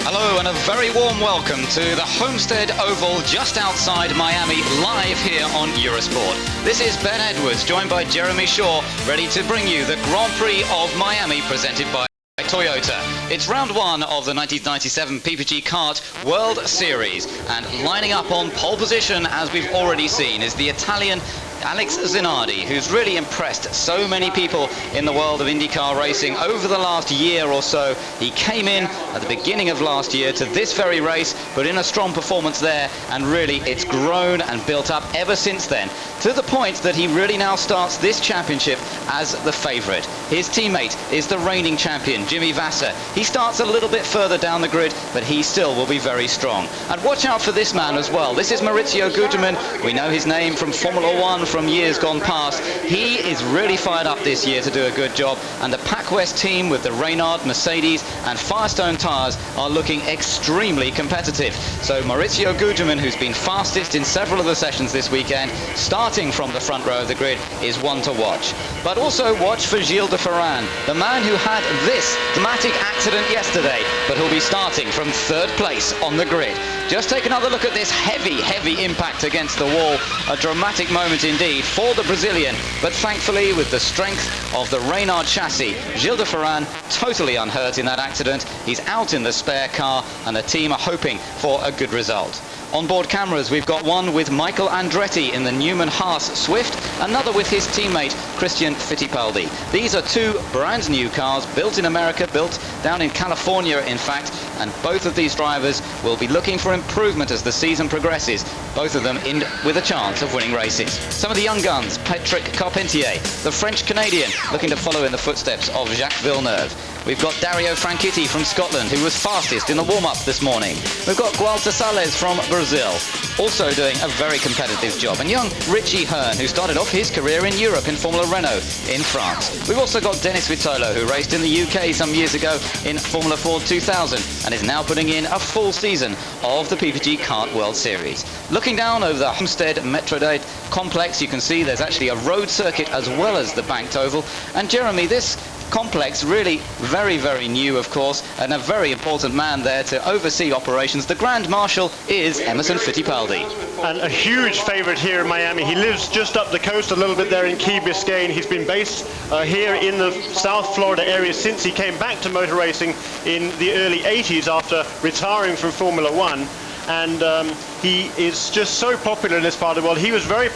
Hello and a very warm welcome to the Homestead Oval just outside Miami, live here on Eurosport. This is Ben Edwards, joined by Jeremy Shaw, ready to bring you the Grand Prix of Miami presented by Toyota. It's round one of the 1997 PPG Kart World Series, and lining up on pole position, as we've already seen, is the Italian Alex Zanardi, who's really impressed so many people in the world of IndyCar racing over the last year or so. He came in at the beginning of last year to this very race, put in a strong performance there, and really it's grown and built up ever since then, to the point that he really now starts this championship as the favourite. His teammate is the reigning champion, Jimmy Vasser. He starts a little bit further down the grid, but he still will be very strong. And watch out for this man as well. This is Maurizio Gugelmin. We know his name from Formula One from years gone past. He is really fired up this year to do a good job, and the Pac West team with the Reynard, Mercedes and Firestone tyres are looking extremely competitive. So Maurizio Gugelmin, who's been fastest in several of the sessions this weekend, starting from the front row of the grid, is one to watch. But also watch for Gilles de Ferran, the man who had this dramatic accident yesterday, but who'll be starting from third place on the grid. Just take another look at this heavy impact against the wall. A dramatic moment indeed for the Brazilian, but thankfully with the strength of the Reynard chassis, Gilles de Ferran totally unhurt in that accident. He's out in the spare car, and the team are hoping for a good result. On-board cameras, we've got one with Michael Andretti in the Newman Haas Swift, another with his teammate Christian Fittipaldi. These are two brand new cars, built in America, built down in California in fact, and both of these drivers will be looking for improvement as the season progresses, both of them in with a chance of winning races. Some of the young guns, Patrick Carpentier, the French-Canadian, looking to follow in the footsteps of Jacques Villeneuve. We've got Dario Franchitti from Scotland, who was fastest in the warm-up this morning. We've got Gualter Sales from Brazil, also doing a very competitive job. And young Richie Hearn, who started off his career in Europe in Formula Renault in France. We've also got Dennis Vitolo, who raced in the UK some years ago in Formula Ford 2000 and is now putting in a full season of the PPG Kart World Series. Looking down over the Homestead Metrodate complex, you can see there's actually a road circuit as well as the banked oval. And Jeremy, this complex really very new, of course, and a very important man there to oversee operations. The Grand Marshal is Emerson Fittipaldi. And a huge favourite here in Miami. He lives just up the coast a little bit there in Key Biscayne. He's been based here in the South Florida area since he came back to motor racing in the early 80s after retiring from Formula One. And he is just so popular in this part of the world. He was very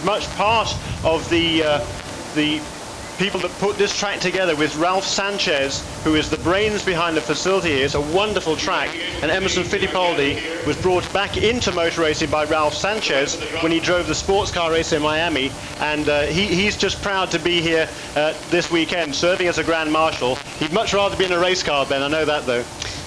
much part of the people that put this track together with Ralph Sanchez, who is the brains behind the facility here. It's a wonderful track, and Emerson Fittipaldi was brought back into motor racing by Ralph Sanchez when he drove the sports car race in Miami, and he's just proud to be here this weekend, serving as a Grand Marshal. He'd much rather be in a race car, Ben, I know that though.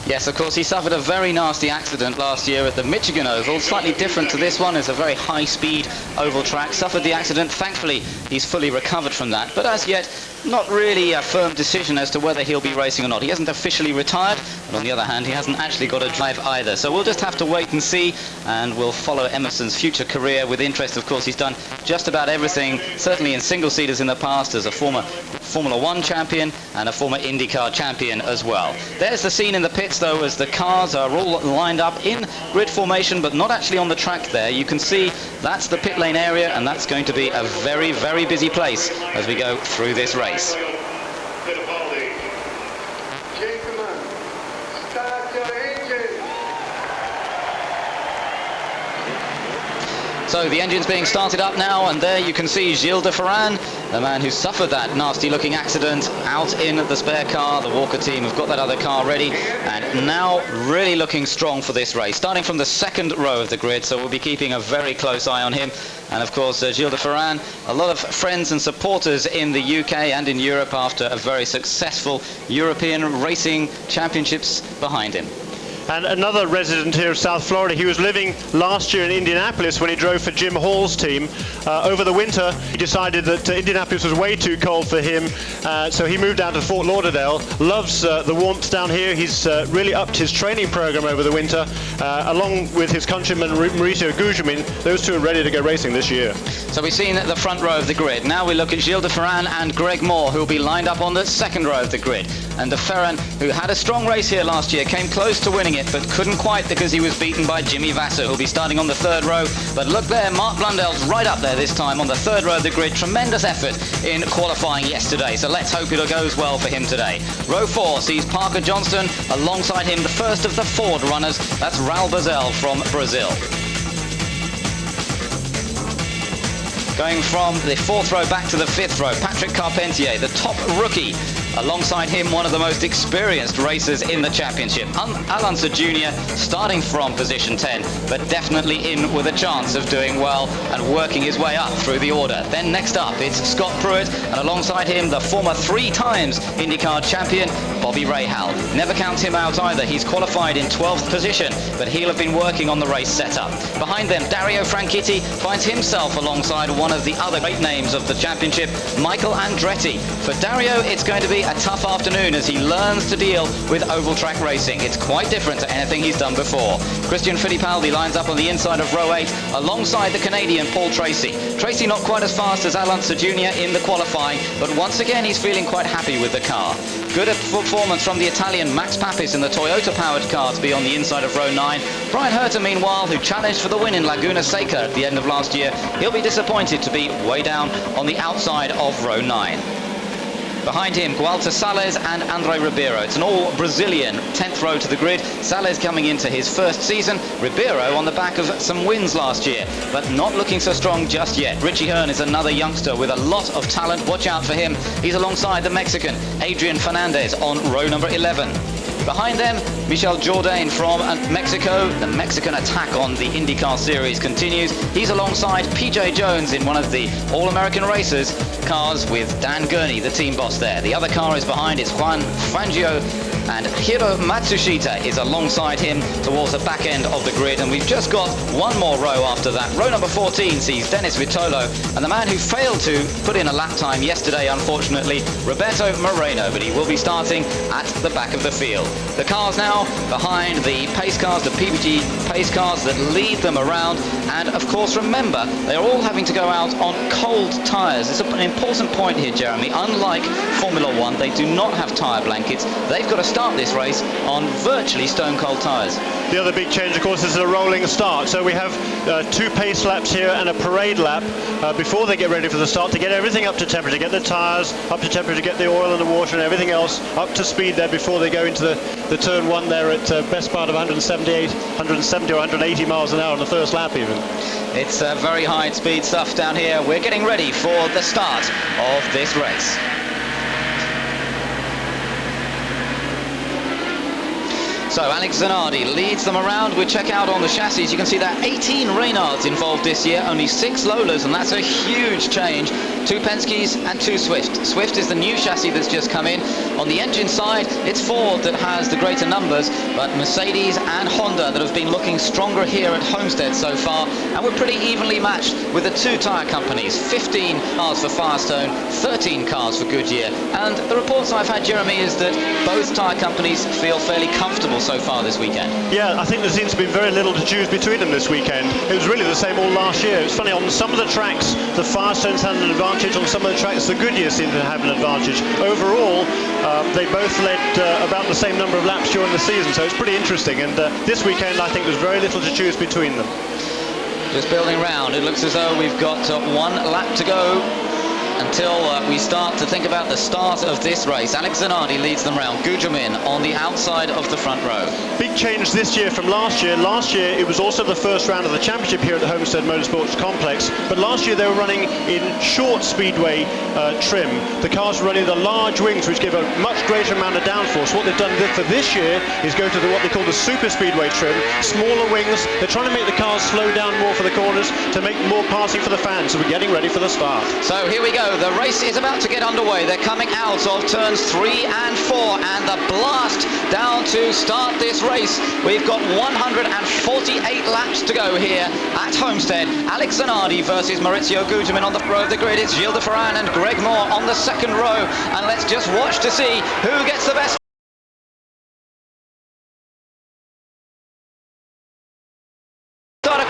Yes, of course, he suffered a very nasty accident last year at the Michigan Oval, slightly different to this one. It's a very high-speed oval track. Suffered the accident. Thankfully, he's fully recovered from that. But as yet, not really a firm decision as to whether he'll be racing or not. He hasn't officially retired, but on the other hand, he hasn't actually got a drive either. So we'll just have to wait and see, and we'll follow Emerson's future career with interest. Of course, he's done just about everything, certainly in single-seaters in the past, as a former Formula One champion and a former IndyCar champion as well. There's the scene in the pits, though, as the cars are all lined up in grid formation, but not actually on the track there. You can see that's the pit lane area, and that's going to be a very busy place as we go through this race. So the engine's being started up now, and there you can see Gilles de Ferran, the man who suffered that nasty-looking accident, out in the spare car. The Walker team have got that other car ready, and now really looking strong for this race, starting from the second row of the grid, so we'll be keeping a very close eye on him. And of course, Gilles de Ferran, a lot of friends and supporters in the UK and in Europe after a very successful European racing championships behind him. And another resident here of South Florida, he was living last year in Indianapolis when he drove for Jim Hall's team. Over the winter, he decided that Indianapolis was way too cold for him, so he moved down to Fort Lauderdale. Loves the warmth down here. He's really upped his training program over the winter, along with his countryman Maurizio Gugelmin. Those two are ready to go racing this year. So we've seen the front row of the grid. Now we look at Gilles de Ferran and Greg Moore, who will be lined up on the second row of the grid. And de Ferran, who had a strong race here last year, came close to winning running it, but couldn't quite because he was beaten by Jimmy Vasser, who'll be starting on the third row. But look there, Mark Blundell's right up there this time on the third row of the grid. Tremendous effort in qualifying yesterday, so let's hope it goes well for him today. Row 4 sees Parker Johnston, alongside him the first of the Ford runners. That's Raul Bazel from Brazil. Going from the fourth row back to the fifth row, Patrick Carpentier, the top rookie. Alongside him, one of the most experienced racers in the championship, Alonso Jr., starting from position 10, but definitely in with a chance of doing well and working his way up through the order. Then next up, it's Scott Pruitt, and alongside him, the former 3 times Indycar champion, Bobby Rahal. Never count him out either. He's qualified in 12th position, but he'll have been working on the race setup. Behind them, Dario Franchitti finds himself alongside one of the other great names of the championship, Michael Andretti. For Dario, it's going to be a tough afternoon as he learns to deal with oval track racing. It's quite different to anything he's done before. Christian Fittipaldi lines up on the inside of row 8 alongside the Canadian Paul Tracy. Tracy not quite as fast as Alonso Jr. in the qualifying, but once again he's feeling quite happy with the car. Good performance from the Italian Max Papis in the Toyota-powered car to be on the inside of row 9. Brian Herter, meanwhile, who challenged for the win in Laguna Seca at the end of last year, he'll be disappointed to be way down on the outside of row 9. Behind him, Gualter Sales and Andre Ribeiro. It's an all-Brazilian 10th row to the grid. Sales coming into his first season. Ribeiro on the back of some wins last year, but not looking so strong just yet. Richie Hearn is another youngster with a lot of talent. Watch out for him. He's alongside the Mexican, Adrian Fernandez, on row number 11. Behind them, Michel Jourdain from Mexico. The Mexican attack on the IndyCar series continues. He's alongside PJ Jones in one of the All-American Racers cars with Dan Gurney, the team boss there. The other car is behind. It's Juan Fangio, and Hiro Matsushita is alongside him towards the back end of the grid. And we've just got one more row after that. Row number 14 sees Dennis Vitolo, and the man who failed to put in a lap time yesterday, unfortunately, Roberto Moreno, but he will be starting at the back of the field. The cars now behind the pace cars, the PPG pace cars that lead them around. And of course, remember, they're all having to go out on cold tyres. It's an important point here, Jeremy. Unlike Formula 1, they do not have tyre blankets. They've got to start this race on virtually stone cold tyres. The other big change, of course, is a rolling start. So we have 2 pace laps here and a parade lap before they get ready for the start to get everything up to temperature, get the tyres up to temperature, get the oil and the water and everything else up to speed there before they go into the turn 1 there at best part of 170 or 180 miles an hour on the first lap even. It's very high speed stuff down here. We're getting ready for the start of this race. So Alex Zanardi leads them around. We check out on the chassis. You can see there are 18 Reynards involved this year, only 6 Lolas, and that's a huge change. 2 Penske's and 2 Swift. Swift is the new chassis that's just come in. On the engine side, it's Ford that has the greater numbers, but Mercedes and Honda that have been looking stronger here at Homestead so far, and we're pretty evenly matched with the 2 tyre companies. 15 cars for Firestone, 13 cars for Goodyear, and the reports I've had, Jeremy, is that both tyre companies feel fairly comfortable so far this weekend. Yeah, I think there seems to be very little to choose between them this weekend. It was really the same all last year. It's funny, on some of the tracks, the Firestones had an advantage. On some of the tracks, the Goodyear seemed to have an advantage. Overall, they both led about the same number of laps during the season, so it's pretty interesting. And this weekend, I think there's very little to choose between them. Just building round. It looks as though we've got 1 lap to go until we start to think about the start of this race. Alex Zanardi leads them round. Gujamin on the outside of the front row. Big change this year from last year. Last year it was also the first round of the championship here at the Homestead Motorsports Complex, but last year they were running in short speedway trim. The cars were running the large wings, which give a much greater amount of downforce. What they've done for this year is go to what they call the super speedway trim, smaller wings. They're trying to make the cars slow down more for the corners to make more passing for the fans. So we're getting ready for the start. So here we go. The race is about to get underway. They're coming out of turns 3 and 4, and the blast down to start this race. We've got 148 laps to go here at Homestead. Alex Zanardi versus Maurizio Gugelmin on the row of the grid. It's Gilles de Ferran and Greg Moore on the second row, and let's just watch to see who gets the best start.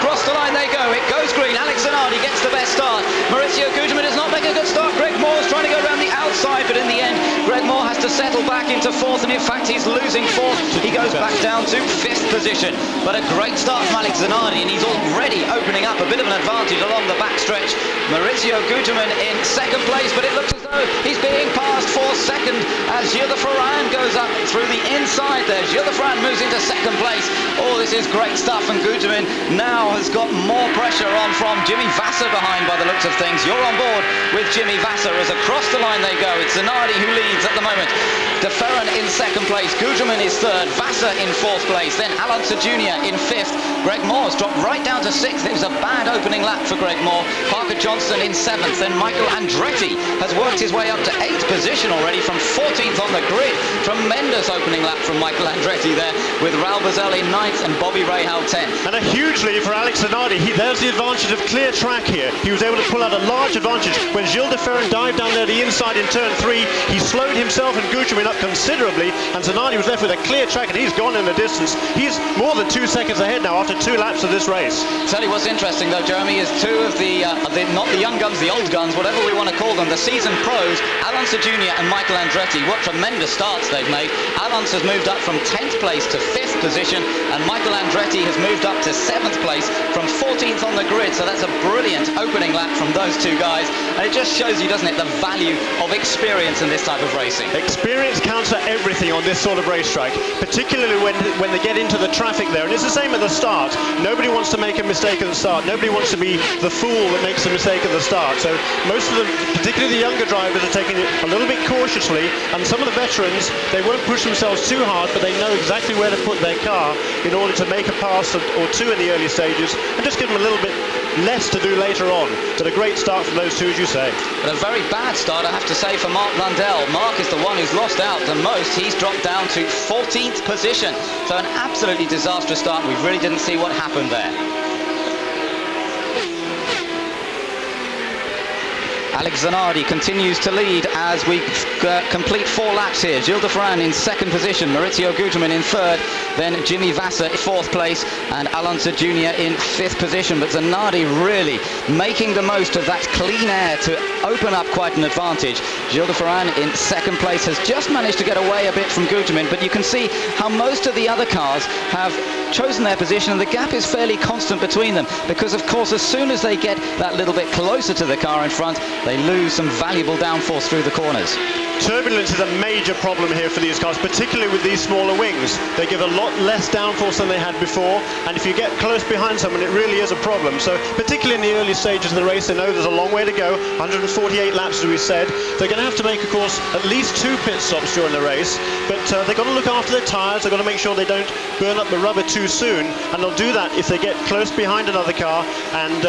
Across the line they go. It goes green. Alex Zanardi gets the best start. Maurizio Gugelmin does not make a good start. Greg Moore's trying to go around the outside, but in the end, Greg Moore has to settle back back into fourth, and in fact he's losing fourth. He goes back down to fifth position. But a great start from Alex Zanardi, and he's already opening up a bit of an advantage along the backstretch. Maurizio Gugelmin in second place, but it looks as though he's being passed for second as Gilles de Ferran goes up through the inside there. Gilles de Ferran moves into second place. Oh, this is great stuff, and Gugelmin now has got more pressure on from Jimmy Vasser behind by the looks of things. You're on board with Jimmy Vasser as across the line they go. It's Zanardi who leads at the moment. De Ferran in second place, Gugelmin is third, Vasser in fourth place, then Alonso Jr. in fifth. Greg Moore's dropped right down to sixth. It was a bad opening lap for Greg Moore. Parker Johnston in seventh, then Michael Andretti has worked his way up to eighth position already from 14th on the grid. Tremendous opening lap from Michael Andretti there, with Raul Boesel in ninth and Bobby Rahal 10th. And a huge lead for Alex Zanardi. There's the advantage of clear track here. He was able to pull out a large advantage. When Gilles de Ferran dived down there the inside in turn 3, he slowed himself and Gugelmin up considerably, and Zanardi was left with a clear track, and he's gone in the distance. He's more than 2 seconds ahead now after 2 laps of this race. Certainly what's interesting though, Jeremy, is two of the not the young guns, the old guns, whatever we want to call them, the seasoned pros, Alonso Jr. and Michael Andretti. What tremendous starts they've made. Alonso has moved up from 10th place to 5th position, and Michael Andretti has moved up to 7th place from 14th on the grid. So that's a brilliant opening lap from those two guys, and it just shows you, doesn't it, the value of experience in this type of racing. Experience counts for everything on this sort of racetrack, particularly when they get into the traffic there. And it's the same at the start. Nobody wants to make a mistake at the start. Nobody wants to be the fool that makes a mistake at the start. So most of them, particularly the younger drivers, are taking it a little bit cautiously, and some of the veterans, they won't push themselves too hard, but they know exactly where to put their car in order to make a pass or two in the early stages and just give them a little bit less to do later on. But a great start from those two, as you say. But a very bad start, I have to say, for Mark Blundell. Mark is the one who's lost out the most. He's dropped down to 14th position. So an absolutely disastrous start. We really didn't see what happened there. Alex Zanardi continues to lead as we complete 4 laps here. Gilles de Ferran in second position, Maurizio Gugelmin in third, then Jimmy Vasser in fourth place, and Alonso Jr. in fifth position. But Zanardi really making the most of that clean air to open up quite an advantage. Gilles de Ferran in second place has just managed to get away a bit from Gugelmin, but you can see how most of the other cars have chosen their position, and the gap is fairly constant between them, because of course as soon as they get that little bit closer to the car in front, they lose some valuable downforce through the corners. Turbulence is a major problem here for these cars, particularly with these smaller wings. They give a lot less downforce than they had before, and if you get close behind someone, it really is a problem. So particularly in the early stages of the race, they know there's a long way to go, 148 laps as we said. They're going to have to make, of course, at least 2 pit stops during the race, but they've got to look after their tyres. They've got to make sure they don't burn up the rubber too soon, and they'll do that if they get close behind another car, and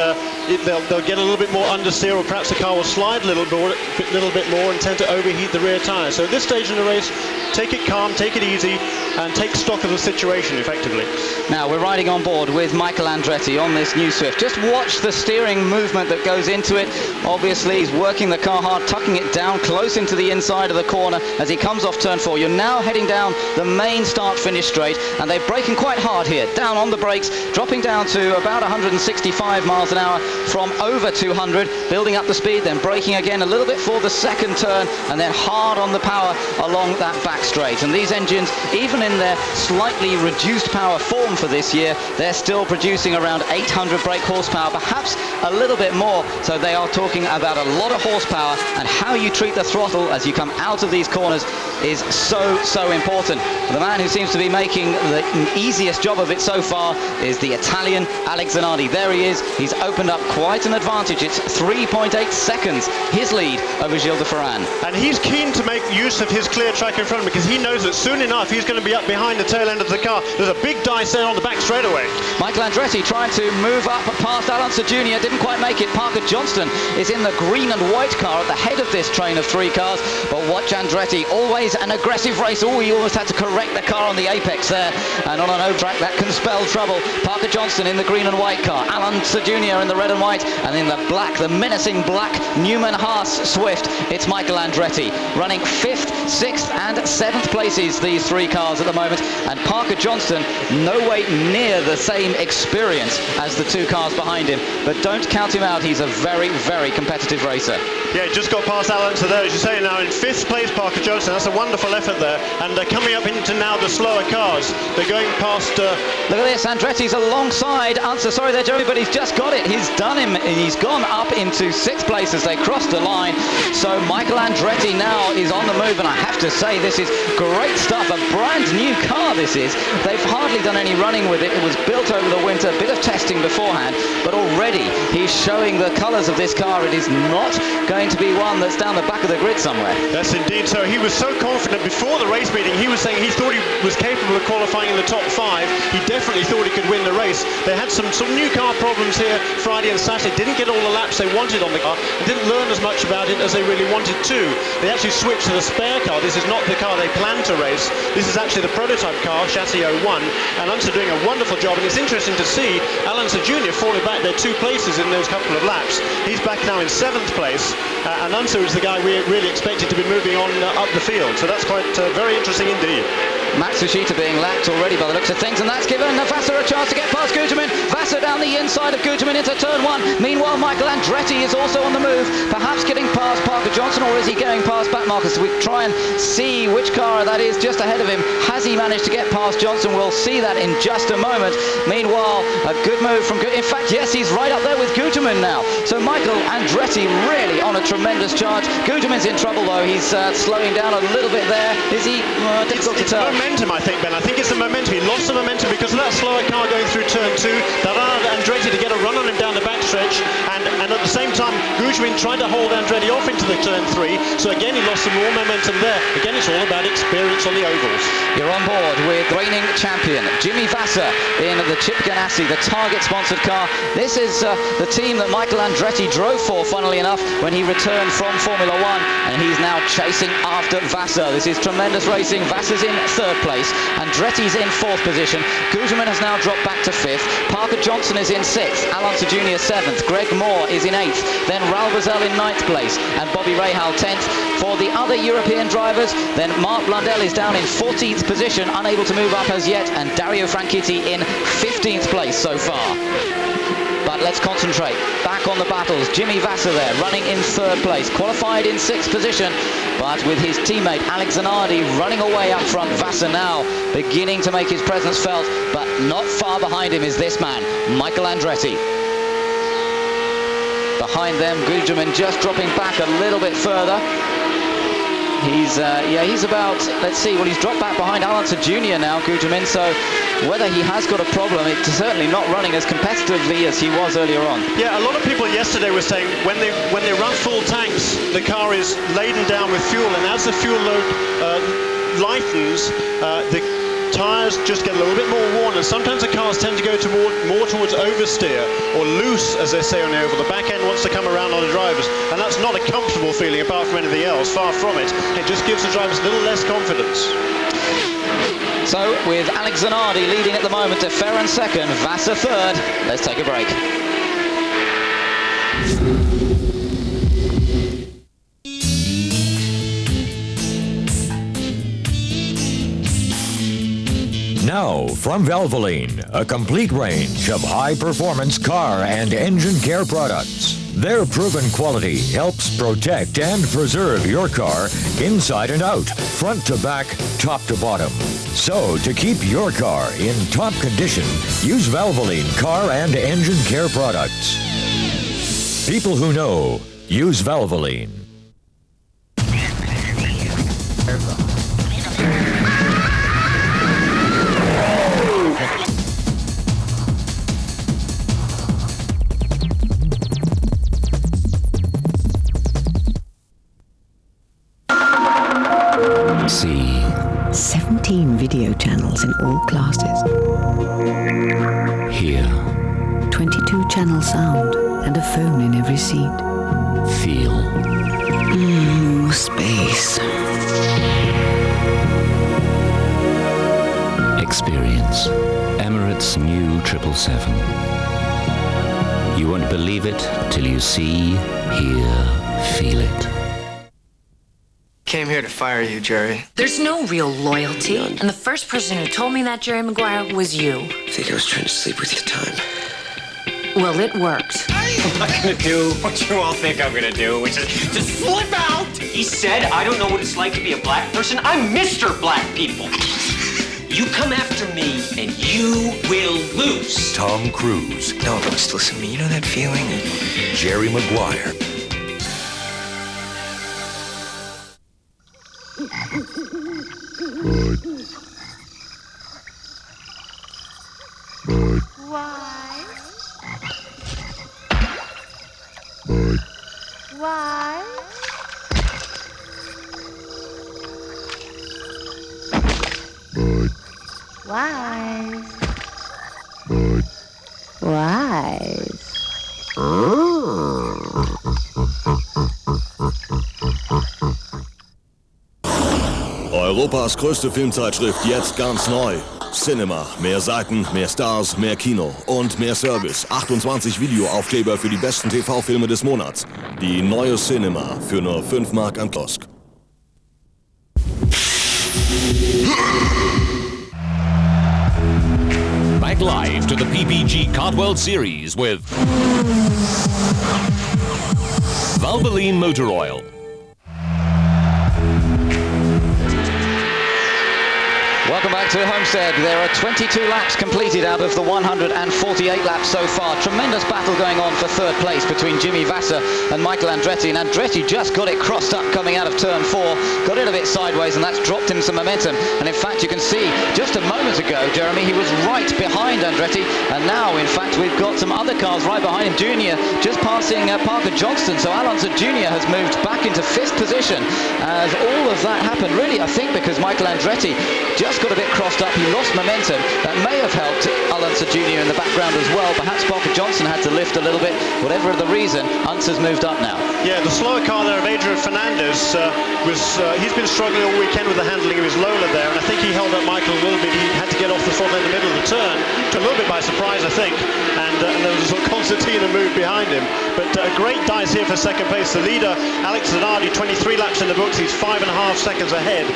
they'll get a little bit more understeer, or perhaps the car will slide a little bit more and tend to overheat the rear tyre. So at this stage in the race, take it calm, take it easy, and take stock of the situation effectively. Now we're riding on board with Michael Andretti on this new Swift. Just watch the steering movement that goes into it. Obviously he's working the car hard, tucking it down close into the inside of the corner as he comes off turn 4. You're now heading down the main start-finish straight, and they're braking quite hard here. Down on the brakes, dropping down to about 165 miles an hour from over 200, building up the speed, then braking again a little bit for the second turn, and then hard on the power along that back straight. And these engines, even in their slightly reduced power form for this year, they're still producing around 800 brake horsepower, perhaps a little bit more. So they are talking about a lot of horsepower, and how you treat the throttle as you come out of these corners is so important. The man who seems to be making the easiest job of it so far is the Italian Alex Zanardi. There he is. He's opened up quite an advantage. It's 3.8 seconds, his lead over Gilles de Ferran. And he's keen to make use of his clear track in front of him, because he knows that soon enough he's going to be up behind the tail end of the car. There's a big dice there on the back straightaway. Michael Andretti trying to move up past Alonso Jr. Didn't quite make it. Parker Johnston is in the green and white car at the head of this train of 3 cars. But watch Andretti, always an aggressive race. Oh, he almost had to correct the car on the apex there. And on an O track, that can spell trouble. Parker Johnston in the green and white car. Alonso Jr. in the red and white. And in the black, the menacing black Newman Haas Swift, it's Michael Andretti running 5th, 6th and 7th places, these 3 cars at the moment. And Parker Johnston, no way near the same experience as the 2 cars behind him. But don't count him out. He's a very competitive racer. Yeah, just got past Alonso there, as you say, now in 5th place, Parker Johnson. That's a wonderful effort there. And coming up into now the slower cars. They're going past... Look at this, Andretti's alongside Unser. Sorry there, Jeremy, but he's just got it. He's done him. He's gone up into 6th place as they crossed the line. So Michael Andretti now is on the move, and I have to say, this is great stuff. A brand new car, this is. They've hardly done any running with it. It was built over the winter, a bit of testing beforehand, but already he's showing the colours of this car. It is not going to be one that's down the back of the grid somewhere. Yes, indeed. So he was so confident before the race meeting. He was saying he thought he was capable of qualifying in the top 5. He definitely thought he could win the race. They had some new car problems here Friday and Saturday. Didn't get all the laps they wanted on the car and didn't learn as much about it as they really wanted to. They actually switched to the spare car. This is not the car they planned to race. This is actually the prototype car, Chassis 01, and Unser doing a wonderful job. And it's interesting to see Alonso Jr. falling back there 2 places in those couple of laps. He's back now in 7th place, and Unser is the guy we really expected to be moving on up the field. So that's quite very interesting indeed. Max Matsushita being lapped already by the looks of things, and that's given Vassar a chance to get past Guterman. Vassar down the inside of Guterman into turn 1. Meanwhile, Michael Andretti is also on the move, perhaps getting past Parker Johnson, or is he going past back Marcus? We try and see which car that is just ahead of him. Has he managed to get past Johnson? We'll see that in just a moment. Meanwhile, a good move from Guterman. In fact, yes, he's right up there with Guterman now. So Michael Andretti really on a tremendous charge. Guterman's in trouble though. He's slowing down a little bit there. Is he? Difficult to tell. Momentum, I think, Ben. I think it's the momentum. He lost the momentum because of that slower car going through turn 2. That allowed Andretti to get a run on him down the backstretch, and at the same time, Guterman tried to hold Andretti off into the turn 3. So again, he lost some more momentum there. Again, it's all about experience on the ovals. You're on board with reigning champion Jimmy Vassar in the Chip Ganassi, the Target-sponsored car. This is the team that Michael Andretti drove for, funnily enough, when he returned from Formula 1, and he's now chasing after Vassar. This is tremendous racing. Vassar's in 3rd place. Andretti's in 4th position. Guterman has now dropped back to 5th. Parker Johnson is in 6th. Alonso Jr. 7th. Greg Moore is in 8th. Then Raul Boesel in 9th place. And Bobby Rahal 10th. For the other European drivers, then Mark Blundell is down in 14th position, unable to move up as yet, and Dario Franchitti in 15th place so far. But let's concentrate back on the battles. Jimmy Vassar there, running in 3rd place, qualified in 6th position, but with his teammate Alex Zanardi running away up front. Vassar now beginning to make his presence felt, but not far behind him is this man, Michael Andretti. Behind them, Guterman just dropping back a little bit further. He's about, let's see, well, he's dropped back behind Alonso Jr. now, Guterman, so whether he has got a problem, it's certainly not running as competitively as he was earlier on. Yeah, a lot of people yesterday were saying when they run full tanks, the car is laden down with fuel, and as the fuel load lightens, the tyres just get a little bit more worn, and sometimes the cars tend to go more towards oversteer, or loose, as they say on the oval. The back end wants to come around on the drivers, and that's not a comfortable feeling apart from anything else, far from it. It just gives the drivers a little less confidence. So, with Alex Zanardi leading at the moment to Ferran 2nd, Vassar 3rd, let's take a break. Now, from Valvoline, a complete range of high-performance car and engine care products. Their proven quality helps protect and preserve your car inside and out, front to back, top to bottom. So, to keep your car in top condition, use Valvoline car and engine care products. People who know, use Valvoline. See 17 video channels in all classes. Hear 22 channel sound and a phone in every seat. Feel More space. Experience Emirates new 777. You won't believe it till you see, hear, feel it. Came here to fire you, Jerry. There's no real loyalty. And the first person who told me that, Jerry Maguire, was you. I think I was trying to sleep with you at the time. Well, it worked. I'm not gonna do what you all think I'm gonna do, which is just flip out! He said, I don't know what it's like to be a black person. I'm Mr. Black People. You come after me, and you will lose. Tom Cruise. No, just listen to me. You know that feeling? Jerry Maguire. Europas größte Filmzeitschrift, jetzt ganz neu. Cinema. Mehr Seiten, mehr Stars, mehr Kino und mehr Service. 28 Videoaufkleber für die besten TV-Filme des Monats. Die neue Cinema für nur 5 Mark am Kiosk. Back live to the PPG Kart World Series with Valvoline Motor Oil. Welcome back to Homestead. There are 22 laps completed out of the 148 laps so far. Tremendous battle going on for third place between Jimmy Vasser and Michael Andretti. And Andretti just got it crossed up coming out of turn 4, got it a bit sideways, and that's dropped him some momentum. And in fact, you can see just a moment ago, Jeremy, he was right behind Andretti. And now, in fact, we've got some other cars right behind him. Junior just passing Parker Johnston. So Alonso Junior has moved back into 5th position as all of that happened, really, I think, because Michael Andretti just got a bit crossed up. He lost momentum. That may have helped Alonso Jr. in the background as well. Perhaps Parker Johnson had to lift a little bit. Whatever the reason, Unser's moved up now. Yeah, the slower car there of Adrian Fernandez he's been struggling all weekend with the handling of his Lola there, and I think he held up Michael a little bit. He had to get off the front in the middle of the turn, a little bit by surprise, I think, and there was a sort of concertina move behind him. But a great dice here for second place. The leader, Alex Zanardi, 23 laps in the books. He's 5.5 seconds ahead.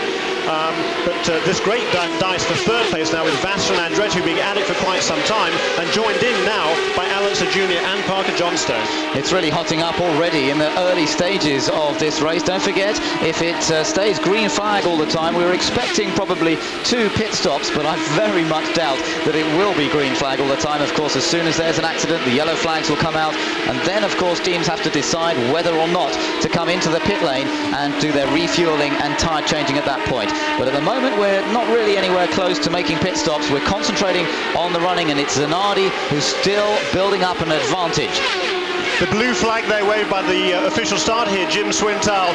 But this great dice for third place now with Vasser and Andretti being at it for quite some time, and joined in now by Alonso Jr. and Parker Johnstone. It's really hotting up already in the early stages of this race. Don't forget, if it stays green flag all the time, we were expecting probably 2 pit stops, but I very much doubt that it will be green flag all the time. Of course, as soon as there's an accident, the yellow flags will come out, and then of course teams have to decide whether or not to come into the pit lane and do their refueling and tyre changing at that point. But at the moment, we're not really anywhere close to making pit stops. We're concentrating on the running, and it's Zanardi who's still building up an advantage. The blue flag there waved by the official start here, Jim Swintal.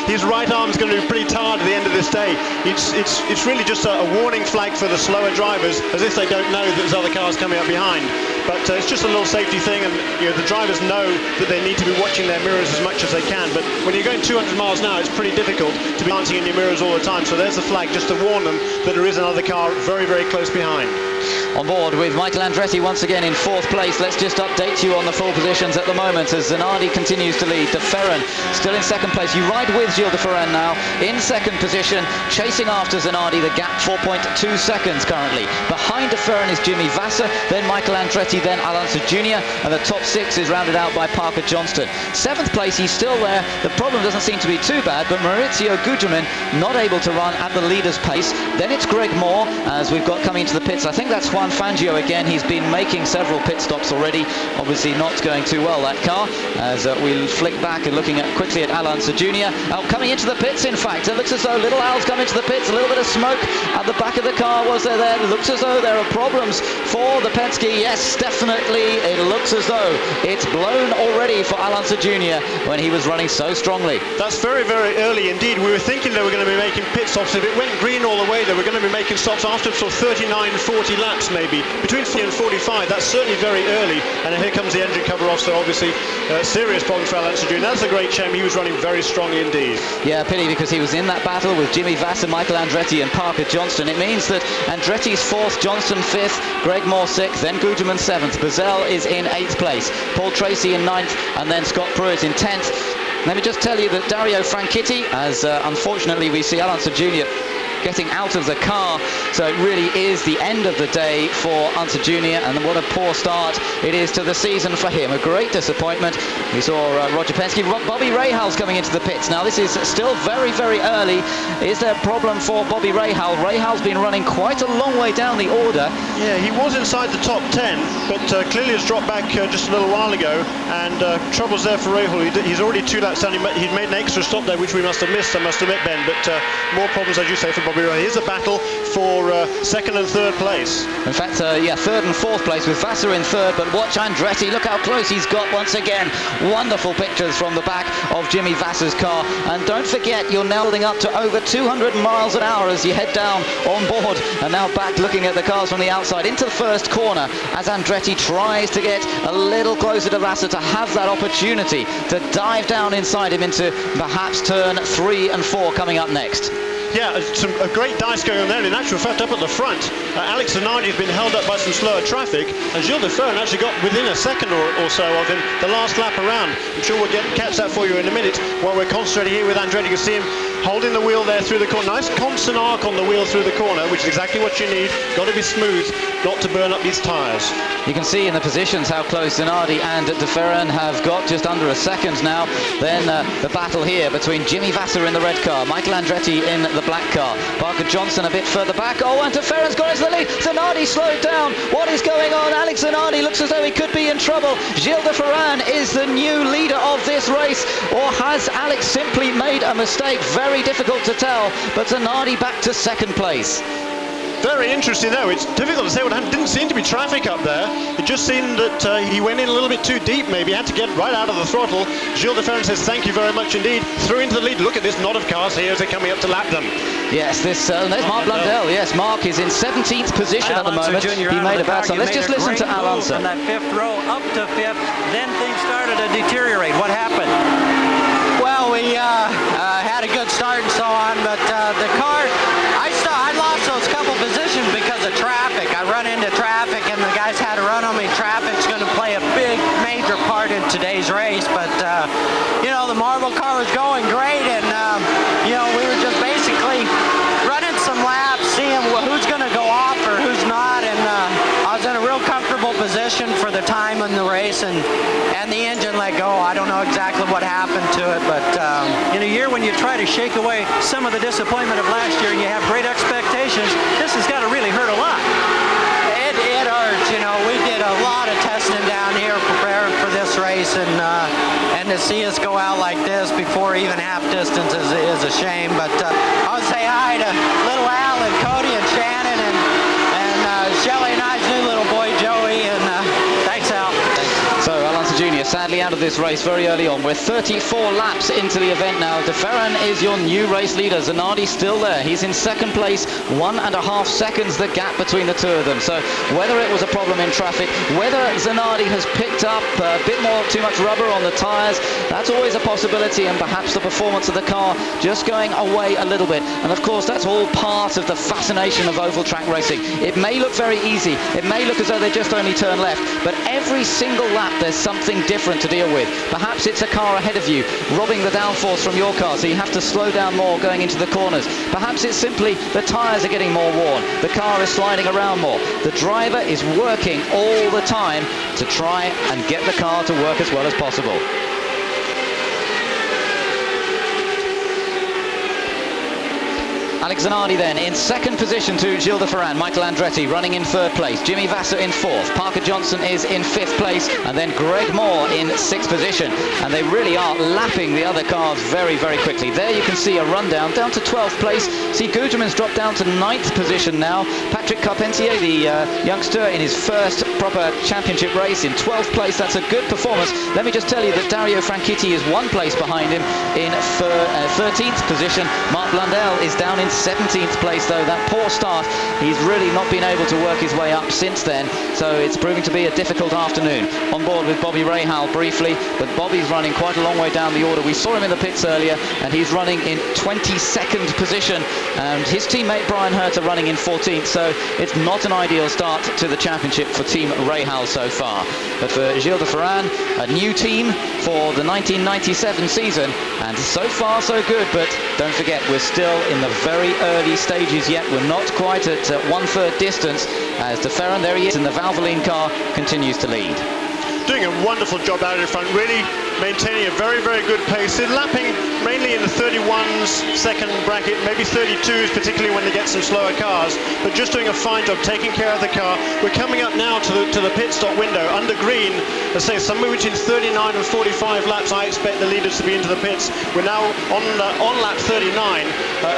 His right arm's going to be pretty tired at the end of this day. It's really just a warning flag for the slower drivers, as if they don't know that there's other cars coming up behind. But it's just a little safety thing, and the drivers know that they need to be watching their mirrors as much as they can. But when you're going 200 miles an hour, it's pretty difficult to be glancing in your mirrors all the time. So there's the flag just to warn them that there is another car very, very close behind. On board with Michael Andretti once again in 4th place. Let's just update you on the full positions at the moment as Zanardi continues to lead. De Ferran still in 2nd place. You ride with Gilles De Ferran now in 2nd position, chasing after Zanardi. The gap 4.2 seconds currently. Behind De Ferran is Jimmy Vasser, then Michael Andretti, then Alonso Jr. And the top 6 is rounded out by Parker Johnston. 7th place, he's still there. The problem doesn't seem to be too bad, but Maurizio Gugelmin not able to run at the leader's pace. Then it's Greg Moore as we've got coming into the pits. I think that's Juan Fangio again. He's been making several pit stops already. Obviously not going too well, that car, as we flick back and looking quickly at Alonso Jr. Coming into the pits, in fact. It looks as though Little Al's come into the pits. A little bit of smoke at the back of the car. Was there there? It looks as though there are problems for the Penske. Yes, definitely. It looks as though it's blown already for Alonso Jr. when he was running so strongly. That's very, very early indeed. We were thinking they were going to be making pit stops. If it went green all the way, they were going to be making stops after sort of 39, 40 laps maybe. Between 40 and 45, that's certainly very early. And here comes the engine cover off, so obviously serious problem for Alonso Jr. That's a great shame. He was running very strongly indeed. Yeah, pity, because he was in that battle with Jimmy Vasser, Michael Andretti and Parker Johnston. It means that Andretti's 4th, Johnston 5th, Greg Moore 6th, then Gugelmin 7th. Bazell is in 8th place. Paul Tracy in 9th, and then Scott Pruitt in 10th. Let me just tell you that Dario Franchitti, as unfortunately we see Alonso Jr. getting out of the car. So it really is the end of the day for Hunter Jr. and what a poor start it is to the season for him. A great disappointment. We saw Roger Penske. Bobby Rahal's coming into the pits. Now this is still very, very early. Is there a problem for Bobby Rahal? Rahal's been running quite a long way down the order. Yeah, he was inside the top 10, but clearly has dropped back just a little while ago, and troubles there for Rahal. He's already 2 laps down. He's made an extra stop there, which we must have missed, I must admit, Ben, but more problems, as you say, for Bobby Rahal. Here's a battle for second and third place. In fact, yeah, third and fourth place with Vassar in third, but watch Andretti, look how close he's got once again. Wonderful pictures from the back of Jimmy Vassar's car, and don't forget you're now building up to over 200 miles an hour as you head down on board, and now back looking at the cars from the outside into the first corner as Andretti tries to get a little closer to Vassar to have that opportunity to dive down inside him into perhaps turn 3 and 4 coming up next. Yeah, a great dice going on there. In actual fact, up at the front, Alex Zanardi has been held up by some slower traffic, and Gilles de Ferran actually got within a second or so of him the last lap around. I'm sure we'll catch that for you in a minute while we're concentrating here with Andretti. You can see him holding the wheel there through the corner. Nice constant arc on the wheel through the corner, which is exactly what you need. Got to be smooth, not to burn up these tyres. You can see in the positions how close Zanardi and de Ferran have got, just under a second now. Then the battle here between Jimmy Vassar in the red car, Michael Andretti in the black car, Parker Johnson a bit further back. Oh, and de Ferran's got into the lead. Zanardi slowed down. What is going on? Alex Zanardi looks as though he could be in trouble. Gilles de Ferran is the new leader of this race, or has Alex simply made a mistake? Very difficult to tell, but Zanardi back to second place. Very interesting though. It's difficult to say what happened. Didn't seem to be traffic up there. It just seemed that he went in a little bit too deep maybe. Had to get right out of the throttle. Gilles de Ferran says thank you very much indeed. Through into the lead. Look at this knot of cars here as they're coming up to lap them. Yes, there's Mark Blundell. Yes, Mark is in 17th position at the moment. He made a bad start. Let's just listen to Al Unser. From that 5th row up to 5th, then things started to deteriorate. What happened? Well, we had a good start and so on, but the car, I lost those couple positions because of traffic. I run into traffic and the guys had to run on me. Traffic's going to play a big, major part in today's race, but you know, the Marvel car was going great, and you know, we were just basically running some laps, seeing who's going to go off or who's not, and I was in a real comfortable position for the time in the race, and the engine let go. I don't know exactly what happened to it, but in a year when you try to shake away some of the disappointment of last year and you have great expectations, this has got to really hurt a lot. It hurts, you know. We did a lot of testing down here preparing for this race, and to see us go out like this before even half distance is a shame. But I would say hi to little Al and Cody and Shannon and Shelley and I's new little boy Joey, and thanks Al. So Alonso Jr. sadly out of this race very early on. We're 34 laps into the event now. De Ferran is your new race leader. Zanardi still there. He's in second place, 1.5 seconds the gap between the two of them. So whether it was a problem in traffic, whether Zanardi has picked up a bit more, too much rubber on the tyres, that's always a possibility, and perhaps the performance of the car just going away a little bit. And of course that's all part of the fascination of oval track racing. It may look very easy. It may look as though they just only turn left, but every single lap there's something different to deal with. Perhaps it's a car ahead of you robbing the downforce from your car, so you have to slow down more going into the corners. Perhaps it's simply the tyres are getting more worn, the car is sliding around more. The driver is working all the time to try and get the car to work as well as possible. Alex Zanardi then in second position to Gilles de Ferran. Michael Andretti running in third place. Jimmy Vassar in fourth. Parker Johnson is in fifth place. And then Greg Moore in sixth position. And they really are lapping the other cars very, very quickly. There you can see a rundown down to 12th place. See, Guterman's dropped down to 9th position now. Patrick Carpentier, the youngster, in his first proper championship race in 12th place. That's a good performance. Let me just tell you that Dario Franchitti is 1 place behind him in 13th position. Mark Blundell is down in 17th place though. That poor start, he's really not been able to work his way up since then, so it's proving to be a difficult afternoon. On board with Bobby Rahal briefly, but Bobby's running quite a long way down the order. We saw him in the pits earlier and he's running in 22nd position, and his teammate Brian Herter running in 14th, so it's not an ideal start to the championship for Team Rahal so far. But for Gilles de Ferran, a new team for the 1997 season, and so far so good, but don't forget we're still in the very very early stages yet. We're not quite at 1/3 distance as de Ferran, there he is in the Valvoline car, continues to lead. Doing a wonderful job out in front, really maintaining a very, very good pace. They're lapping mainly in the 31s second bracket, maybe 32s, particularly when they get some slower cars, but just doing a fine job taking care of the car. We're coming up now to the pit stop window. Under green, let's say somewhere between 39 and 45 laps, I expect the leaders to be into the pits. We're now on lap 39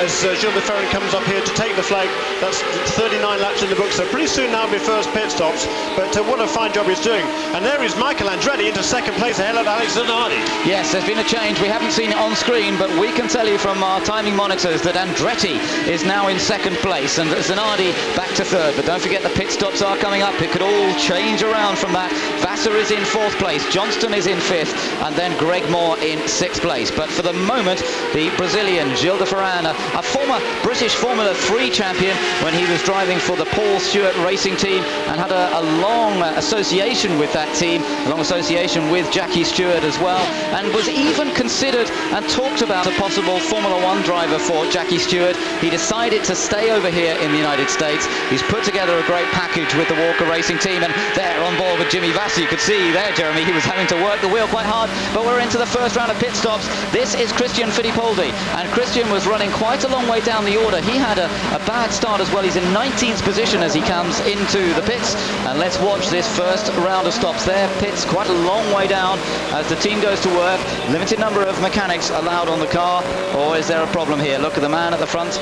as Gilles de Ferran comes up here to take the flag. That's 39 laps in the book, so pretty soon now will be first pit stops, but what a fine job he's doing. And there is Michael Andretti into second place ahead of Alex Zanardi. Yes, there's been a change. We haven't seen it on screen, but we can tell you from our timing monitors that Andretti is now in second place and Zanardi back to third. But don't forget the pit stops are coming up. It could all change around from that. Vassar is in fourth place, Johnston is in fifth, and then Greg Moore in sixth place. But for the moment, the Brazilian Gilles de Ferran, a former British Formula 3 champion when he was driving for the Paul Stewart racing team and had a long association with that team, a long association with Jackie Stewart as well, and was even considered and talked about a possible Formula 1 driver for Jackie Stewart. He decided to stay over here in the United States. He's put together a great package with the Walker Racing team, and there on board with Jimmy Vassar, you could see there, Jeremy, he was having to work the wheel quite hard, but we're into the first round of pit stops. This is Christian Fittipaldi, and Christian was running quite a long way down the order. He had a bad start as well. He's in 19th position as he comes into the pits, and let's watch this first round of stops there. Pits quite a long way down as the team goes to work. Limited number of mechanics allowed on the car, or is there a problem here? Look at the man at the front.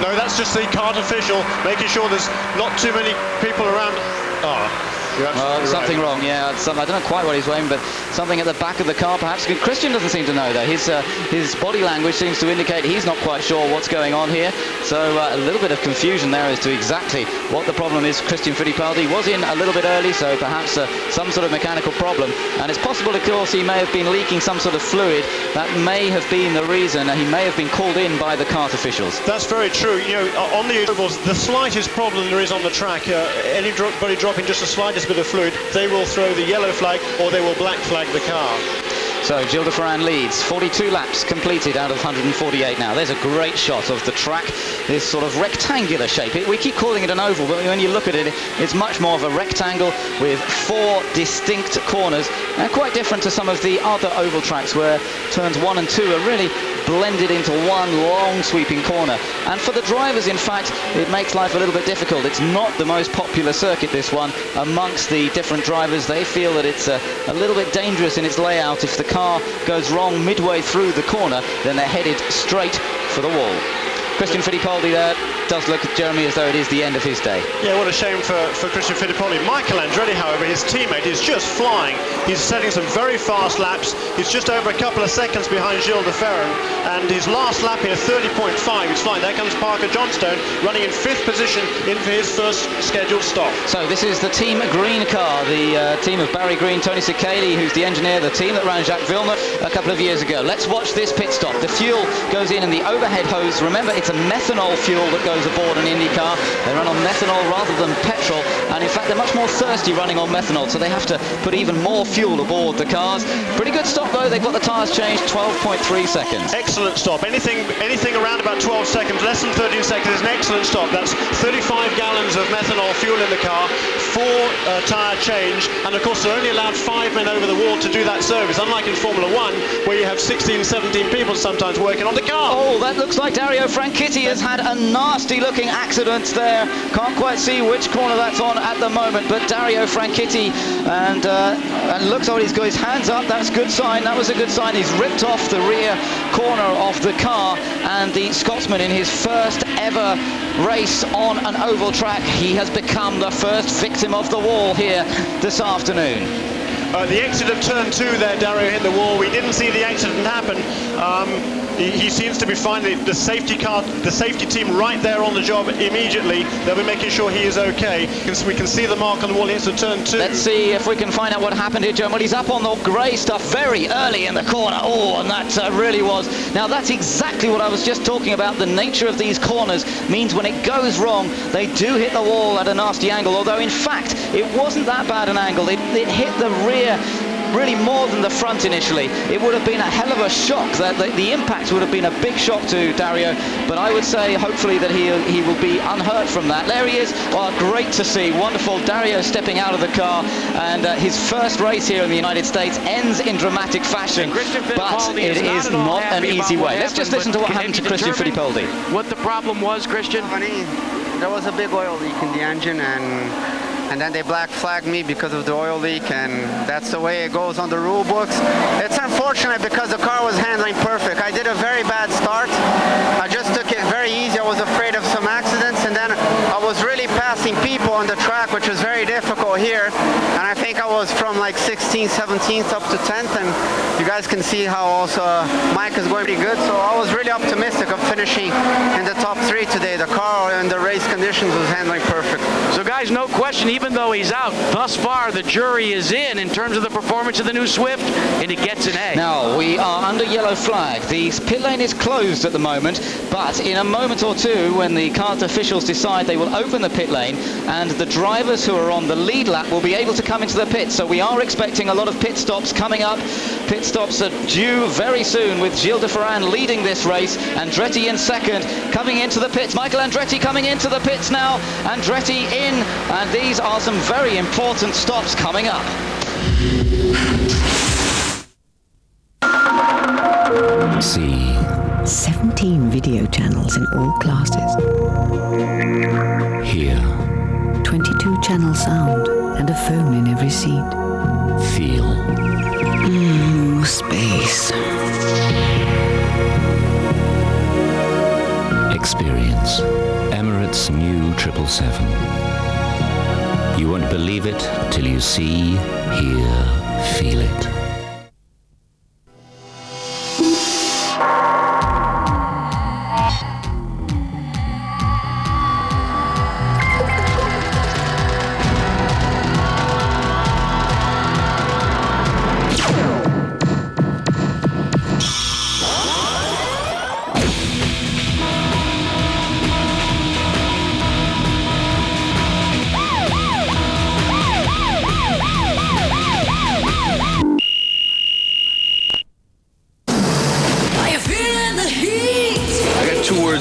No, that's just the kart official making sure there's not too many people around. Something wrong, yeah. I don't know quite what he's weighing, but something at the back of the car perhaps. Christian doesn't seem to know though. His body language seems to indicate he's not quite sure what's going on here. So a little bit of confusion there as to exactly what the problem is. Christian Fittipaldi was in a little bit early, so perhaps some sort of mechanical problem. And it's possible, of course, he may have been leaking some sort of fluid. That may have been the reason. He may have been called in by the kart officials. That's very true. You know, on the ovals, the slightest problem there is on the track, anybody dropping just the slightest bit of fluid, they will throw the yellow flag or they will black flag the car. So Gilles de Ferran leads, 42 laps completed out of 148 now. There's a great shot of the track, this sort of rectangular shape. We keep calling it an oval, but when you look at it, it's much more of a rectangle with 4 distinct corners, and quite different to some of the other oval tracks where turns 1 and 2 are really blended into one long sweeping corner. And for the drivers, in fact, it makes life a little bit difficult. It's not the most popular circuit, this one, amongst the different drivers. They feel that it's a little bit dangerous in its layout. If the car goes wrong midway through the corner, then they're headed straight for the wall. Christian Fittipaldi there does look at Jeremy as though it is the end of his day. Yeah, what a shame for Christian Fittipaldi. Michael Andretti, however, his teammate, is just flying. He's setting some very fast laps. He's just over a couple of seconds behind Gilles de Ferran, and his last lap here, 30.5. He's flying. There comes Parker Johnstone, running in 5th position in for his first scheduled stop. So this is the Team Green car, the team of Barry Green, Tony Cicali, who's the engineer, the team that ran Jacques Villeneuve a couple of years ago. Let's watch this pit stop. The fuel goes in the overhead hose. Remember, it's a methanol fuel that goes aboard an Indycar. They run on methanol rather than petrol, and in fact they're much more thirsty running on methanol, so they have to put even more fuel aboard the cars. Pretty good stop though. They've got the tyres changed, 12.3 seconds. Excellent stop. Anything around about 12 seconds, less than 13 seconds is an excellent stop. That's 35 gallons of methanol fuel in the car, 4 tyre change, and of course they're only allowed 5 men over the wall to do that service, unlike in Formula 1 where you have 16, 17 people sometimes working on the car. Oh, that looks like Dario Franchitti has had a nasty looking accident there. Can't quite see which corner that's on at the moment, but Dario Franchitti, and looks like he's got his hands up. That's a good sign. That was a good sign. He's ripped off the rear corner of the car, and the Scotsman, in his first ever race on an oval track, he has become the first victim of the wall here this afternoon. The exit of turn 2 there, Dario hit the wall. We didn't see the accident happen. He seems to be fine. The safety car, the safety team right there on the job immediately. They'll be making sure he is okay. We can see the mark on the wall into turn 2. Let's see if we can find out what happened here, John. Well, he's up on the grey stuff very early in the corner. Oh, and that really was. Now, that's exactly what I was just talking about. The nature of these corners means when it goes wrong, they do hit the wall at a nasty angle, although in fact, it wasn't that bad an angle. It hit the rear really more than the front initially. It would have been a hell of a shock. The impact would have been a big shock to Dario, but I would say hopefully that he will be unhurt from that. There he is. Well, great to see. Wonderful. Dario stepping out of the car, and his first race here in the United States ends in dramatic fashion, but it is not an easy way. Let's just listen to what happened to Christian Fittipaldi. What the problem was, Christian? There was a big oil leak in the engine, and then they black flagged me because of the oil leak, and that's the way it goes on the rule books. It's unfortunate because the car was handling perfect. I did a very bad start. I just took it very easy. I was afraid of some accidents, and then I was really passing people on the track, which was very difficult here. And I think I was from like 16th, 17th up to 10th, and you guys can see how also Mike is going pretty good. So I was really optimistic of finishing in the top 3 today. The car and the race conditions was handling perfect. So guys, no question, even though he's out, thus far the jury is in terms of the performance of the new Swift, and it gets an A. Now, we are under yellow flag. The pit lane is closed at the moment, but in a moment or two, when the CART officials decide, they will open the pit lane, and the drivers who are on the lead lap will be able to come into the pit. So we are expecting a lot of pit stops coming up. Pit stops are due very soon, with Gilles de Ferran leading this race. Andretti in second, coming into the pits. Michael Andretti coming into the pits now. Andretti in, and these are some very important stops coming up. See 17 video channels in all classes. Hear 22 channel sound and a phone in every seat. Feel space. Experience Emirates new 777. You won't believe it till you see, hear, feel it.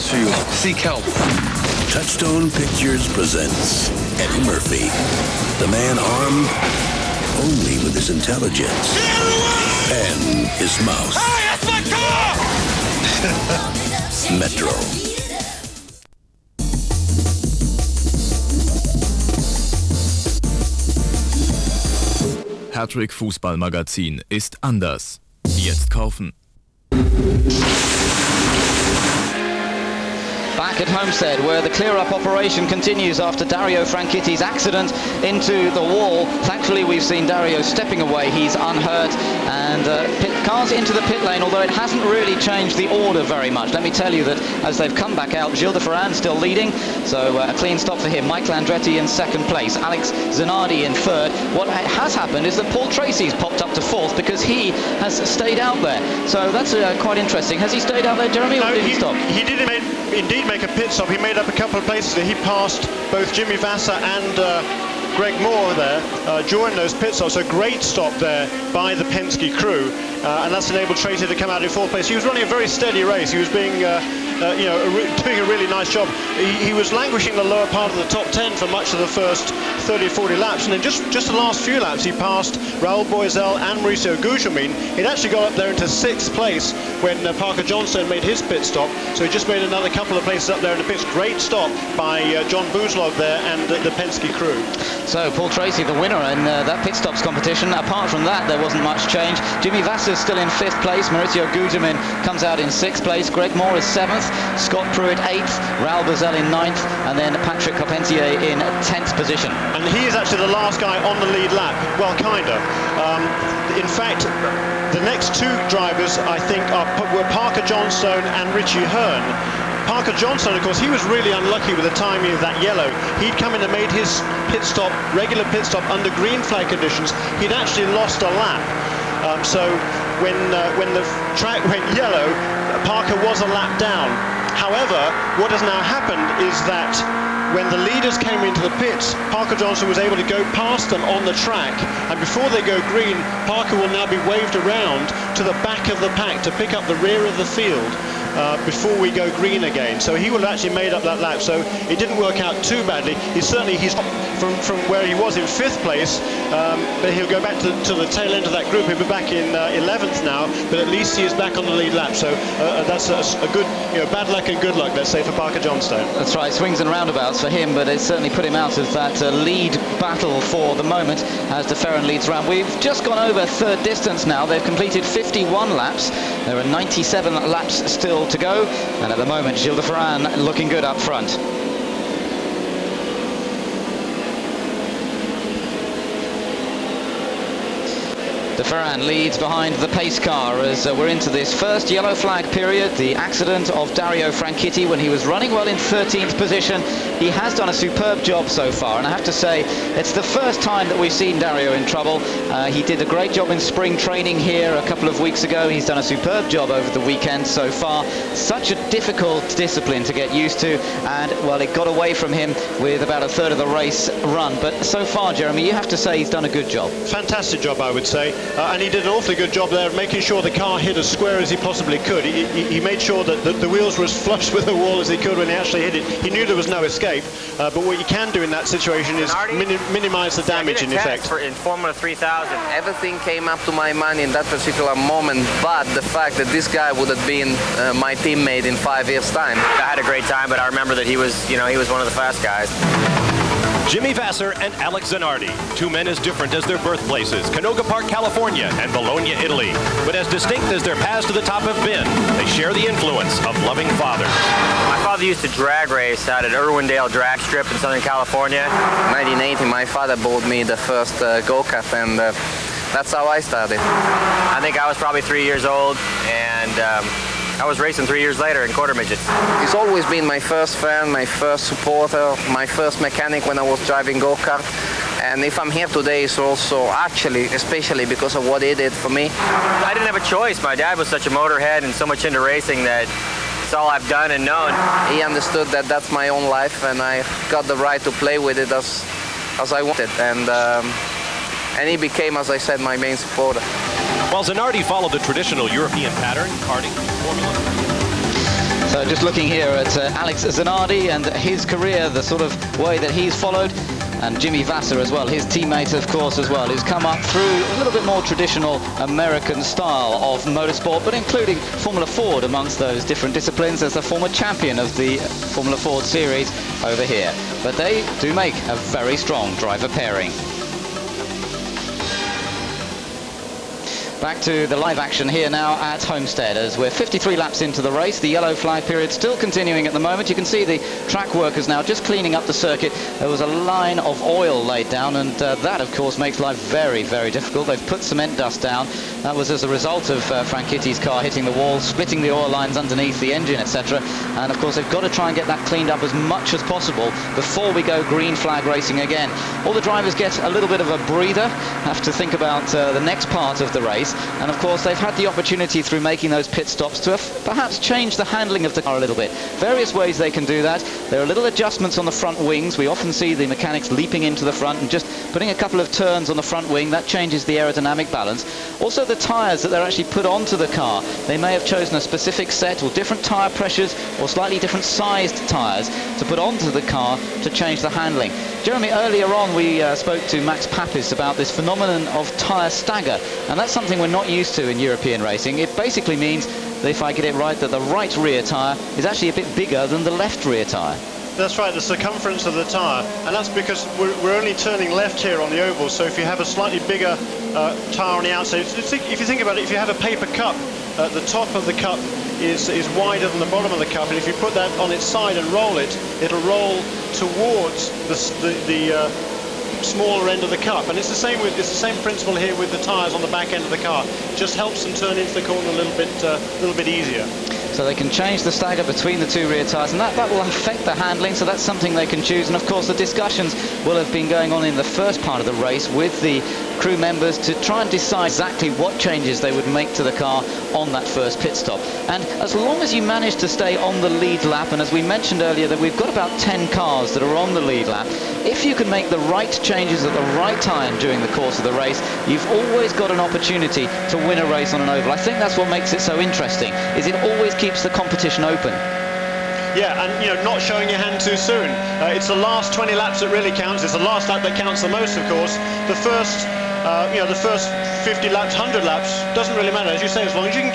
For you. Seek help. Touchstone Pictures presents Eddie Murphy, the man armed only with his intelligence and his mouth. Hey, that's my car! Metro. Hattrick Fußballmagazin ist anders. Jetzt kaufen. Back at Homestead, where the clear-up operation continues after Dario Franchitti's accident into the wall. Thankfully, we've seen Dario stepping away. He's unhurt, and cars into the pit lane, although it hasn't really changed the order very much. Let me tell you that as they've come back out, Gilles de Ferran still leading, so a clean stop for him. Michael Andretti in second place, Alex Zanardi in third. What has happened is that Paul Tracy's popped up to fourth because he has stayed out there. So that's quite interesting. Has he stayed out there, Jeremy, or did he stop? He did indeed make a pit stop. He made up a couple of places. He passed both Jimmy Vasser and Greg Moore there during those pit stops. A great stop there by the Penske crew, and that's enabled Tracy to come out in fourth place. He was running a very steady race. He was being doing a really nice job. He was languishing in the lower part of the top 10 for much of the first 30 or 40 laps, and then just the last few laps he passed Raoul Boisel and Mauricio Gugelmin. He'd actually got up there into 6th place when Parker Johnstone made his pit stop, so he just made another couple of places up there in the pits. Great stop by John Buzlov there and the Penske crew. So Paul Tracy the winner in that pit stops competition. Apart from that, there wasn't much change. Jimmy Vasser's still in 5th place. Mauricio Gugelmin comes out in 6th place. Greg Moore is 7th. Scott Pruitt 8th, Raoul Boisel in 9th, and then Patrick Carpentier in 10th position. And he is actually the last guy on the lead lap. Well, kind of. In fact, the next two drivers, I think, were Parker Johnstone and Richie Hearn. Parker Johnstone, of course, he was really unlucky with the timing of that yellow. He'd come in and made his pit stop, regular pit stop, under green flag conditions. He'd actually lost a lap. So when the track went yellow, Parker was a lap down. However, what has now happened is that when the leaders came into the pits, Parker Johnson was able to go past them on the track, and before they go green, Parker will now be waved around to the back of the pack to pick up the rear of the field before we go green again. So he would have actually made up that lap, so it didn't work out too badly. He's from where he was in 5th place, but he'll go back to the tail end of that group. He'll be back in 11th now, but at least he is back on the lead lap, so that's a good, bad luck and good luck, let's say, for Parker Johnstone. That's right, swings and roundabouts for him, but it's certainly put him out of that lead battle for the moment as de Ferran leads round. We've just gone over 3rd distance now. They've completed 51 laps. There are 97 laps still to go, and at the moment Gilles de Ferran looking good up front. De Ferran leads behind the pace car as we're into this first yellow flag period. The accident of Dario Franchitti when he was running well in 13th position. He has done a superb job so far, and I have to say it's the first time that we've seen Dario in trouble. He did a great job in spring training here a couple of weeks ago. He's done a superb job over the weekend so far. Such a difficult discipline to get used to, and well, it got away from him with about a third of the race run. But so far, Jeremy, you have to say he's done a good job. Fantastic job, I would say. And he did an awfully good job there of making sure the car hit as square as he possibly could. He made sure that the wheels were as flush with the wall as he could when he actually hit it. He knew there was no escape, but what you can do in that situation is minimize the damage in effect. In Formula 3000, everything came up to my mind in that particular moment, but the fact that this guy would have been my teammate in 5 years' time. I had a great time, but I remember that he was one of the fast guys. Jimmy Vasser and Alex Zanardi, two men as different as their birthplaces, Canoga Park, California, and Bologna, Italy, but as distinct as their paths to the top have been. They share the influence of loving fathers. My father used to drag race out at Irwindale drag strip in Southern California. In 1980, my father bought me the first go-kart, and that's how I started. I think I was probably 3 years old, and I was racing 3 years later in quarter midgets. He's always been my first fan, my first supporter, my first mechanic when I was driving go-kart. And if I'm here today, it's also actually, especially because of what he did for me. I didn't have a choice. My dad was such a motorhead and so much into racing that it's all I've done and known. He understood that that's my own life, and I got the right to play with it as I wanted. And he became, as I said, my main supporter. While Zanardi followed the traditional European pattern, karting, Formula. So just looking here at Alex Zanardi and his career, the sort of way that he's followed, and Jimmy Vasser as well, his teammate of course as well, who's come up through a little bit more traditional American style of motorsport, but including Formula Ford amongst those different disciplines as the former champion of the Formula Ford series over here. But they do make a very strong driver pairing. Back to the live action here now at Homestead as we're 53 laps into the race. The yellow flag period still continuing at the moment. You can see the track workers now just cleaning up the circuit. There was a line of oil laid down, and that of course makes life very, very difficult. They've put cement dust down. That was as a result of Franchitti's car hitting the wall, splitting the oil lines underneath the engine, etc. And of course they've got to try and get that cleaned up as much as possible before we go green flag racing again. All the drivers get a little bit of a breather, have to think about the next part of the race. And of course they've had the opportunity through making those pit stops to perhaps change the handling of the car a little bit. Various ways they can do that. There are little adjustments on the front wings. We often see the mechanics leaping into the front and just putting a couple of turns on the front wing. That changes the aerodynamic balance. Also the tyres that they're actually put onto the car. They may have chosen a specific set or different tyre pressures or slightly different sized tyres to put onto the car to change the handling. Jeremy, earlier on we spoke to Max Papis about this phenomenon of tyre stagger, and that's something we're not used to in European racing. It basically means that, if I get it right, that the right rear tyre is actually a bit bigger than the left rear tyre. That's right, the circumference of the tyre, and that's because we're only turning left here on the oval, so if you have a slightly bigger tyre on the outside, if you think about it, if you have a paper cup, the top of the cup is wider than the bottom of the cup, and if you put that on its side and roll it, it'll roll towards the smaller end of the cup. And it's the same principle here with the tyres on the back end of the car. It just helps them turn into the corner a little bit easier. so they can change the stagger between the two rear tyres, and that will affect the handling, so that's something they can choose. And of course the discussions will have been going on in the first part of the race with the crew members to try and decide exactly what changes they would make to the car on that first pit stop. And as long as you manage to stay on the lead lap, and as we mentioned earlier that we've got about 10 cars that are on the lead lap, if you can make the right changes at the right time during the course of the race, you've always got an opportunity to win a race on an oval. I think that's what makes it so interesting, is it always keeps the competition open. Yeah, and not showing your hand too soon. It's the last 20 laps that really counts. It's the last lap that counts the most, of course. The first, the first 50 laps, 100 laps doesn't really matter. As you say, as long as you can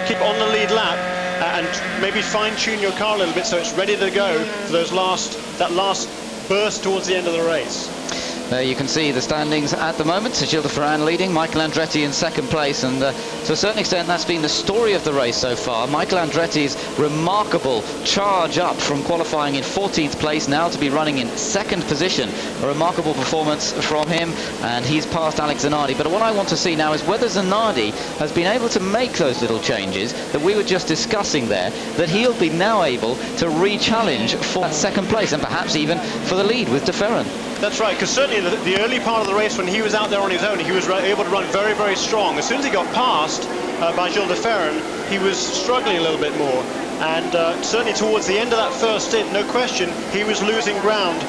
keep on the lead lap and maybe fine-tune your car a little bit so it's ready to go for that last burst towards the end of the race. There you can see the standings at the moment. Gilles de Ferran leading, Michael Andretti in second place, and to a certain extent that's been the story of the race so far. Michael Andretti's remarkable charge up from qualifying in 14th place now to be running in second position. A remarkable performance from him, and he's passed Alex Zanardi. But what I want to see now is whether Zanardi has been able to make those little changes that we were just discussing there, that he'll be now able to re-challenge for that second place and perhaps even for the lead with de Ferran. That's right, because certainly the early part of the race when he was out there on his own, he was able to run very, very strong. As soon as he got passed by Gilles de Ferran, he was struggling a little bit more. And certainly towards the end of that first stint, no question, he was losing ground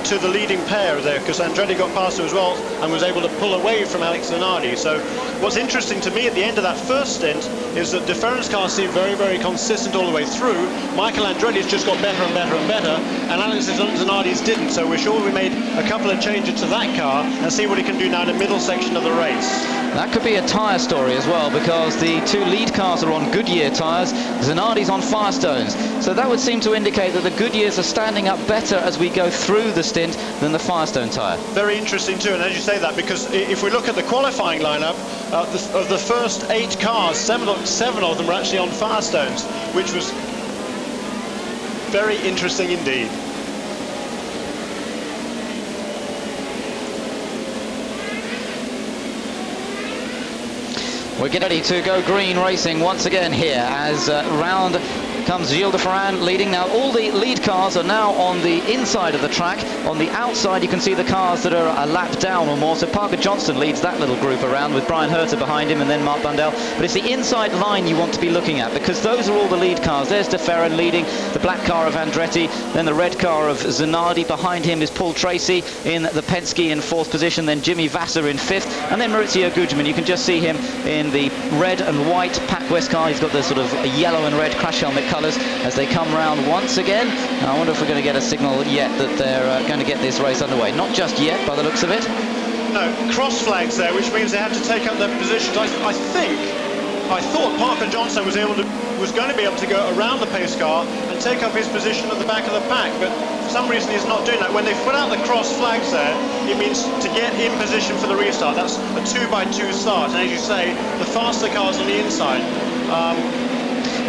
to the leading pair there, because Andretti got past him as well and was able to pull away from Alex Zanardi. So what's interesting to me at the end of that first stint is that de Ferran's car seemed very, very consistent all the way through. Michael Andretti's just got better and better and better, and Alex Zanardi's didn't. So we're sure we made a couple of changes to that car and see what he can do now in the middle section of the race. That could be a tyre story as well, because the two lead cars are on Goodyear tyres, Zanardi's on Firestones. So that would seem to indicate that the Goodyears are standing up better as we go through the stint than the Firestone tyre. Very interesting too, and as you say that, because if we look at the qualifying lineup, of the first 8 cars, seven of them were actually on Firestones, which was very interesting indeed. We're getting ready to go green racing once again here as round comes Gilles de Ferran leading. Now all the lead cars are now on the inside of the track. On the outside you can see the cars that are a lap down or more. So Parker Johnston leads that little group around with Brian Herter behind him and then Mark Bundell. But it's the inside line you want to be looking at, because those are all the lead cars. There's de Ferran leading, the black car of Andretti, then the red car of Zanardi. Behind him is Paul Tracy in the Penske in 4th position, then Jimmy Vasser in 5th, and then Maurizio Gugelmin. You can just see him in the red and white Pac West car. He's got the sort of yellow and red crash helmet colours as they come round once again. And I wonder if we're going to get a signal yet that they're going to get this race underway. Not just yet by the looks of it. No, cross flags there, which means they have to take up their positions. I thought Parker Johnston was going to be able to go around the pace car and take up his position at the back of the pack, but for some reason he's not doing that. When they put out the cross flags there, it means to get in position for the restart. That's a 2x2 start, and as you say, the faster cars on the inside.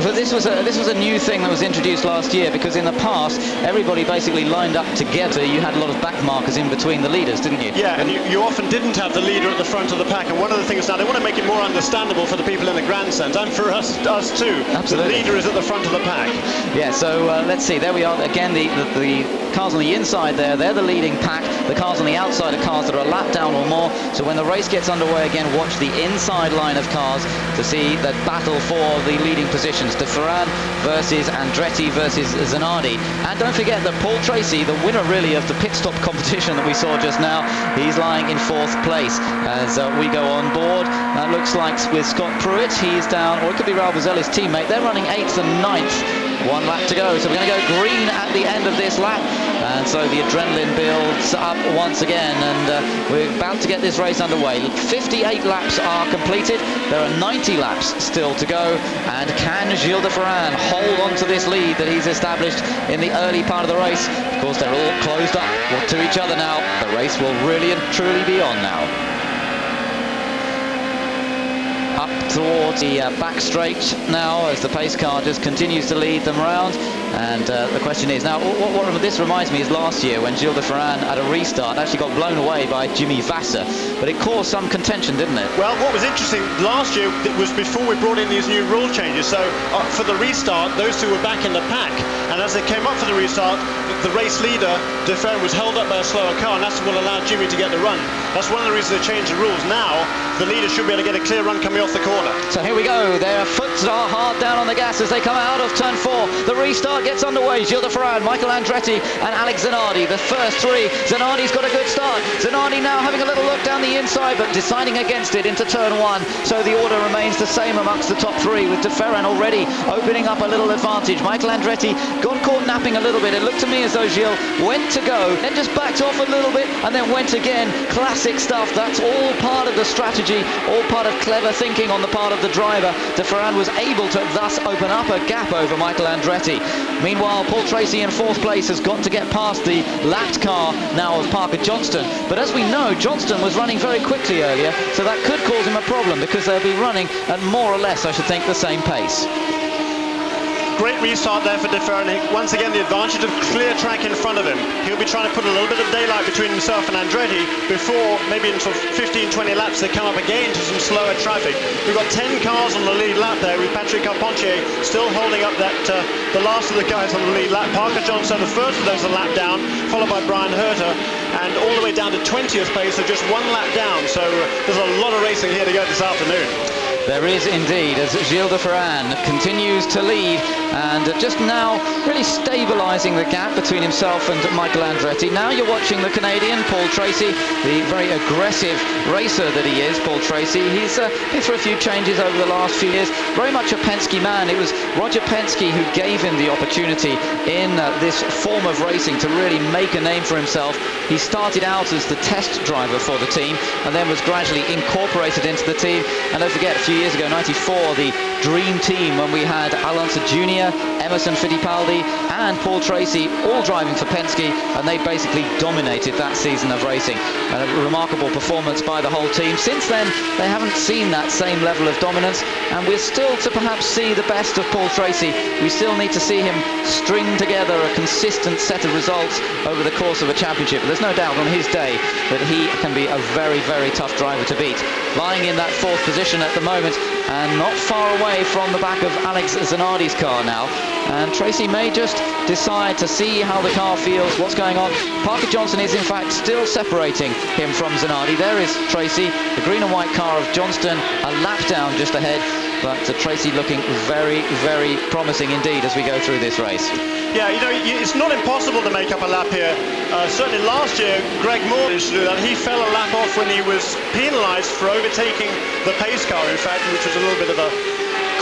But this was a new thing that was introduced last year, because in the past everybody basically lined up together. You had a lot of back markers in between the leaders, didn't you? Yeah, and you often didn't have the leader at the front of the pack. And one of the things now, they want to make it more understandable for the people in the grandstands and for us too. Absolutely. The leader is at the front of the pack. Yeah, so let's see. There we are again. The cars on the inside there, they're the leading pack. The cars on the outside are cars that are a lap down or more. So when the race gets underway again, watch the inside line of cars to see the battle for the leading positions. De Ferran versus Andretti versus Zanardi. And don't forget that Paul Tracy, the winner really of the pit stop competition that we saw just now, he's lying in 4th place as we go on board. That looks like with Scott Pruitt, he's down, or it could be Raul Bozelli's teammate. They're running 8th and 9th. 1 lap to go, so we're going to go green at the end of this lap, and so the adrenaline builds up once again, and we're about to get this race underway. 58 laps are completed, there are 90 laps still to go, and can Gilles de Ferran hold on to this lead that he's established in the early part of the race? Of course they're all closed up to each other now. The race will really and truly be on now. Up towards the back straight now as the pace car just continues to lead them round. And the question is now, what this reminds me is last year when Gilles de Ferran at a restart actually got blown away by Jimmy Vasser, but it caused some contention, didn't it? Well, what was interesting last year, it was before we brought in these new rule changes. So for the restart, those two were back in the pack, and as they came up for the restart, the race leader, de Ferran, was held up by a slower car, and that's what allowed Jimmy to get the run. That's one of the reasons they changed the rules. Now the leader should be able to get a clear run coming off the corner. So here we go. Their foot are hard down on the gas as they come out of turn 4. The restart gets underway. Gilles de Ferran, Michael Andretti and Alex Zanardi, the first three. Zanardi's got a good start. Zanardi now having a little look down the inside, but deciding against it into turn 1. So the order remains the same amongst the top 3, with de Ferran already opening up a little advantage. Michael Andretti got caught napping a little bit. It looked to me as though Gilles went to go, then just backed off a little bit, and then went again. Classic stuff. That's all part of the strategy, all part of clever thinking on the part of the driver. De Ferran was able to thus open up a gap over Michael Andretti. Meanwhile, Paul Tracy in 4th place has got to get past the lapped car now of Parker Johnston. But as we know, Johnston was running very quickly earlier, so that could cause him a problem because they'll be running at more or less, I should think, the same pace. Great restart there for de Ferran. Once again, the advantage of clear track in front of him. He'll be trying to put a little bit of daylight between himself and Andretti before, maybe in sort of 15-20 laps, they come up again to some slower traffic. We've got 10 cars on the lead lap there, with Patrick Carpentier still holding up that the last of the guys on the lead lap. Parker Johnson, the first of those, a lap down, followed by Brian Herter, and all the way down to 20th place, so just 1 lap down. So there's a lot of racing here to go this afternoon. There is indeed, as Gilles de Ferran continues to lead and just now really stabilising the gap between himself and Michael Andretti. Now you're watching the Canadian, Paul Tracy, the very aggressive racer that he is, Paul Tracy. He's been through a few changes over the last few years. Very much a Penske man. It was Roger Penske who gave him the opportunity in this form of racing to really make a name for himself. He started out as the test driver for the team and then was gradually incorporated into the team. And don't forget, a few years ago, 94, the dream team when we had Alonso Jr., Emerson Fittipaldi and Paul Tracy all driving for Penske, and they basically dominated that season of racing. A remarkable performance by the whole team. Since then, they haven't seen that same level of dominance, and we're still to perhaps see the best of Paul Tracy. We still need to see him string together a consistent set of results over the course of a championship. There's no doubt on his day that he can be a very, very tough driver to beat. Lying in that 4th position at the moment, and not far away from the back of Alex Zanardi's car now. And Tracy may just decide to see how the car feels, what's going on. Parker Johnson is in fact still separating him from Zanardi. There is Tracy, the green and white car of Johnston, a lap down just ahead. But Tracy looking very, very promising indeed as we go through this race. Yeah, you know, it's not impossible to make up a lap here. Certainly last year, Greg Moore managed to do that. He fell a lap off when he was penalised for overtaking the pace car, in fact, which was a little bit of a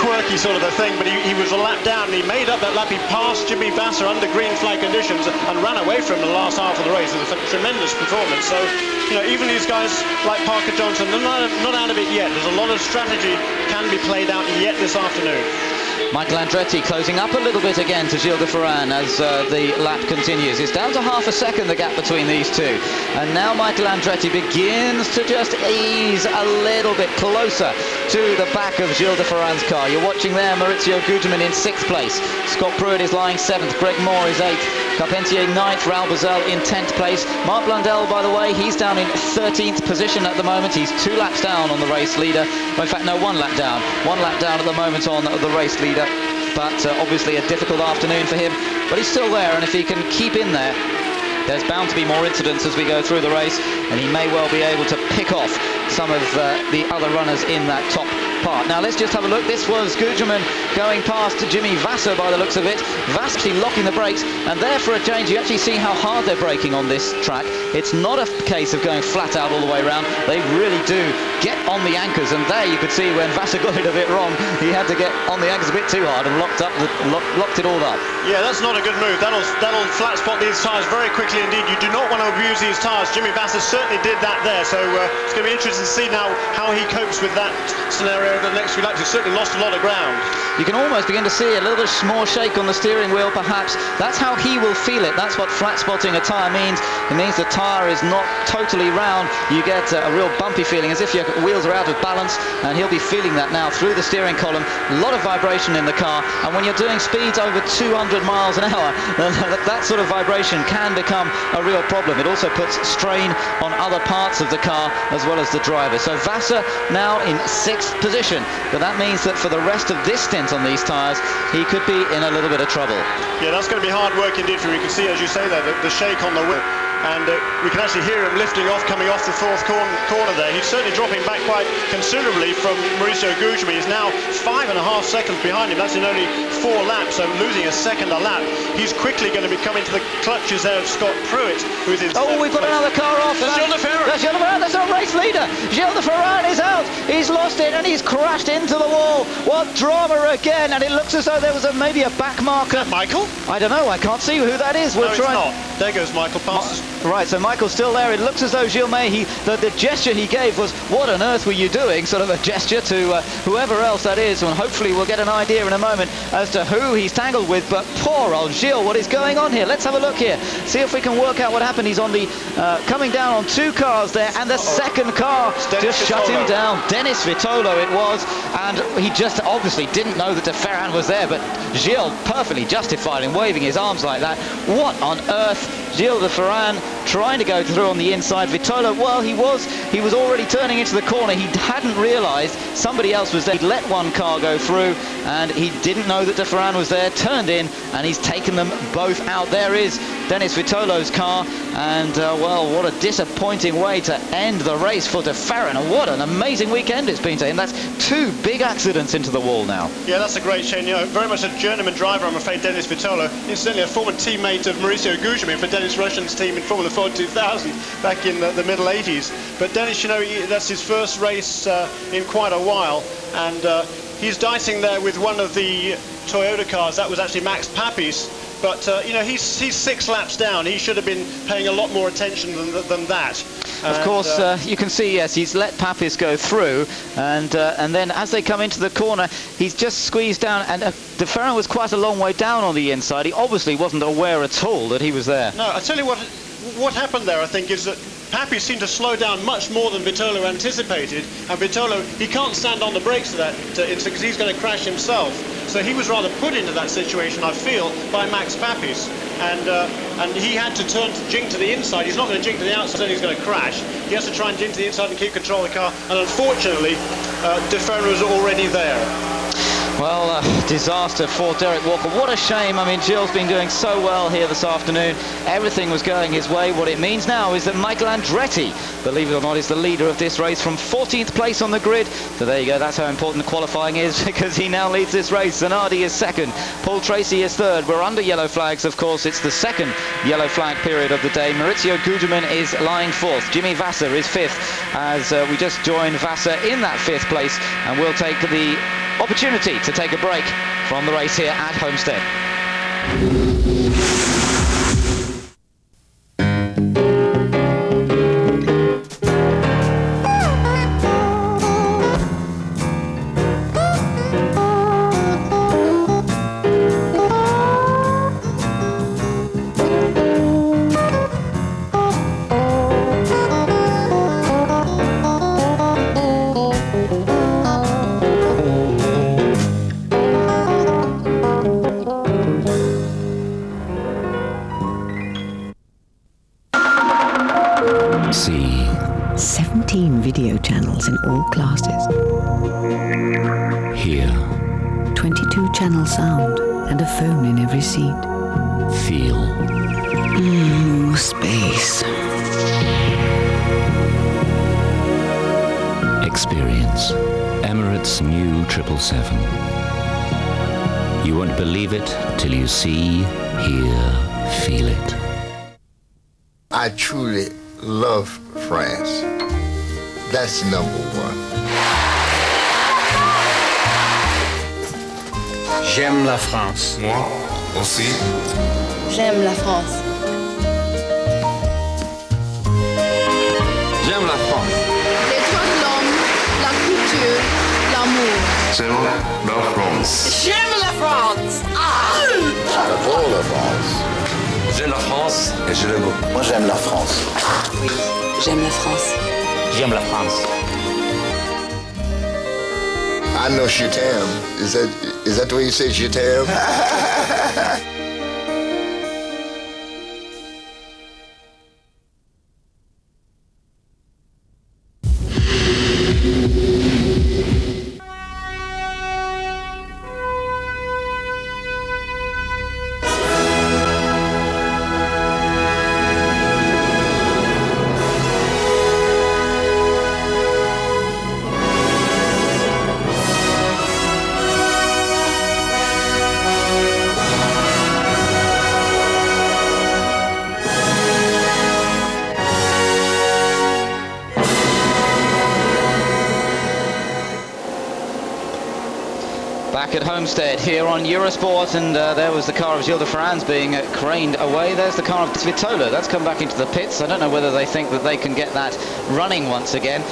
quirky sort of a thing, but he was a lap down and he made up that lap. He passed Jimmy Vasser under green flag conditions and ran away from him the last half of the race. It was a tremendous performance. So, you know, even these guys like Parker Johnson, they're not out of it yet. There's a lot of strategy can be played out yet this afternoon. Michael Andretti closing up a little bit again to Gilles de Ferran as the lap continues. It's down to half a second, the gap between these two. And now Michael Andretti begins to just ease a little bit closer to the back of Gilles de Ferran's car. You're watching there Maurizio Gugelmin in 6th place. Scott Pruitt is lying 7th. Greg Moore is 8th. Carpentier 9th. Raoul Boesel in 10th place. Mark Blundell, by the way, he's down in 13th position at the moment. He's 2 laps down on the race leader. Well, in fact, no, 1 lap down. 1 lap down at the moment on the race leader. But obviously a difficult afternoon for him. But he's still there, and if he can keep in there, there's bound to be more incidents as we go through the race, and he may well be able to pick off some of the other runners in that top part. Now let's just have a look. This was Gugelmin going past Jimmy Vasser by the looks of it. Vasser actually locking the brakes, and there for a change you actually see how hard they're braking on this track. It's not a case of going flat out all the way around. They really do get on the anchors, and there you could see when Vasser got it a bit wrong, he had to get on the anchors a bit too hard and locked it all up. Yeah, that's not a good move. That'll flat spot these tyres very quickly indeed. You do not want to abuse these tyres. Jimmy Vasser certainly did that there, so it's going to be interesting to see now how he copes with that scenario over the next few laps. He's certainly lost a lot of ground. You can almost begin to see a little bit more shake on the steering wheel, perhaps. That's how he will feel it. That's what flat spotting a tyre means. It means the tyre is not totally round. You get a real bumpy feeling, as if you're wheels are out of balance, and he'll be feeling that now through the steering column. A lot of vibration in the car, and when you're doing speeds over 200 miles an hour, that sort of vibration can become a real problem. It also puts strain on other parts of the car as well as the driver. So Vasser now in 6th position, but that means that for the rest of this stint on these tyres, he could be in a little bit of trouble. Yeah, that's going to be hard work indeed for him. You can see, as you say there, the shake on the whip. And we can actually hear him lifting off, coming off the 4th corner there. He's certainly dropping back quite considerably from Mauricio Gugelmin. He's now 5.5 seconds behind him. That's in only 4 laps, so losing a second a lap. He's quickly going to be coming to the clutches there of Scott Pruitt, who's in... Oh, we've got another car off. That's Gilles de Ferran. That's Gilles de Ferran. That's our race leader. Gilles de Ferran is out. He's lost it, and he's crashed into the wall. What drama again, and it looks as though there was maybe a back marker. Michael? I don't know. I can't see who that is. No, it's not. There goes Michael past. Right, so Michael's still there. It looks as though Gilles, the gesture he gave was, what on earth were you doing? Sort of a gesture to whoever else that is, and hopefully we'll get an idea in a moment as to who he's tangled with. But poor old Gilles, what is going on here? Let's have a look here. See if we can work out what happened. He's on the coming down on 2 cars there, and the second car just shut him down. Dennis Vitolo it was, and he just obviously didn't know that de Ferran was there, but Gilles perfectly justified in waving his arms like that. What on earth? Gilles de Ferran trying to go through on the inside. Vitolo, well, he was already turning into the corner. He hadn't realised somebody else was there. He'd let one car go through, and he didn't know that de Ferran was there, turned in, and he's taken them both out. There is Dennis Vitolo's car, and well, what a disappointing way to end the race for de Ferran, and what an amazing weekend it's been to him. That's 2 big accidents into the wall now. Yeah, that's a great shame. You know, very much a journeyman driver, I'm afraid, Dennis Vitolo. Incidentally, a former teammate of Mauricio Gugelmin for Dennis Russian's team in Formula Ford 2000 back in the middle 80s. But Dennis, you know, that's his first race in quite a while, and he's dicing there with one of the Toyota cars. That was actually Max Papis. But you know, he's 6 laps down. He should have been paying a lot more attention than that. Of course, you can see, yes, he's let Papis go through, and then as they come into the corner, he's just squeezed down, and de Ferran was quite a long way down on the inside. He obviously wasn't aware at all that he was there. No, I tell you what happened there, I think, is that Papis seemed to slow down much more than Vitolo anticipated, and Vitolo, he can't stand on the brakes for that because he's going to crash himself. So he was rather put into that situation, I feel, by Max Papis, and he had to turn to jink to the inside. He's not going to jink to the outside, then he's going to crash. He has to try and jink to the inside and keep control of the car, and unfortunately, de Ferran was already there. Well, disaster for Derek Walker. What a shame. I mean, Gilles been doing so well here this afternoon. Everything was going his way. What it means now is that Michael Andretti, believe it or not, is the leader of this race from 14th place on the grid. So there you go. That's how important the qualifying is, because he now leads this race. Zanardi is 2nd. Paul Tracy is 3rd. We're under yellow flags, of course. It's the 2nd yellow flag period of the day. Mauricio Gugelmin is lying 4th. Jimmy Vasser is 5th, as we just joined Vasser in that 5th place, and we'll take the opportunity to take a break from the race here at Homestead. See 17 video channels in all classes. Hear 22 channel sound and a phone in every seat. Feel more space. Experience Emirates new 777. You won't believe it till you see, hear, feel it. I truly love France. That's number one. J'aime la France. Moi aussi. J'aime la France. J'aime la France. Les droits de l'homme, la culture, l'amour. J'aime la France. J'aime la France. J'adore la France. J'aime la France et je l'aime. Moi j'aime la France. Oui, j'aime la France. J'aime la France. I know Shatam. Is that the way you say Shatam? Back at Homestead here on Eurosport, and there was the car of Gilles de France being craned away. There's the car of Svitolo. That's come back into the pits. I don't know whether they think that they can get that running once again.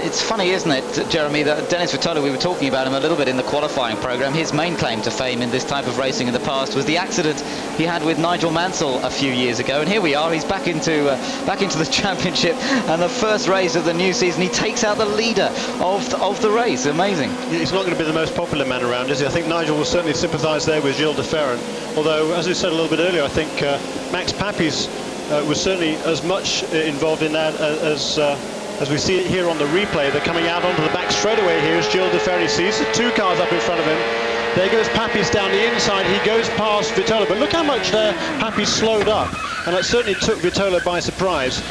It's funny, isn't it, Jeremy, that Dennis Svitolo, we were talking about him a little bit in the qualifying program. His main claim to fame in this type of racing in the past was the accident he had with Nigel Mansell a few years ago, and here we are. He's back into the championship, and the first race of the new season, he takes out the leader of the race. Amazing. He's not going to be the most popular man around, is he? I think Nigel will certainly sympathise there with Gilles de Ferran. Although, as we said a little bit earlier, I think Max Papis was certainly as much involved in that as we see it here on the replay. They're coming out onto the back straightaway here as Gilles de Ferran sees the two cars up in front of him. There goes Papis down the inside. He goes past Vitolo, but look how much there Papis slowed up, and that certainly took Vitolo by surprise.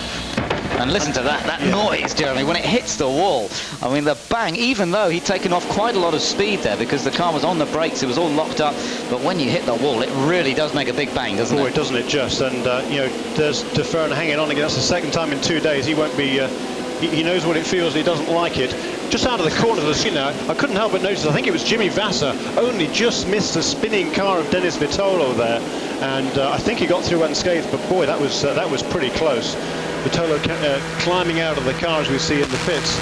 And listen to that noise, Jeremy, when it hits the wall. I mean, the bang, even though he'd taken off quite a lot of speed there because the car was on the brakes, it was all locked up, but when you hit the wall, it really does make a big bang, doesn't it? Boy, doesn't it just? And, you know, there's de Ferran hanging on again. That's the second time in 2 days. He won't be... he knows what it feels, and he doesn't like it. Just out of the corner of the screen now, I couldn't help but notice, I think it was Jimmy Vasser, only just missed the spinning car of Dennis Vitolo there. And I think he got through unscathed, but boy, that was pretty close. Vitolo climbing out of the car as we see in the pits.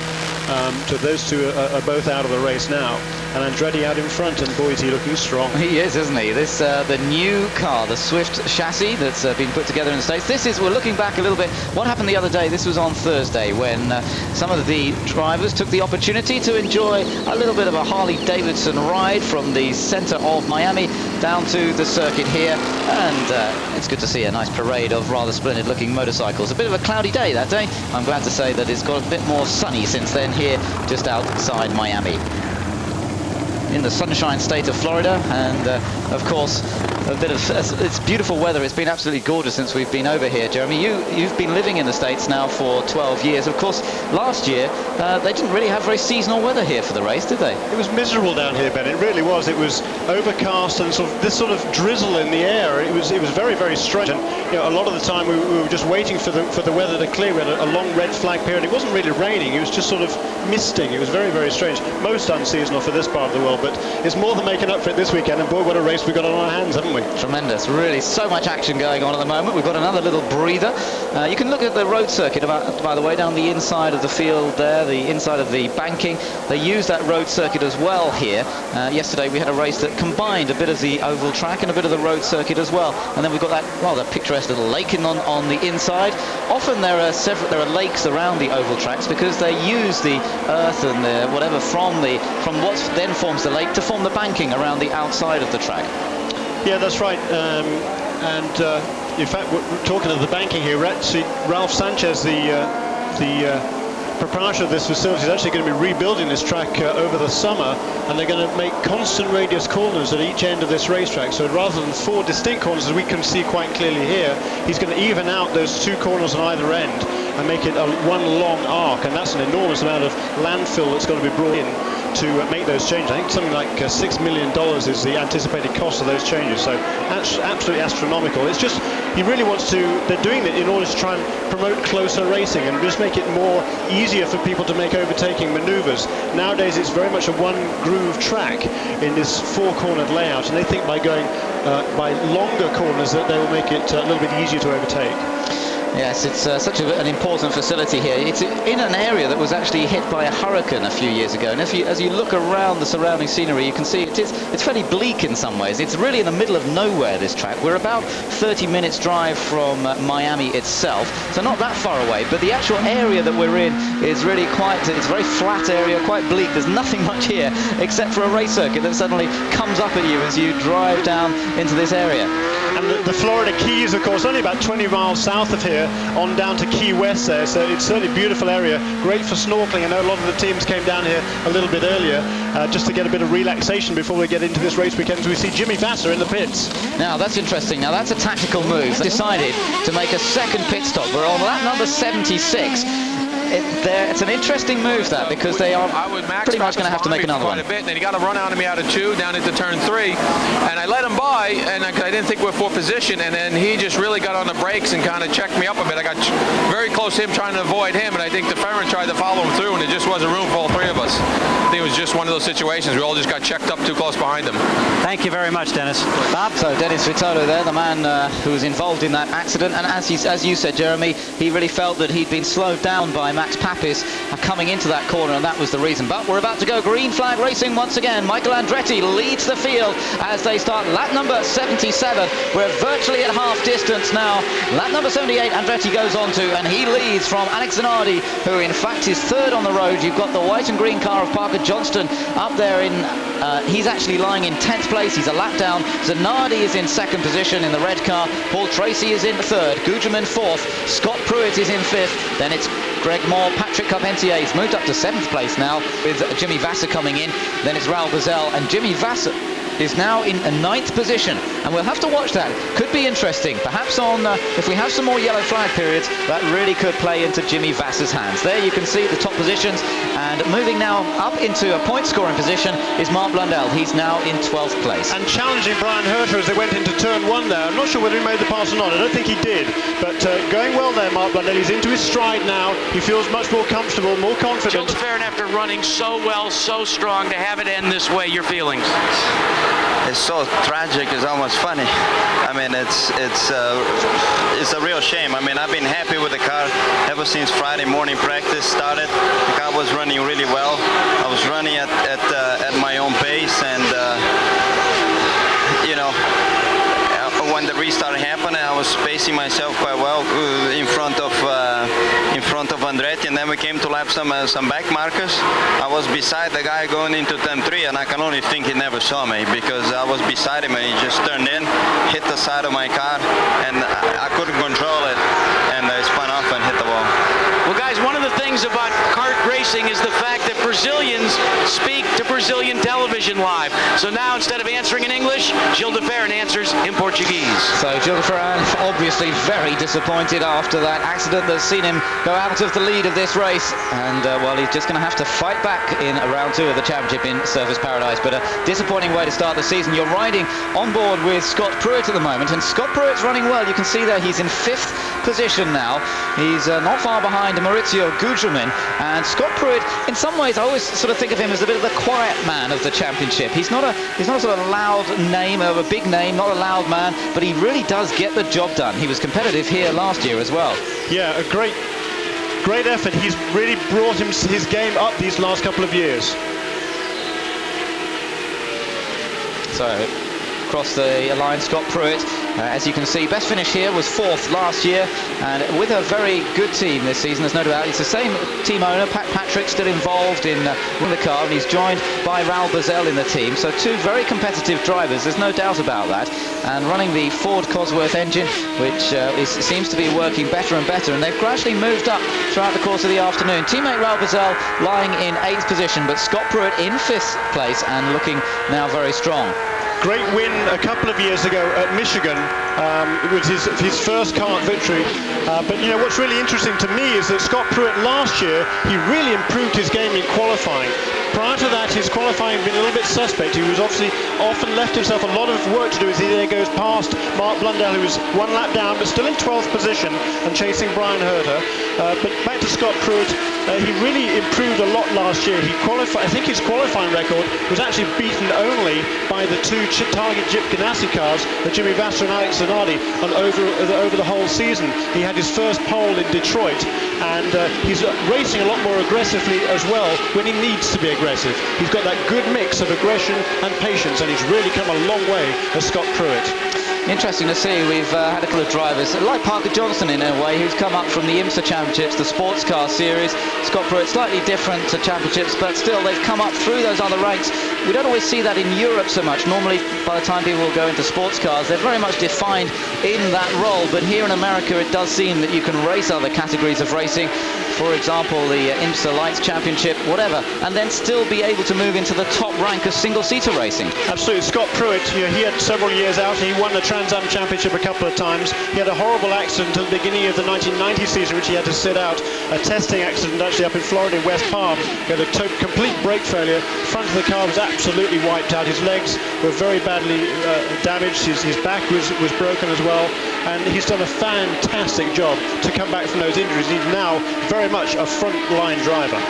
So those two are both out of the race now, and Andretti out in front, and boy is he looking strong. He is, isn't he? This the new car, the Swift chassis that's been put together in the States. We're looking back a little bit. What happened the other day? This was on Thursday when some of the drivers took the opportunity to enjoy a little bit of a Harley-Davidson ride from the center of Miami down to the circuit here, and it's good to see a nice parade of rather splendid looking motorcycles. A bit of a cloudy day that day. I'm glad to say that it's got a bit more sunny since then here just outside Miami, in the sunshine state of Florida. And of course a bit of it's beautiful weather. It's been absolutely gorgeous since we've been over here. Jeremy, you've been living in the States now for 12 years. Of course, last year they didn't really have very seasonal weather here for the race, did they? It was miserable down here, Ben. It really was. It was overcast and this sort of drizzle in the air. It was very, very strange. And you know, a lot of the time we were just waiting for the weather to clear. We had a long red flag period. It wasn't really raining. It was just sort of misting. It was very, very strange. Most unseasonal for this part of the world, but it's more than making up for it this weekend. And boy, what a race we got on our hands, haven't we? Tremendous. Really, so much action going on at the moment. We've got another little breather. You can look at the road circuit, by the way, down the inside of the field there, the inside of the banking. They use that road circuit as well here. Yesterday we had a race that combined a bit of the oval track and a bit of the road circuit as well. And then we've got that rather picturesque little lake on the inside. Often there are lakes around the oval tracks because they use the earth and the whatever from what then forms the lake to form the banking around the outside of the track. Yeah, that's right. In fact, we're talking of the banking here. Ralph Sanchez, the proprietor of this facility, is actually going to be rebuilding this track over the summer, and they're going to make constant radius corners at each end of this racetrack. So rather than 4 distinct corners, as we can see quite clearly here, he's going to even out those 2 corners on either end and make it one long arc, and that's an enormous amount of landfill that's going to be brought in to make those changes. I think something like $6 million is the anticipated cost of those changes, so that's absolutely astronomical. It's just, he really wants to, they're doing it in order to try and promote closer racing and just make it more easier for people to make overtaking maneuvers. Nowadays it's very much a one groove track in this 4-cornered layout, and they think by going by longer corners that they will make it a little bit easier to overtake. Yes, it's such an important facility here. It's in an area that was actually hit by a hurricane a few years ago. And as you look around the surrounding scenery, you can see it's fairly bleak in some ways. It's really in the middle of nowhere, this track. We're about 30 minutes drive from Miami itself, so not that far away. But the actual area that we're in is really it's a very flat area, quite bleak. There's nothing much here except for a race circuit that suddenly comes up at you as you drive down into this area. And the Florida Keys, of course, only about 20 miles south of here, on down to Key West there, so it's certainly a beautiful area, great for snorkeling. I know a lot of the teams came down here a little bit earlier just to get a bit of relaxation before we get into this race weekend. So we see Jimmy Vasser in the pits. Now that's interesting. Now that's a tactical move. They decided to make a second pit stop. We're on lap number 76. It's an interesting move, that, because they are pretty much going to have to make another one. A bit, and he got a run out of me out of 2 down into turn 3, and I let him by, and I didn't think we were for position, and then he just really got on the brakes and kind of checked me up a bit. I got very close to him trying to avoid him, and I think the Ferrin tried to follow him through, and there just wasn't room for all 3 of us. I think it was just one of those situations. We all just got checked up too close behind him. Thank you very much, Dennis. Bob? So Dennis Vitolo there, the man who was involved in that accident, and as you said, Jeremy, he really felt that he'd been slowed down by Max Papis coming into that corner, and that was the reason. But we're about to go green flag racing once again. Michael Andretti leads the field as they start lap number 77. We're virtually at half distance now. Lap number 78, Andretti goes on to, and he leads from Alex Zanardi, who in fact is third on the road. You've got the white and green car of Parker Johnston up there in, he's actually lying in 10th place. He's a lap down. Zanardi is in second position in the red car. Paul Tracy is in third. Gugelmin fourth. Scott Pruitt is in fifth. Then it's Greg Moore, Patrick Carpentier. He's moved up to 7th place now with Jimmy Vasser coming in. Then it's Raul Boesel, and Jimmy Vasser is now in a 9th position, and we'll have to watch that. Could be interesting. Perhaps on if we have some more yellow flag periods, that really could play into Jimmy Vasser's hands. There you can see the top positions, and moving now up into a point scoring position is Mark Blundell. He's now in 12th place. And challenging Brian Herter as they went into turn 1 there. I'm not sure whether he made the pass or not. I don't think he did, but going well there, Mark Blundell. He's into his stride now. He feels much more comfortable, more confident. Jill DeFerrin, after running so well, so strong, to have it end this way, your feelings? It's so tragic, it's almost funny. I mean, it's a real shame. I mean, I've been happy with the car ever since Friday morning practice started. The car was running really well. I was running at my own pace, and you know, when the restart happened, I was pacing myself quite well in front of Andretti, and then we came to lap some back markers. I was beside the guy going into turn 3, and I can only think he never saw me, because I was beside him and he just turned in, hit the side of my car, and I couldn't control it, and I spun off and hit the wall. Well, guys, one of the things about kart racing is the fact that Brazilians speak to Brazilian television live. So now, instead of answering in English, Gil de Ferran answers in Portuguese. So Gil de Ferran obviously very disappointed after that accident that's seen him go out of the lead of this race. And, well, he's just going to have to fight back in round 2 of the championship in Surfers Paradise. But a disappointing way to start the season. You're riding on board with Scott Pruitt at the moment, and Scott Pruitt's running well. You can see there he's in 5th position now. He's not far behind Maurizio Gugelmin, and Scott Pruitt, in some ways, I always sort of think of him as a bit of the quiet man of the championship. He's not a sort of loud name, or a big name, not a loud man, but he really does get the job done. He was competitive here last year as well. Yeah, a great effort. He's really brought his game up these last couple of years. So, across the line, Scott Pruitt, as you can see, best finish here was 4th last year, and with a very good team this season, there's no doubt. It's the same team owner, Pat Patrick, still involved in the car, and he's joined by Raul Boesel in the team. So 2 very competitive drivers, there's no doubt about that, and running the Ford Cosworth engine, which seems to be working better and better, and they've gradually moved up throughout the course of the afternoon. Teammate Raul Boesel lying in 8th position, but Scott Pruitt in 5th place and looking now very strong. Great win a couple of years ago at Michigan. It was his first kart victory. But you know what's really interesting to me is that Scott Pruitt last year, he really improved his game in qualifying. Prior to that, his qualifying had been a little bit suspect. He was obviously often left himself a lot of work to do as he there goes past Mark Blundell, who was 1 lap down, but still in 12th position and chasing Brian Herter. But back to Scott Pruitt. he really improved a lot last year. He qualified. I think his qualifying record was actually beaten only by the two Target Jeep Ganassi cars, Jimmy Vasser and Alex Zanardi, and over the whole season. He had his first pole in Detroit, and he's racing a lot more aggressively as well when he needs to be aggressive. He's got that good mix of aggression and patience, and he's really come a long way as Scott Pruitt. Interesting to see. We've had a couple of drivers like Parker Johnson in a way, who's come up from the IMSA Championships, the sports car series. Scott Pruitt, slightly different to championships, but still they've come up through those other ranks. We don't always see that in Europe so much. Normally, by the time people go into sports cars, they're very much defined in that role. But here in America, it does seem that you can race other categories of racing. For example, the IMSA Lights Championship, whatever, and then still be able to move into the top rank of single-seater racing. Absolutely. Scott Pruitt, he had several years out. He won the Trans Am Championship a couple of times. He had a horrible accident at the beginning of the 1990 season, which he had to sit out. A testing accident actually up in Florida in West Palm. He had a complete brake failure. Front of the car was absolutely wiped out. His legs were very badly damaged. His back was broken as well. And he's done a fantastic job to come back from those injuries. He's now very much a front-line driver.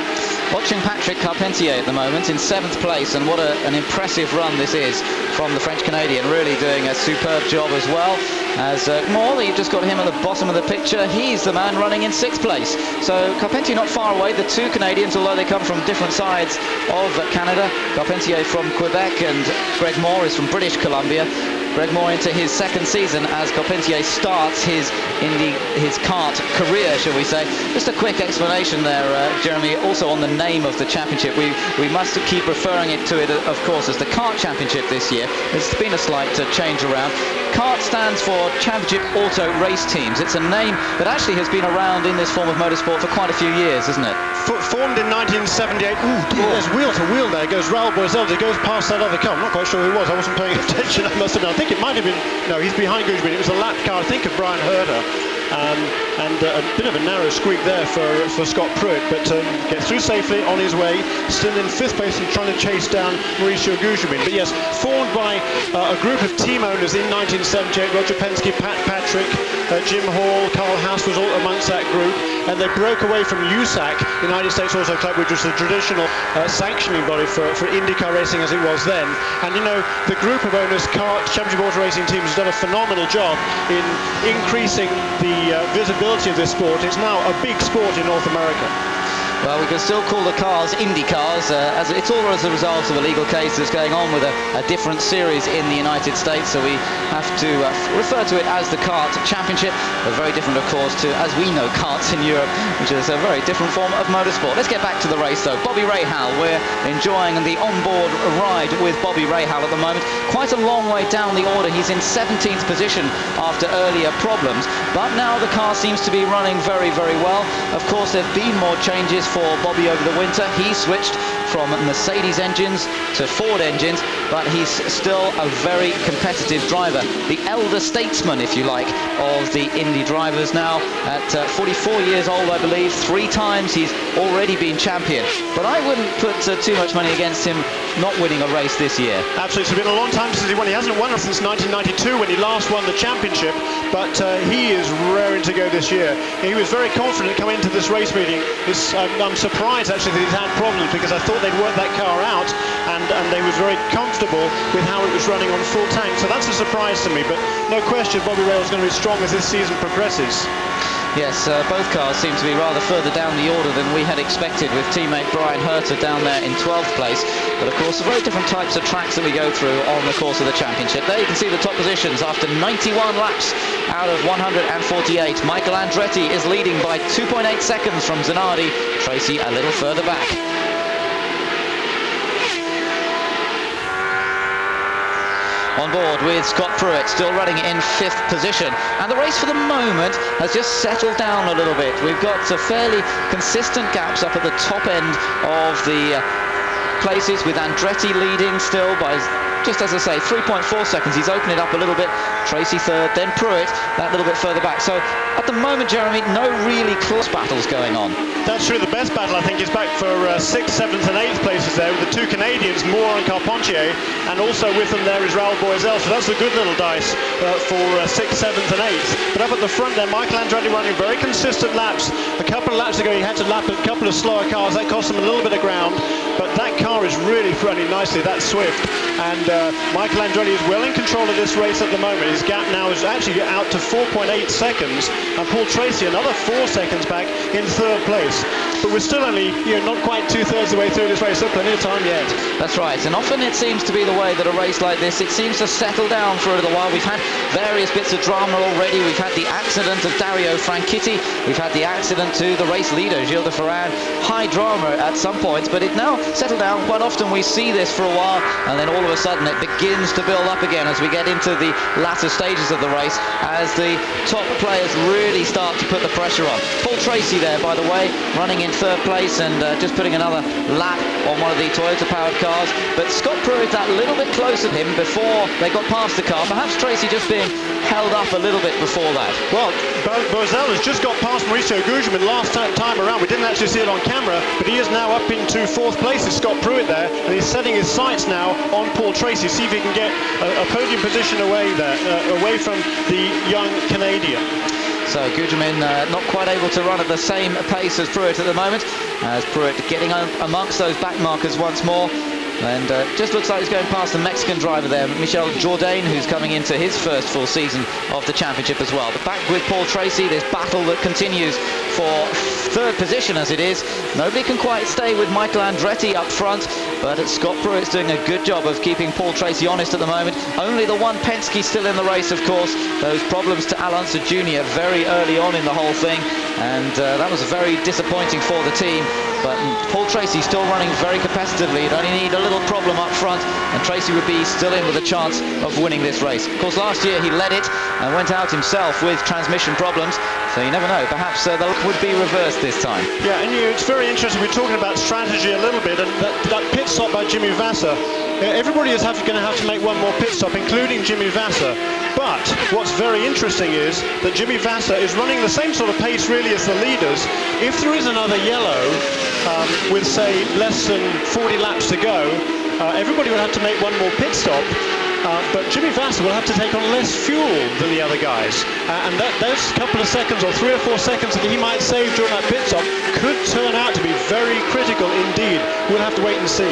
Watching Patrick Carpentier at the moment in 7th place, and what an impressive run this is from the French-Canadian, really doing a superb job as well. As Moore, you've just got him at the bottom of the picture. He's the man running in 6th place. So Carpentier not far away. The two Canadians, although they come from different sides of Canada. Carpentier from Quebec and Greg Moore is from British Columbia. Greg Moore into his 2nd season as Carpentier starts his kart career, shall we say. Just a quick explanation there, Jeremy, also on the name of the championship. We must keep referring to it, of course, as the Kart Championship this year. There's been a slight change around. Kart stands for Championship Auto Race Teams. It's a name that actually has been around in this form of motorsport for quite a few years, isn't it? Formed in 1978. There's wheel to wheel there. It goes Raoul Boisel. It goes past that other car. I'm not quite sure who it was. I wasn't paying attention. I must have been. I think it might have been. No, he's behind Goodwin. It was a lap car, I think, of Brian Herder. And a bit of a narrow squeak there for Scott Pruitt, but gets through safely on his way, still in 5th place and trying to chase down Mauricio Guzmin. But yes, formed by a group of team owners in 1978, Roger Penske, Pat Patrick, Jim Hall, Carl Haas was all amongst that group, and they broke away from USAC, United States Auto Club, which was the traditional sanctioning body for Indycar racing as it was then. And you know, the group of owners, Championship Auto Racing Teams, has done a phenomenal job in increasing the visibility of this sport. It's now a big sport in North America. Well, we can still call the cars IndyCars, as it's all as a result of a legal case that's going on with a different series in the United States, so we have to refer to it as the Kart Championship, but very different, of course, to, as we know, karts in Europe, which is a very different form of motorsport. Let's get back to the race, though. Bobby Rahal, we're enjoying the onboard ride with Bobby Rahal at the moment. Quite a long way down the order. He's in 17th position after earlier problems, but now the car seems to be running very, very well. Of course, there have been more changes for Bobby over the winter. He switched from Mercedes engines to Ford engines, but he's still a very competitive driver. The elder statesman, if you like, of the Indy drivers now. At 44 years old, I believe, 3 times he's already been champion. But I wouldn't put too much money against him not winning a race this year. Absolutely. It's been a long time since he won. He hasn't won since 1992 when he last won the championship, but he is raring to go this year. He was very confident coming into this race meeting. I'm surprised actually that he's had problems, because I thought they'd worked that car out, and they was very comfortable with how it was running on full tank. So that's a surprise to me, but no question Bobby Rahal is going to be strong as this season progresses. Yes, both cars seem to be rather further down the order than we had expected, with teammate Brian Herter down there in 12th place. But of course, the very different types of tracks that we go through on the course of the championship. There you can see the top positions after 91 laps out of 148. Michael Andretti is leading by 2.8 seconds from Zanardi. Tracy a little further back. On board with Scott Pruitt, still running in 5th position. And the race for the moment has just settled down a little bit. We've got fairly consistent gaps up at the top end of the places, with Andretti leading still by just as I say, 3.4 seconds. He's opened it up a little bit. Tracy third, then Pruitt that little bit further back. So at the moment, Jeremy, no really close battles going on. That's true. The best battle, I think, is back for 6th, 7th and 8th places there with the two Canadians, Moore and Carpentier, and also with them there is Raoul Boisel. So that's a good little dice for 6th, 7th and 8th. But up at the front there, Michael Andretti running very consistent laps. A couple of laps ago, he had to lap a couple of slower cars. That cost him a little bit of ground, but that car is really running nicely. That's Swift. And Michael Andretti is well in control of this race at the moment. His gap now is actually out to 4.8 seconds, and Paul Tracy another 4 seconds back in third place. But we're still only, not quite 2/3 of the way through this race. Still plenty of time yet. That's right, and often it seems to be the way that a race like this, it seems to settle down for a little while. We've had various bits of drama already. We've had the accident of Dario Franchitti. We've had the accident to the race leader, Gilles de Ferran. High drama at some points, but it now settled down. Quite often we see this for a while, and then all of a sudden it begins to build up again as we get into the latter stages of the race, as the top players really start to put the pressure on. Paul Tracy there, by the way, running in third place and just putting another lap on one of the Toyota-powered cars. But Scott Pruitt that little bit closer to him before they got past the car. Perhaps Tracy just being held up a little bit before that. Well, Boisel has just got past Mauricio Gugelmin last time around. We didn't actually see it on camera, but he is now up into 4th place. It's Scott Pruitt there, and he's setting his sights now on Paul Tracy. See if he can get a podium position away there, away from the young Canadian. So Gugelmin not quite able to run at the same pace as Pruitt at the moment, as Pruitt getting amongst those back markers once more. And just looks like he's going past the Mexican driver there, Michel Jourdain, who's coming into his first full season of the championship as well. But back with Paul Tracy, this battle that continues for third position as it is. Nobody can quite stay with Michael Andretti up front, but Scott Pruitt's doing a good job of keeping Paul Tracy honest at the moment. Only the one Penske still in the race, of course. Those problems to Alonso Jr. very early on in the whole thing, and that was very disappointing for the team. But Paul Tracy still running very competitively. He'd only need a little problem up front, and Tracy would be still in with a chance of winning this race. Of course, last year he led it and went out himself with transmission problems, so you never know. Perhaps the luck would be reversed this time. Yeah, and it's very interesting. We're talking about strategy a little bit, and that pit stop by Jimmy Vasser. Everybody is going to have to make one more pit stop, including Jimmy Vasser. But what's very interesting is that Jimmy Vasser is running the same sort of pace really as the leaders. If there is another yellow with, say, less than 40 laps to go, everybody will have to make one more pit stop. But Jimmy Vasser will have to take on less fuel than the other guys. And those couple of seconds or 3 or 4 seconds that he might save during that pit stop could turn out to be very critical indeed. We'll have to wait and see.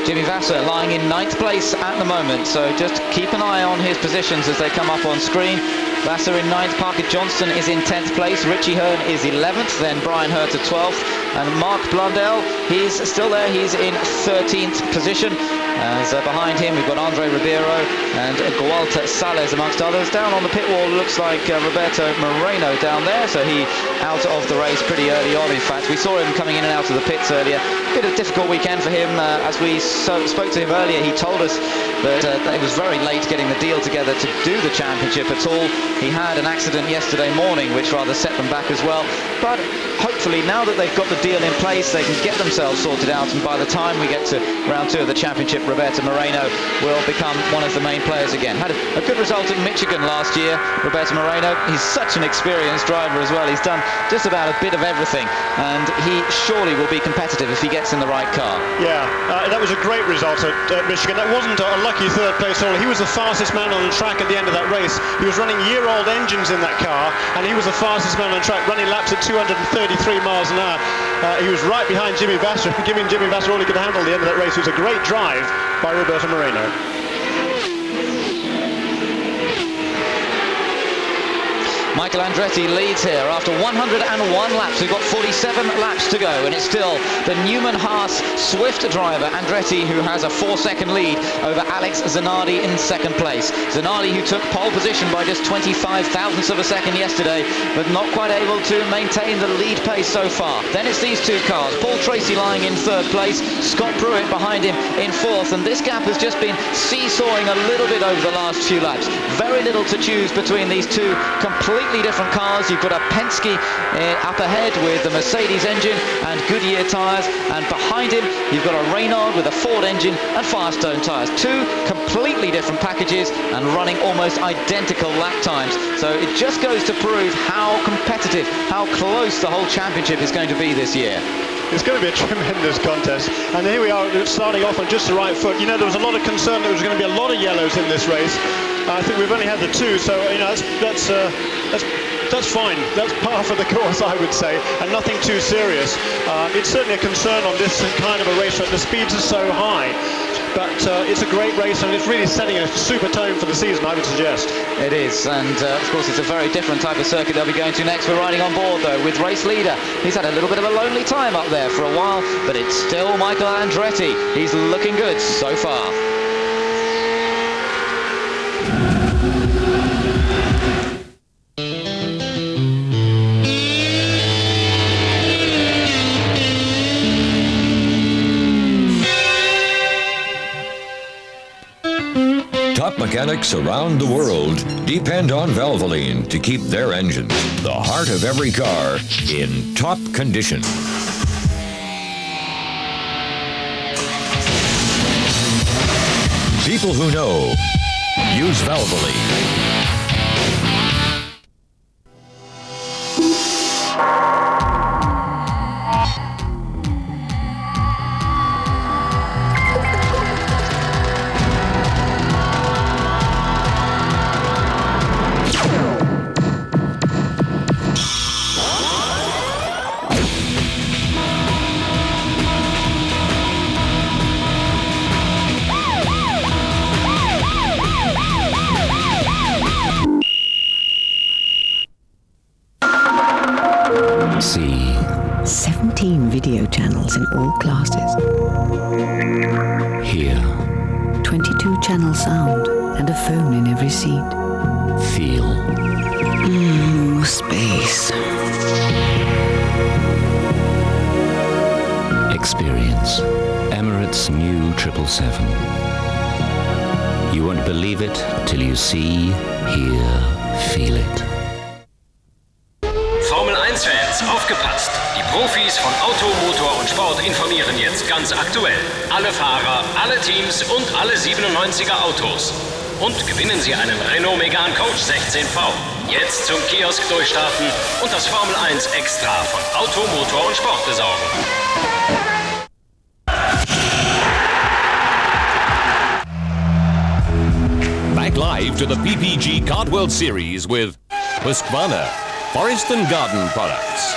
Jimmy Vasser lying in 9th place at the moment, so just keep an eye on his positions as they come up on screen. Vasser in 9th, Parker Johnston is in 10th place, Richie Hearn is 11th, then Brian Herter 12th, and Mark Blundell, he's still there, he's in 13th position. As behind him we've got Andre Ribeiro and Gualter Sales amongst others. Down on the pit wall looks like Roberto Moreno down there, so he out of the race pretty early on. In fact, we saw him coming in and out of the pits earlier. Bit of a difficult weekend for him. As we spoke to him earlier, he told us that it was very late getting the deal together to do the championship at all. He had an accident yesterday morning which rather set them back as well, but hopefully now that they've got the deal in place they can get themselves sorted out, and by the time we get to round 2 of the championship, Roberto Moreno will become one of the main players again. Had a good result in Michigan last year, Roberto Moreno. He's such an experienced driver as well. He's done just about a bit of everything, and he surely will be competitive if he gets in the right car. Yeah, that was a great result at Michigan. That wasn't a lucky third place at all. He was the fastest man on the track at the end of that race. He was running year-old engines in that car, and he was the fastest man on the track, running laps at 233 miles an hour. He was right behind Jimmy Vasser, giving Jimmy Vasser all he could handle at the end of that race. It was a great drive by Roberto Moreno. Michael Andretti leads here after 101 laps. We've got 47 laps to go, and it's still the Newman-Haas Swift driver, Andretti, who has a 4-second lead over Alex Zanardi in 2nd place. Zanardi, who took pole position by just 25 thousandths of a second yesterday, but not quite able to maintain the lead pace so far. Then it's these two cars. Paul Tracy lying in 3rd place, Scott Pruitt behind him in 4th, and this gap has just been seesawing a little bit over the last few laps. Very little to choose between these two completely completely different cars. You've got a Penske up ahead with the Mercedes engine and Goodyear tyres, and behind him you've got a Reynard with a Ford engine and Firestone tyres. Two completely different packages and running almost identical lap times. So it just goes to prove how competitive, how close the whole championship is going to be this year. It's going to be a tremendous contest, and here we are starting off on just the right foot. You know, there was a lot of concern that there was going to be a lot of yellows in this race. I think we've only had the two, so you know that's fine. That's par for the course, I would say, and nothing too serious. It's certainly a concern on this kind of a race track. The speeds are so high. But it's a great race, and it's really setting a super tone for the season, I would suggest. It is, and of course it's a very different type of circuit they'll be going to next. We're riding on board, though, with race leader. He's had a little bit of a lonely time up there for a while, but it's still Michael Andretti. He's looking good so far. Top mechanics around the world depend on Valvoline to keep their engines, the heart of every car, in top condition. People who know use Valvoline. See 17 video channels in all classes. Hear. 22 channel sound and a phone in every seat. Feel. More space. Experience. Emirates new 777. You won't believe it till you see, hear, feel it. Formel 1-Fans, aufgepasst! Die Profis von Auto, Motor und Sport informieren jetzt ganz aktuell. Alle Fahrer, alle Teams und alle 97er Autos. Und gewinnen Sie einen Renault Megane Coach 16V. Jetzt zum Kiosk durchstarten und das Formel 1 Extra von Auto, Motor und Sport besorgen. Back live to the PPG Kart World Series with Husqvarna, Forest and Garden Products.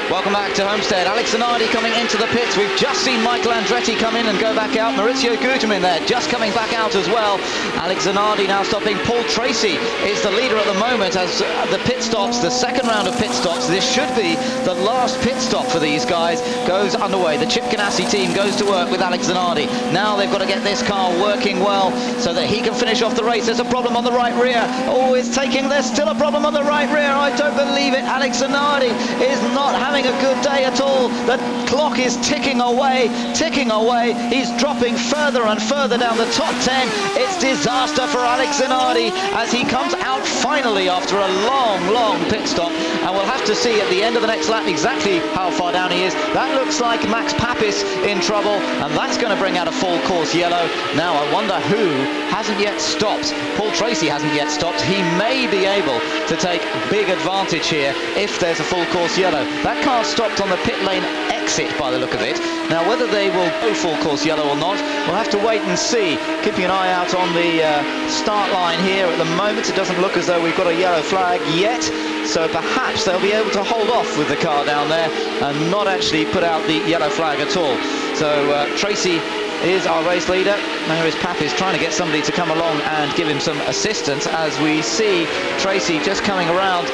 Welcome back to Homestead. Alex Zanardi coming into the pits. We've just seen Michael Andretti come in and go back out. Maurizio Guterman there, just coming back out as well. Alex Zanardi now stopping. Paul Tracy is the leader at the moment as the pit stops, the second round of pit stops. This should be the last pit stop for these guys. Goes underway. The Chip Ganassi team goes to work with Alex Zanardi. Now they've got to get this car working well so that he can finish off the race. There's a problem on the right rear. Oh, it's taking. There's still a problem on the right rear. I don't believe it. Alex Zanardi is not having a good day at all. The clock is ticking away, ticking away. He's dropping further and further down the top 10. It's disaster for Alex Zanardi as he comes out finally after a long pit stop, and we'll have to see at the end of the next lap exactly how far down he is. That looks like Max Papis in trouble, and that's going to bring out a full course yellow. Now I wonder who hasn't yet stopped. Paul Tracy hasn't yet stopped. He may be able to take big advantage here if there's a full course yellow. That car stopped on the pit lane exit by the look of it. Now whether they will go full course yellow or not, we'll have to wait and see. Keeping an eye out on the start line here at the moment. It doesn't look as though we've got a yellow flag yet, so perhaps they'll be able to hold off with the car down there and not actually put out the yellow flag at all. So Tracy is our race leader. Now here is Papis trying to get somebody to come along and give him some assistance as we see Tracy just coming around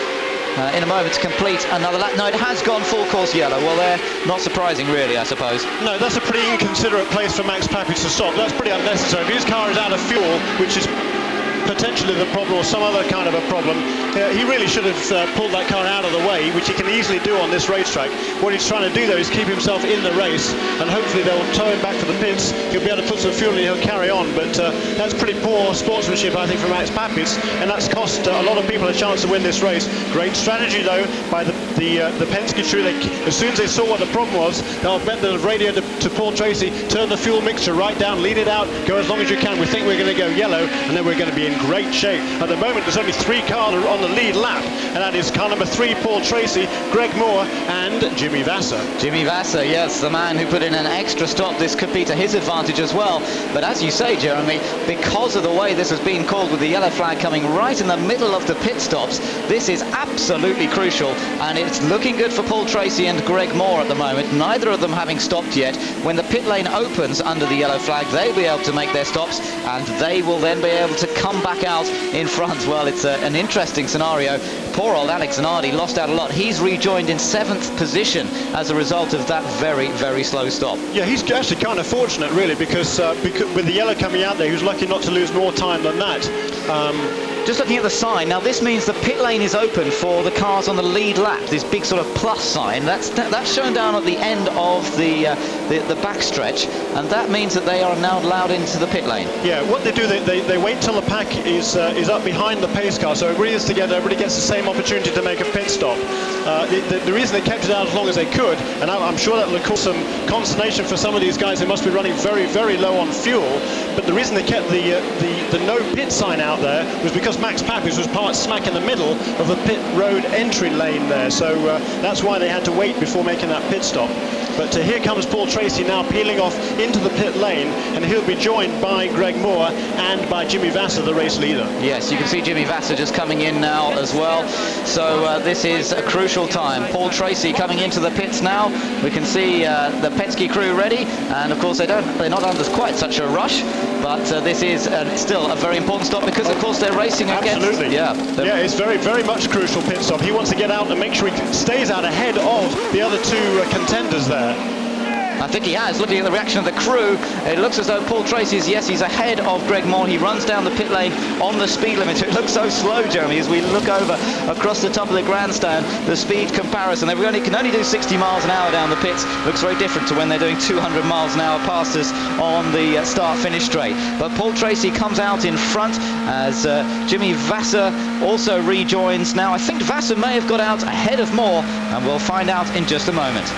in a moment to complete another lap. No, it has gone full course yellow. Well, they're not surprising really, I suppose. No, that's a pretty inconsiderate place for Max Papis to stop. That's pretty unnecessary. If his car is out of fuel, which is potentially the problem or some other kind of a problem. He really should have pulled that car out of the way, which he can easily do on this racetrack. What he's trying to do though is keep himself in the race, and hopefully they'll tow him back for the pits. He'll be able to put some fuel in, he'll carry on, but that's pretty poor sportsmanship, I think, from Max Papis, and that's cost a lot of people a chance to win this race. Great strategy though by the Penske crew. As soon as they saw what the problem was, they'll bet the radio to Paul Tracy, turn the fuel mixture right down, lead it out, go as long as you can. We think we're going to go yellow, and then we're going to be in great shape. At the moment, there's only 3 cars on the lead lap, and that is car number 3, Paul Tracy, Greg Moore, and Jimmy Vasser. Jimmy Vasser, yes, the man who put in an extra stop. This could be to his advantage as well. But as you say, Jeremy, because of the way this has been called with the yellow flag coming right in the middle of the pit stops, this is absolutely crucial, and it's looking good for Paul Tracy and Greg Moore at the moment. Neither of them having stopped yet. When the pit lane opens under the yellow flag, they'll be able to make their stops, and they will then be able to come back out in front. Well, it's an interesting scenario. Poor old Alex Zanardi lost out a lot. He's rejoined in 7th position as a result of that very, very slow stop. Yeah, he's actually kind of fortunate, really, because with the yellow coming out there, he was lucky not to lose more time than that. Just looking at the sign, now this means the pit lane is open for the cars on the lead lap. This big sort of plus sign, that's shown down at the end of the backstretch, and that means that they are now allowed into the pit lane. Yeah, what they do, they wait till the pack is up behind the pace car, so everybody is together, everybody gets the same opportunity to make a pit stop. The reason they kept it out as long as they could, and I'm sure that will cause some consternation for some of these guys. They must be running very, very low on fuel, but the reason they kept the no pit sign out there was because Max Papis was parked smack in the middle of the pit road entry lane there, so that's why they had to wait before making that pit stop. But here comes Paul Tracy now peeling off into the pit lane, and he'll be joined by Greg Moore and by Jimmy Vasser, the race leader. Yes, you can see Jimmy Vasser just coming in now as well. So this is a crucial time. Paul Tracy coming into the pits now. We can see the Penske crew ready, and of course they're not under quite such a rush, but this is still a very important stop because of course they're racing against. Absolutely. Yeah, it's very, very much crucial pit stop. He wants to get out and make sure he stays out ahead of the other 2 contenders there. I think he has. Looking at the reaction of the crew, it looks as though Paul Tracy is, yes, he's ahead of Greg Moore. He runs down the pit lane on the speed limit. It looks so slow, Jeremy, as we look over across the top of the grandstand, the speed comparison. They can only do 60 miles an hour down the pits. Looks very different to when they're doing 200 miles an hour past us on the start-finish straight. But Paul Tracy comes out in front as Jimmy Vasser also rejoins. Now, I think Vasser may have got out ahead of Moore, and we'll find out in just a moment.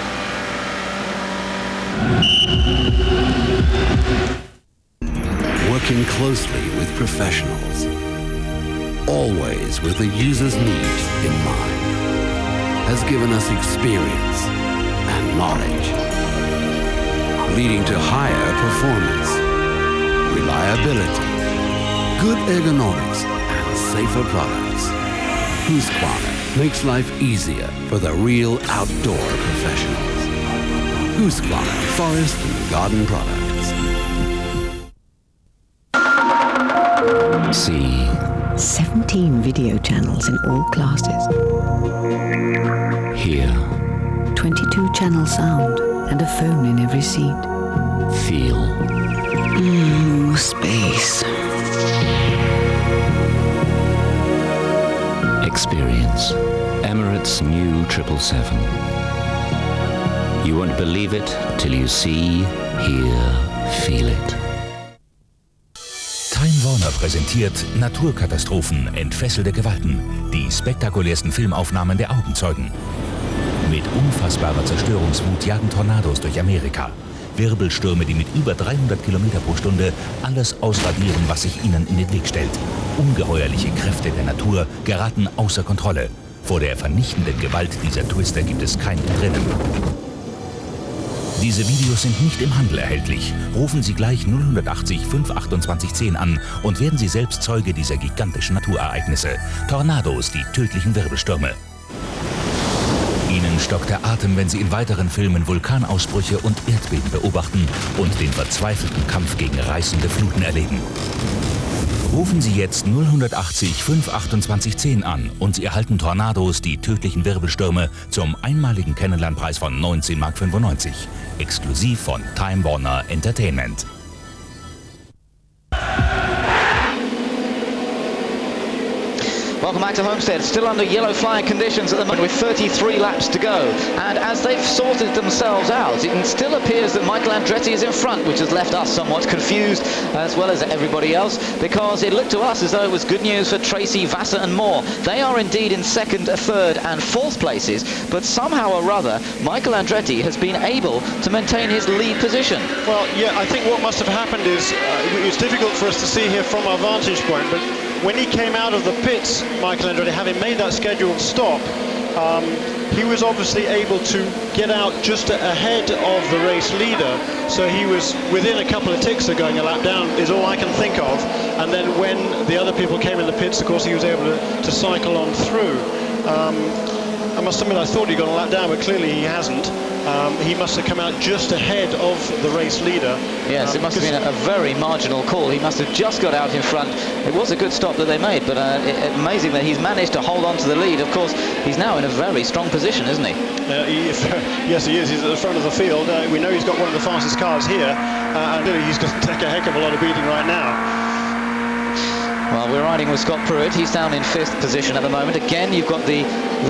Working closely with professionals, always with the user's needs in mind, has given us experience and knowledge, leading to higher performance, reliability, good ergonomics, and safer products. Husqvarna makes life easier for the real outdoor professionals. Husqvarna Forest and Garden Products. See 17 video channels in all classes. Hear 22 channel sound and a phone in every seat. Feel more space. Experience Emirates new 777. You won't believe it till you see, hear, feel it. Time Warner präsentiert Naturkatastrophen, entfesselte Gewalten, die spektakulärsten Filmaufnahmen der Augenzeugen. Mit unfassbarer Zerstörungswut jagen Tornados durch Amerika. Wirbelstürme, die mit über 300 Kilometer pro Stunde alles ausradieren, was sich ihnen in den Weg stellt. Ungeheuerliche Kräfte der Natur geraten außer Kontrolle. Vor der vernichtenden Gewalt dieser Twister gibt es kein Entrinnen. Diese Videos sind nicht im Handel erhältlich. Rufen Sie gleich 080 528 10 an und werden Sie selbst Zeuge dieser gigantischen Naturereignisse. Tornados, die tödlichen Wirbelstürme. Ihnen stockt der Atem, wenn Sie in weiteren Filmen Vulkanausbrüche und Erdbeben beobachten und den verzweifelten Kampf gegen reißende Fluten erleben. Rufen Sie jetzt 080 528 10 an und Sie erhalten Tornados, die tödlichen Wirbelstürme, zum einmaligen Kennenlernpreis von 19,95 Mark, exklusiv von Time Warner Entertainment. Welcome back to Homestead. Still under yellow flag conditions at the moment with 33 laps to go. And as they've sorted themselves out, it still appears that Michael Andretti is in front, which has left us somewhat confused, as well as everybody else, because it looked to us as though it was good news for Tracy, Vassar and Moore. They are indeed in second, third and fourth places, but somehow or other, Michael Andretti has been able to maintain his lead position. Well, yeah, I think what must have happened is, it's difficult for us to see here from our vantage point, but when he came out of the pits, Michael Andretti, having made that scheduled stop, he was obviously able to get out just ahead of the race leader, so he was within a couple of ticks of going a lap down, is all I can think of. And then when the other people came in the pits, of course, he was able to cycle on through. I must admit, I thought he got a lap down, but clearly he hasn't. He must have come out just ahead of the race leader. Yes, it must have been a very marginal call. He must have just got out in front. It was a good stop that they made, but amazing that he's managed to hold on to the lead. Of course, he's now in a very strong position, isn't he? Yes, he is. He's at the front of the field. We know he's got one of the fastest cars here, and really he's going to take a heck of a lot of beating right now. Well, we're riding with Scott Pruitt. He's down in 5th position at the moment. Again, you've got the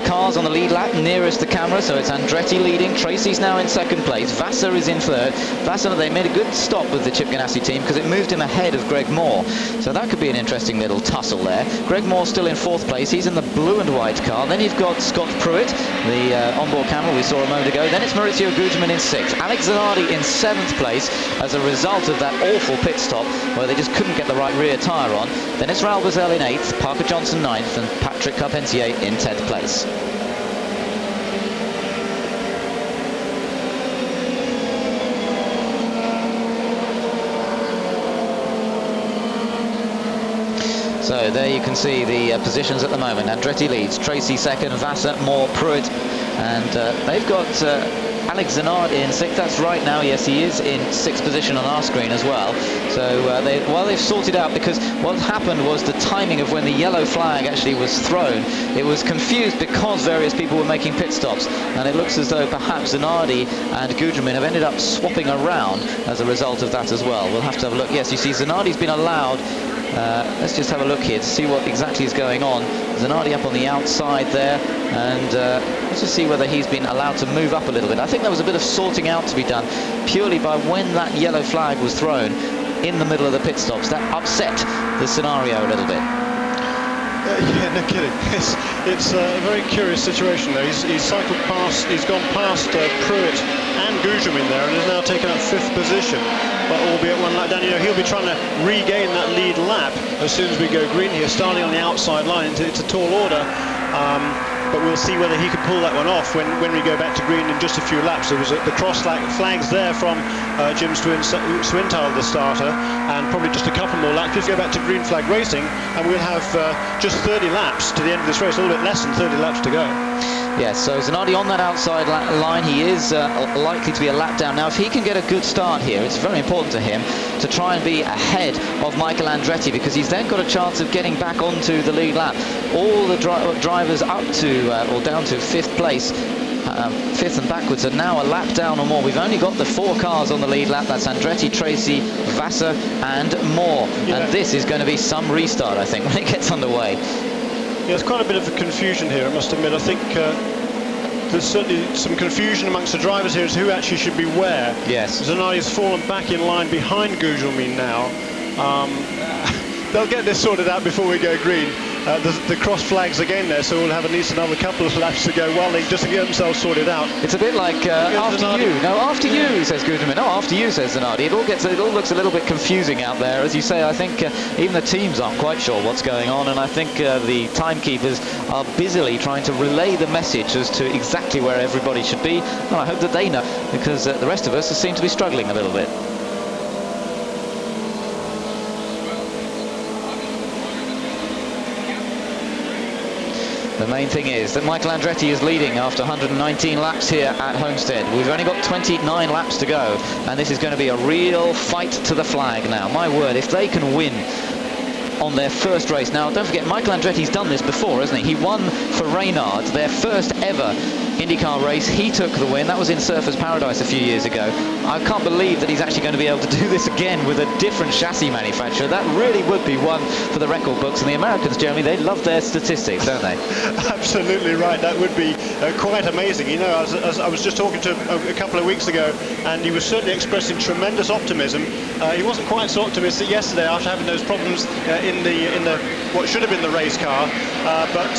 cars on the lead lap nearest the camera, so it's Andretti leading. Tracy's now in 2nd place. Vassar is in 3rd. Vassar, they made a good stop with the Chip Ganassi team because it moved him ahead of Greg Moore. So that could be an interesting little tussle there. Greg Moore still in 4th place. He's in the blue and white car. Then you've got Scott Pruitt, the onboard camera we saw a moment ago. Then it's Maurizio Gugelmin in 6th. Alex Zanardi in 7th place as a result of that awful pit stop where they just couldn't get the right rear tyre on. Then it's Raul Boesel in 8th, Parker Johnson 9th, and Patrick Carpentier in 10th place. So there you can see the positions at the moment. Andretti leads, Tracy 2nd, Vassar, Moore, Pruitt, and they've got Alex Zanardi in 6th. That's right now. Yes, he is in 6th position on our screen as well. So they've sorted out, because what happened was the timing of when the yellow flag actually was thrown, it was confused because various people were making pit stops, and it looks as though perhaps Zanardi and Gugelmin have ended up swapping around as a result of that as well. We'll have to have a look. Yes, you see Zanardi's been allowed. Let's just have a look here to see what exactly is going on. Zanardi up on the outside there, and let's just see whether he's been allowed to move up a little bit. I think there was a bit of sorting out to be done purely by when that yellow flag was thrown in the middle of the pit stops. That upset the scenario a little bit. Yeah, no kidding. It's a very curious situation there. He's cycled past, he's gone past Pruitt and Gugelmin there, and has now taken up 5th position, but albeit one lap down. You know, he'll be trying to regain that lead lap as soon as we go green here, starting on the outside line. It's a tall order, but we'll see whether he can pull that one off when we go back to green in just a few laps. There was the cross flags there from Jim Swintal, the starter, and probably just a couple more laps. Just go back to green flag racing, and we'll have just 30 laps to the end of this race, a little bit less than 30 laps to go. Yes, so Zanardi on that outside line. He is likely to be a lap down. Now, if he can get a good start here, it's very important to him to try and be ahead of Michael Andretti, because he's then got a chance of getting back onto the lead lap. All the drivers up to or down to 5th place, 5th and backwards, are now a lap down or more. We've only got the 4 cars on the lead lap. That's Andretti, Tracy, Vassar and Moore. Yeah. And this is going to be some restart, I think, when it gets underway. Yeah, there's quite a bit of a confusion here, I must admit. I think there's certainly some confusion amongst the drivers here as to who actually should be where. Yes. Zanardi's fallen back in line behind Gugelmin now. They'll get this sorted out before we go green. The cross flags again there, so we'll have at least another couple of laps to go while they just get themselves sorted out. It's a bit like after you. No, after you, says Gugelmin. No, after you, says Zanardi. It all looks a little bit confusing out there. As you say, I think even the teams aren't quite sure what's going on, and I think the timekeepers are busily trying to relay the message as to exactly where everybody should be. And I hope that they know, because the rest of us seem to be struggling a little bit. The main thing is that Michael Andretti is leading after 119 laps here at Homestead. We've only got 29 laps to go, and this is going to be a real fight to the flag now. My word, if they can win on their first race. Now, don't forget, Michael Andretti's done this before, hasn't he? He won for Reynard, their first ever IndyCar race. He took the win. That was in Surfers Paradise a few years ago. I can't believe that he's actually going to be able to do this again with a different chassis manufacturer. That really would be one for the record books. And the Americans, Jeremy, they love their statistics, don't they? Absolutely right. That would be quite amazing. You know, as I was just talking to him a couple of weeks ago, and he was certainly expressing tremendous optimism. He wasn't quite so optimistic yesterday after having those problems in the what should have been the race car, but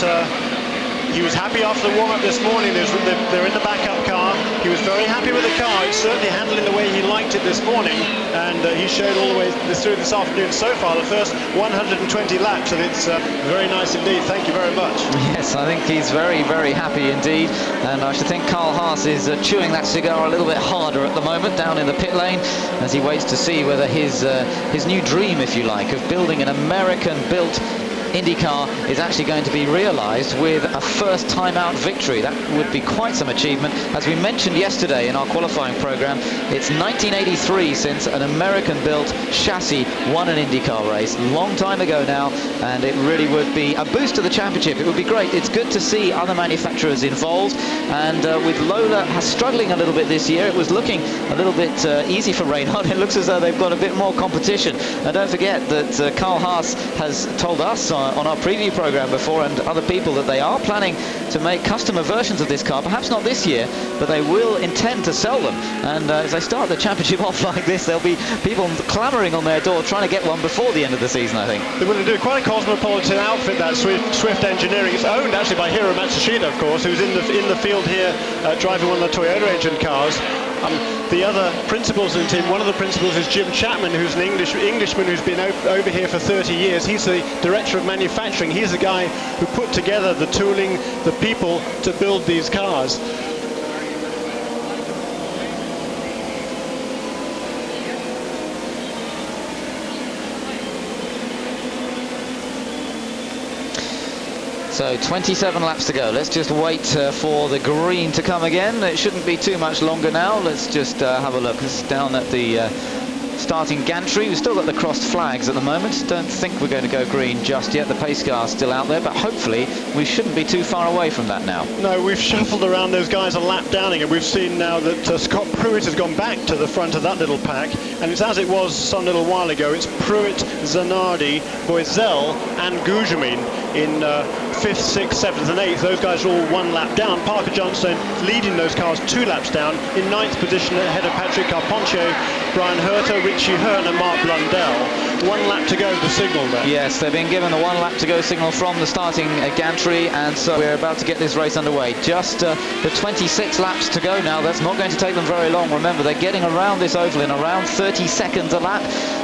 he was happy after the warm-up this morning. They're in the backup car. He was very happy with the car. It's certainly handling the way he liked it this morning, and he showed all the way through this afternoon so far, the first 120 laps, and it's very nice indeed. Thank you very much. Yes, I think he's very, very happy indeed, and I should think Carl Haas is chewing that cigar a little bit harder at the moment down in the pit lane as he waits to see whether his new dream, if you like, of building an American-built IndyCar is actually going to be realised with a first time-out victory. That would be quite some achievement. As we mentioned yesterday in our qualifying programme, it's 1983 since an American-built chassis won an IndyCar race. Long time ago now, and it really would be a boost to the championship. It would be great. It's good to see other manufacturers involved, and with Lola struggling a little bit this year, it was looking a little bit easy for Reinhardt. It looks as though they've got a bit more competition. And don't forget that Carl Haas has told us on our preview program before, and other people, that they are planning to make customer versions of this car, perhaps not this year, but they will intend to sell them. And as they start the championship off like this, there'll be people clamouring on their door trying to get one before the end of the season, I think. They're going to do quite a cosmopolitan outfit, that Swift Engineering. It's owned actually by Hiro Matsushita, of course, who's in the field here driving one of the Toyota engine cars. The other principals in the team, one of the principals is Jim Chapman, who's an Englishman who's been over here for 30 years. He's the director of manufacturing. He's the guy who put together the tooling, the people to build these cars. So 27 laps to go. Let's just wait for the green to come again. It shouldn't be too much longer now. Let's just have a look. It's down at the starting gantry. We've still got the crossed flags at the moment. Don't think we're going to go green just yet. The pace car's still out there, but hopefully we shouldn't be too far away from that now. No, we've shuffled around those guys a lap downing, and we've seen now that Scott Pruitt has gone back to the front of that little pack, and it's as it was some little while ago. It's Pruitt, Zanardi, Boisel and Gugelmin in 5th, 6th, 7th and 8th. Those guys are all one lap down. Parker Johnstone leading those cars 2 laps down. In 9th position ahead of Patrick Carponcio, Brian Herter, Richie Hearn and Mark Blundell. 1 lap to go, the signal there. Yes, they've been given the 1 lap to go signal from the starting gantry, and so we're about to get this race underway. Just the 26 laps to go now. That's not going to take them very long. Remember, they're getting around this oval in around 30 seconds a lap,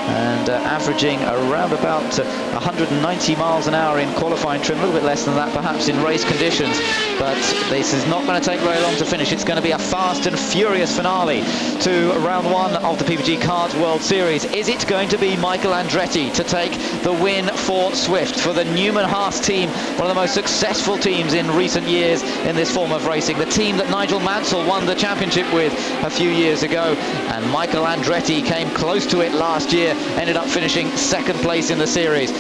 and averaging around about 190 miles an hour in qualifying trim, a little bit less than that perhaps in race conditions, but this is not going to take very long to finish. It's going to be a fast and furious finale to round 1 of the PPG Cards World Series. Is it going to be Michael Andretti to take the win for Swift, for the Newman Haas team, one of the most successful teams in recent years in this form of racing, the team that Nigel Mansell won the championship with a few years ago, and Michael Andretti came close to it last year, ended up finishing 2nd place in the series.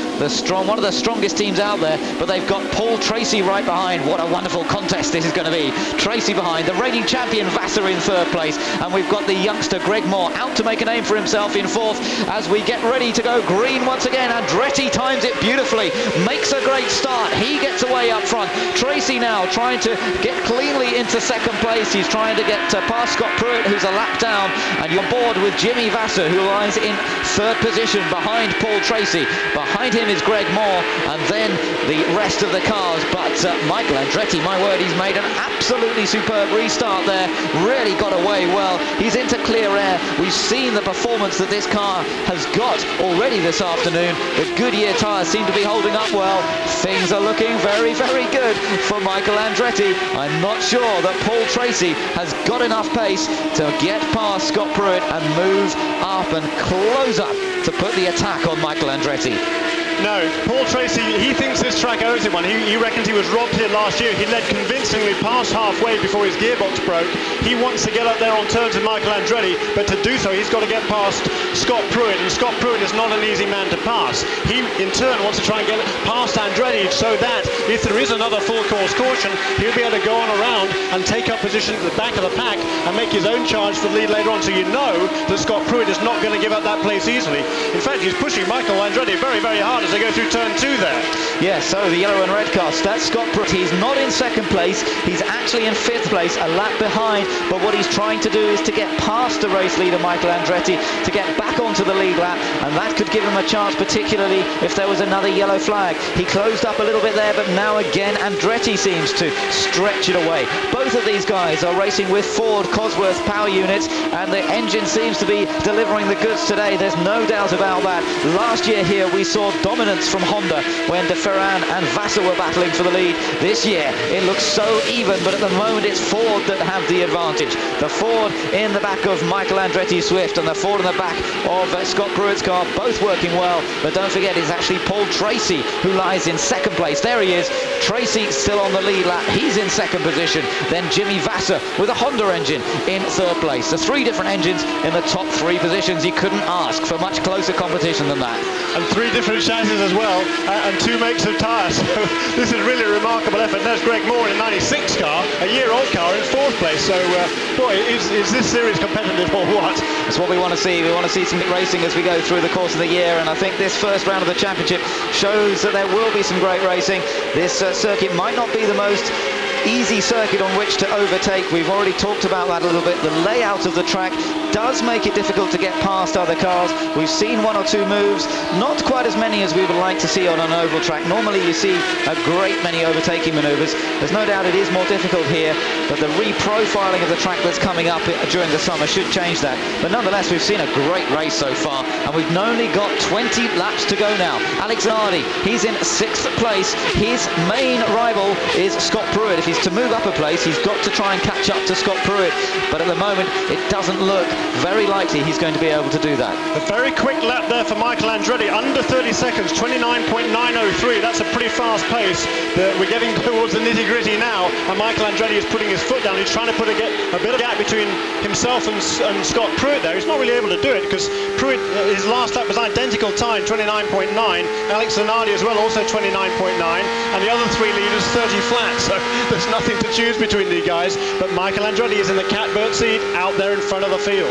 One of the strongest teams out there, but they've got Paul Tracy right behind. What a wonderful contest this is going to be. Tracy behind, the reigning champion Vassar in 3rd place, and we've got the youngster Greg Moore out to make a name for himself in 4th as we get ready to go green once again. Andretti times it beautifully, makes a great start. He gets away up front. Tracy now trying to get cleanly into 2nd place. He's trying to get past Scott Pruitt, who's a lap down, and you're board with Jimmy Vassar, who lies in 3rd position behind Paul Tracy. Behind him is Greg Moore, and then the rest of the cars. But Michael Andretti, my word, he's made an absolutely superb restart there. Really got away well. He's into clear air. We've seen the performance that this car has got already this afternoon. The Goodyear tyres seem to be holding up well. Things are looking very, very good for Michael Andretti. I'm not sure that Paul Tracy has got enough pace to get past Scott Pruitt and move up and close up to put the attack on Michael Andretti. No, Paul Tracy, he thinks this track owes him one. He reckons he was robbed here last year. He led convincingly past halfway before his gearbox broke. He wants to get up there on terms with Michael Andretti, but to do so, he's got to get past Scott Pruitt, and Scott Pruitt is not an easy man to pass. He, in turn, wants to try and get past Andretti so that if there is another full course caution, he'll be able to go on around and take up position at the back of the pack and make his own charge for the lead later on. So you know that Scott Pruitt is not going to give up that place easily. In fact, he's pushing Michael Andretti very, very hard as they go through turn 2 there. Yeah, so the yellow and red cars, that's Scott Pruitt. He's not in second place, he's actually in 5th place, a lap behind, but what he's trying to do is to get past the race leader Michael Andretti, to get back onto the lead lap, and that could give him a chance, particularly if there was another yellow flag. He closed up a little bit there, but now again Andretti seems to stretch it away. Both of these guys are racing with Ford Cosworth power units, and the engine seems to be delivering the goods today. There's no doubt about that. Last year here we saw dominance from Honda when De Ferran and Vassar were battling for the lead. This year it looks so even, but at the moment it's Ford that have the advantage. The Ford in the back of Michael Andretti's Swift and the Ford in the back of Scott Pruitt's car, both working well, but don't forget it's actually Paul Tracy who lies in second place. There he is, Tracy still on the lead lap, he's in second position. Then Jimmy Vassar with a Honda engine in 3rd place. The 3 different engines in the top 3 positions. You couldn't ask for much closer competition than that. And 3 different chassis as well, and 2 makes of tyres. So this is really a remarkable effort. There's Greg Moore in a 96 car, a year-old car in 4th place. So, boy, is this series competitive or what? That's what we want to see. We want to see some racing as we go through the course of the year, and I think this first round of the championship shows that there will be some great racing. This circuit might not be the most easy circuit on which to overtake. We've already talked about that a little bit. The layout of the track does make it difficult to get past other cars. We've seen 1 or 2 moves, not quite as many as we would like to see on an oval track. Normally you see a great many overtaking maneuvers. There's no doubt it is more difficult here, but the reprofiling of the track that's coming up during the summer should change that. But nonetheless, we've seen a great race so far, and we've only got 20 laps to go now. Alex Zanardi, he's in 6th place. His main rival is Scott Pruitt. If he's to move up a place, he's got to try and catch up to Scott Pruitt, but at the moment it doesn't look very likely he's going to be able to do that. A very quick lap there for Michael Andretti, under 30 seconds, 29.903. That's a pretty fast pace. We're getting towards the nitty-gritty now, and Michael Andretti is putting his foot down. He's trying to put a bit of gap between himself and Scott Pruitt there. He's not really able to do it because Pruitt, his last lap was identical time, 29.9. Alex Zanardi as well, also 29.9, and the other 3 leaders 30 flat. So there's nothing to choose between the guys, but Michael Andretti is in the catbird seat out there in front of the field.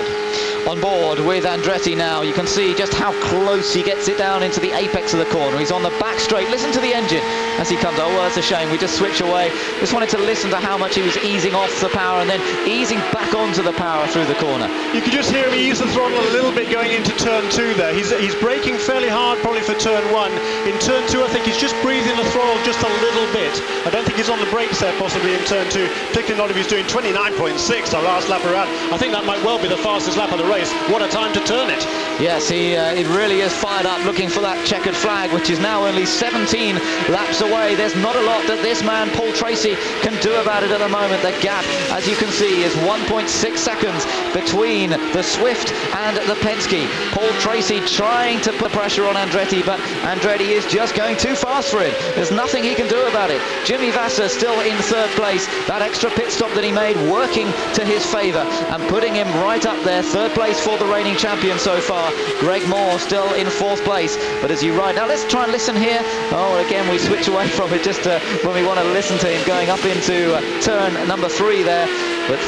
On board with Andretti now, you can see just how close he gets it down into the apex of the corner. He's on the back straight. Listen to the engine as he comes. Oh, well, that's a shame. We just switch away. Just wanted to listen to how much he was easing off the power and then easing back onto the power through the corner. You can just hear him ease the throttle a little bit going into turn 2 there. He's braking fairly hard probably for turn 1. In turn 2, I think he's just breathing the throttle just a little bit. I don't think he's on the brakes there possibly in turn 2, particularly not if he's doing 29.6 the last lap around. I think that might well be the fastest lap of the race. What a time to turn it. Yes, he really is fired up looking for that checkered flag, which is now only 17 laps away. There's not a lot that this man, Paul Tracy, can do about it at the moment. The gap, as you can see, is 1.6 seconds between the Swift and the Penske. Paul Tracy trying to put pressure on Andretti, but Andretti is just going too fast for him. There's nothing he can do about it. Jimmy Vassar still in 3rd place. That extra pit stop that he made working to his favour and putting him right up there. 3rd place for the reigning champion so far. Greg Moore still in 4th place, but as you ride now, let's try and listen here. Oh, again we switch away from it just when we want to listen to him going up into turn number 3 there, but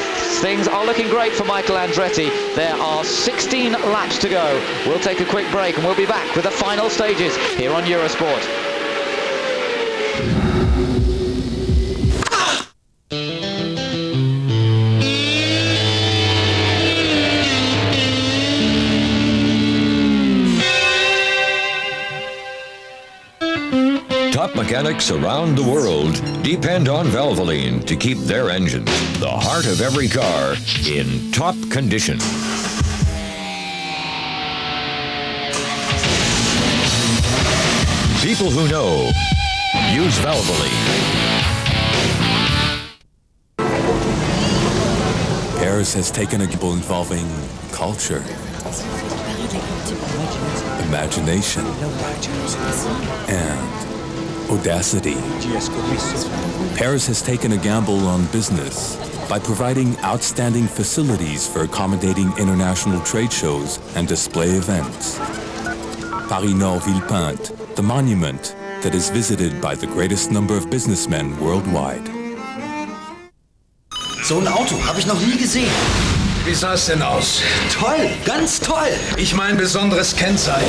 things are looking great for Michael Andretti. There are 16 laps to go. We'll take a quick break and we'll be back with the final stages here on Eurosport. Top mechanics around the world depend on Valvoline to keep their engines, the heart of every car, in top condition. People who know, use Valvoline. Paris has taken a gamble involving culture, imagination, and audacity. Paris has taken a gamble on business by providing outstanding facilities for accommodating international trade shows and display events. Paris Nord Villepinte, the monument that is visited by the greatest number of businessmen worldwide. So ein Auto habe ich noch nie gesehen. Wie sah es denn aus? Toll, ganz toll. Ich meine besonderes Kennzeichen.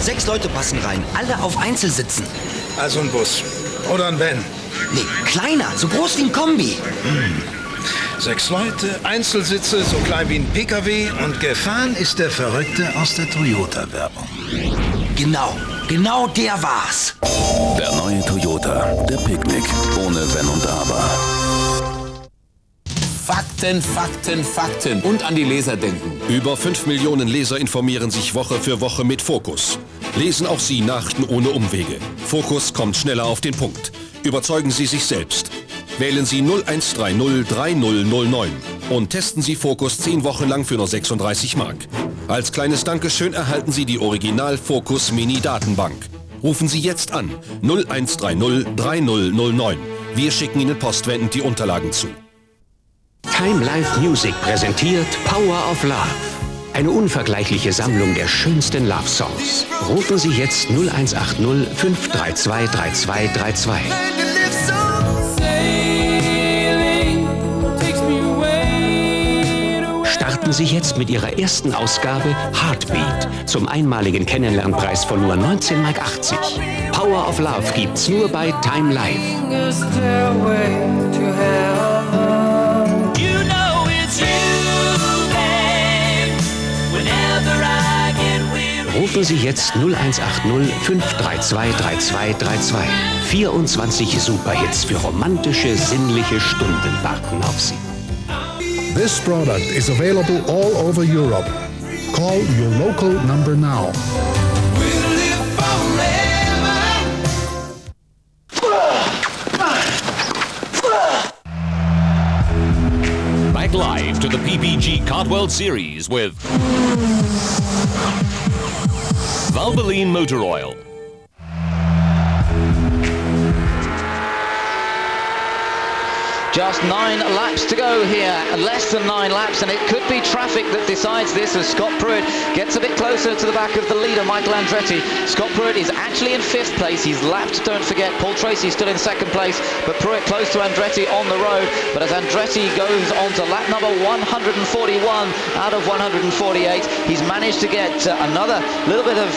6 Leute passen rein, alle auf Einzelsitzen. Also ein Bus. Oder ein Van. Nee, kleiner, so groß wie ein Kombi. 6 Leute, Einzelsitze, so klein wie ein PKW und gefahren ist der Verrückte aus der Toyota-Werbung. Genau der war's. Der neue Toyota, der Picknick, ohne Wenn und Aber. Fakten, Fakten, Fakten. Und an die Leser denken. Über 5 Millionen Leser informieren sich Woche für Woche mit Focus. Lesen auch Sie Nachrichten ohne Umwege. Focus kommt schneller auf den Punkt. Überzeugen Sie sich selbst. Wählen Sie 0130 3009 und testen Sie Focus 10 Wochen lang für nur 36 Mark. Als kleines Dankeschön erhalten Sie die Original Focus Mini Datenbank. Rufen Sie jetzt an 0130 3009. Wir schicken Ihnen postwendend die Unterlagen zu. Time Life Music präsentiert Power of Love. Eine unvergleichliche Sammlung der schönsten Love-Songs. Rufen Sie jetzt 0180 532 3232. Starten Sie jetzt mit Ihrer ersten Ausgabe Heartbeat zum einmaligen Kennenlernpreis von nur 19,80 Mark. Power of Love gibt's nur bei Time Life. Rufen Sie jetzt 0180 532 3232. 24 Superhits für romantische, sinnliche Stunden warten auf Sie. This product is available all over Europe. Call your local number now. Back live to the PPG Kart World Series with Valvoline Motor Oil. Just 9 laps to go here, less than 9 laps, and it could be traffic that decides this as Scott Pruitt gets a bit closer to the back of the leader, Michael Andretti. Scott Pruitt is actually in 5th place. He's lapped, don't forget, Paul Tracy still in 2nd place, but Pruitt close to Andretti on the road. But as Andretti goes on to lap number 141 out of 148, he's managed to get another little bit of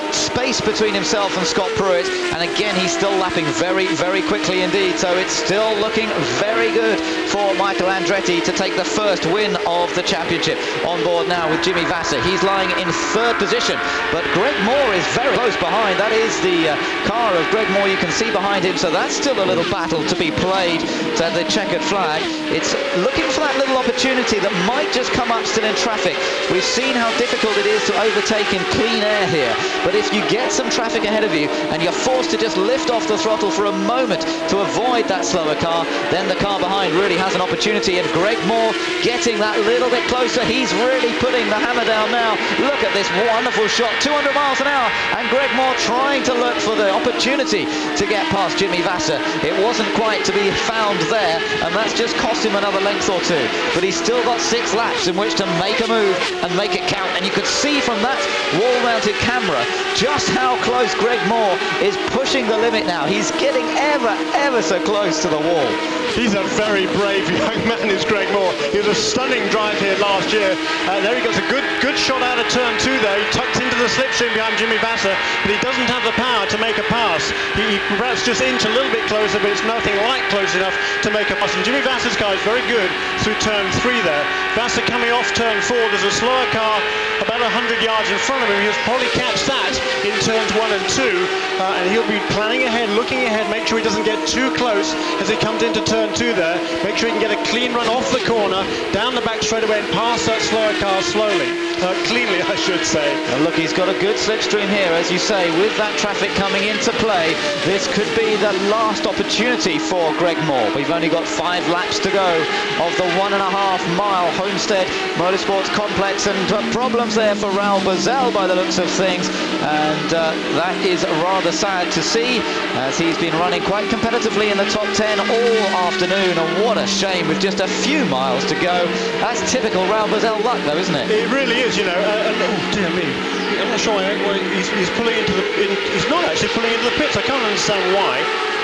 space between himself and Scott Pruitt, and again he's still lapping very, very quickly indeed, so it's still looking very good for Michael Andretti to take the first win of the championship. On board now with Jimmy Vasser. He's lying in 3rd position, but Greg Moore is very close behind. That is the car of Greg Moore you can see behind him, so that's still a little battle to be played to the checkered flag. It's looking for that little opportunity that might just come up still in traffic. We've seen how difficult it is to overtake in clean air here, but if you get some traffic ahead of you and you're forced to just lift off the throttle for a moment to avoid that slower car, then the car behind really has an opportunity, and Greg Moore getting that little bit closer. He's really putting the hammer down now. Look at this wonderful shot, 200 miles an hour, and Greg Moore trying to look for the opportunity to get past Jimmy Vasser. It wasn't quite to be found there, and that's just cost him another length or 2, but he's still got 6 laps in which to make a move and make it count. And you could see from that wall-mounted camera just how close Greg Moore is pushing the limit now. He's getting ever so close to the wall. He's a very brave young man, is Greg Moore. He was a stunning drive here last year. There he goes, a good shot out of turn 2 there. He tucks into the slipstream behind Jimmy Vasser, but he doesn't have the power to make a pass. He perhaps just inch a little bit closer, but it's nothing like close enough to make a pass. And Jimmy Vasser's car is very good through turn 3 there. Vasser coming off turn 4, there's a slower car about 100 yards in front of him. He'll probably catch that in turns 1 and 2. and he'll be planning ahead, looking ahead, make sure he doesn't get too close as he comes into turn 2 there. Make sure he can get a clean run off the corner, down the back straightaway and past that slower car slowly. Cleanly, I should say. And look, he's got a good slipstream here, as you say, with that traffic coming into play. This could be the last opportunity for Greg Moore. We've only got 5 laps to go of the 1.5-mile Homestead Motorsports complex, and problems there for Raul Boesel by the looks of things, and that is rather sad to see, as he's been running quite competitively in the top 10 all afternoon, and what a shame with just a few miles to go. That's typical Raul Boesel luck though, isn't it? It really is, you know, and oh dear me, I'm not sure why he's pulling into the, he's not actually pulling into the pits. I can't understand why.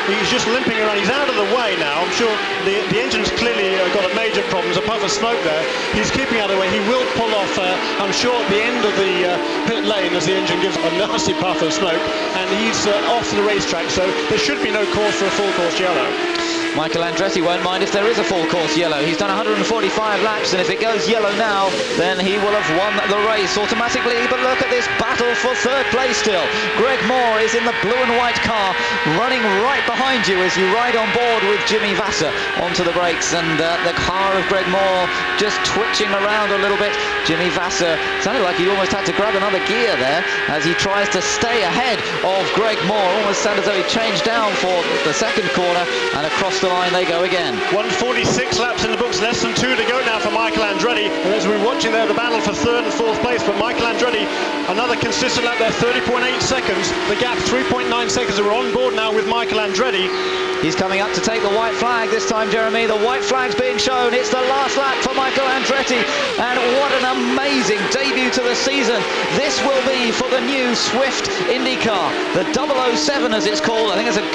He's just limping around. He's out of the way now. I'm sure the engine's clearly got a major problem. There's a puff of smoke there. He's keeping out of the way. He will pull off, I'm sure, at the end of the pit lane as the engine gives a nasty puff of smoke. And he's off the racetrack, so there should be no cause for a full course yellow. Michael Andretti won't mind if there is a full course yellow. He's done 145 laps, and if it goes yellow now, then he will have won the race automatically. But look at this battle for third place still. Greg Moore is in the blue and white car, running right behind you as you ride on board with Jimmy Vasser onto the brakes, and the car of Greg Moore just twitching around a little bit. Jimmy Vasser sounded like he almost had to grab another gear there as he tries to stay ahead of Greg Moore. Almost sounded as though he changed down for the second corner, and across the line they go again. 146 laps in the books, less than 2 to go now for Michael Andretti. And as we're watching there, the battle for 3rd and 4th place, but Michael Andretti, another consistent lap there, 30.8 seconds. The gap, 3.9 seconds. We're on board now with Michael Andretti. He's coming up to take the white flag this time, Jeremy. The white flag's being shown. It's the last lap for Michael Andretti. And what an amazing debut to the season this will be for the new Swift Indycar. The 007, as it's called. I think it's a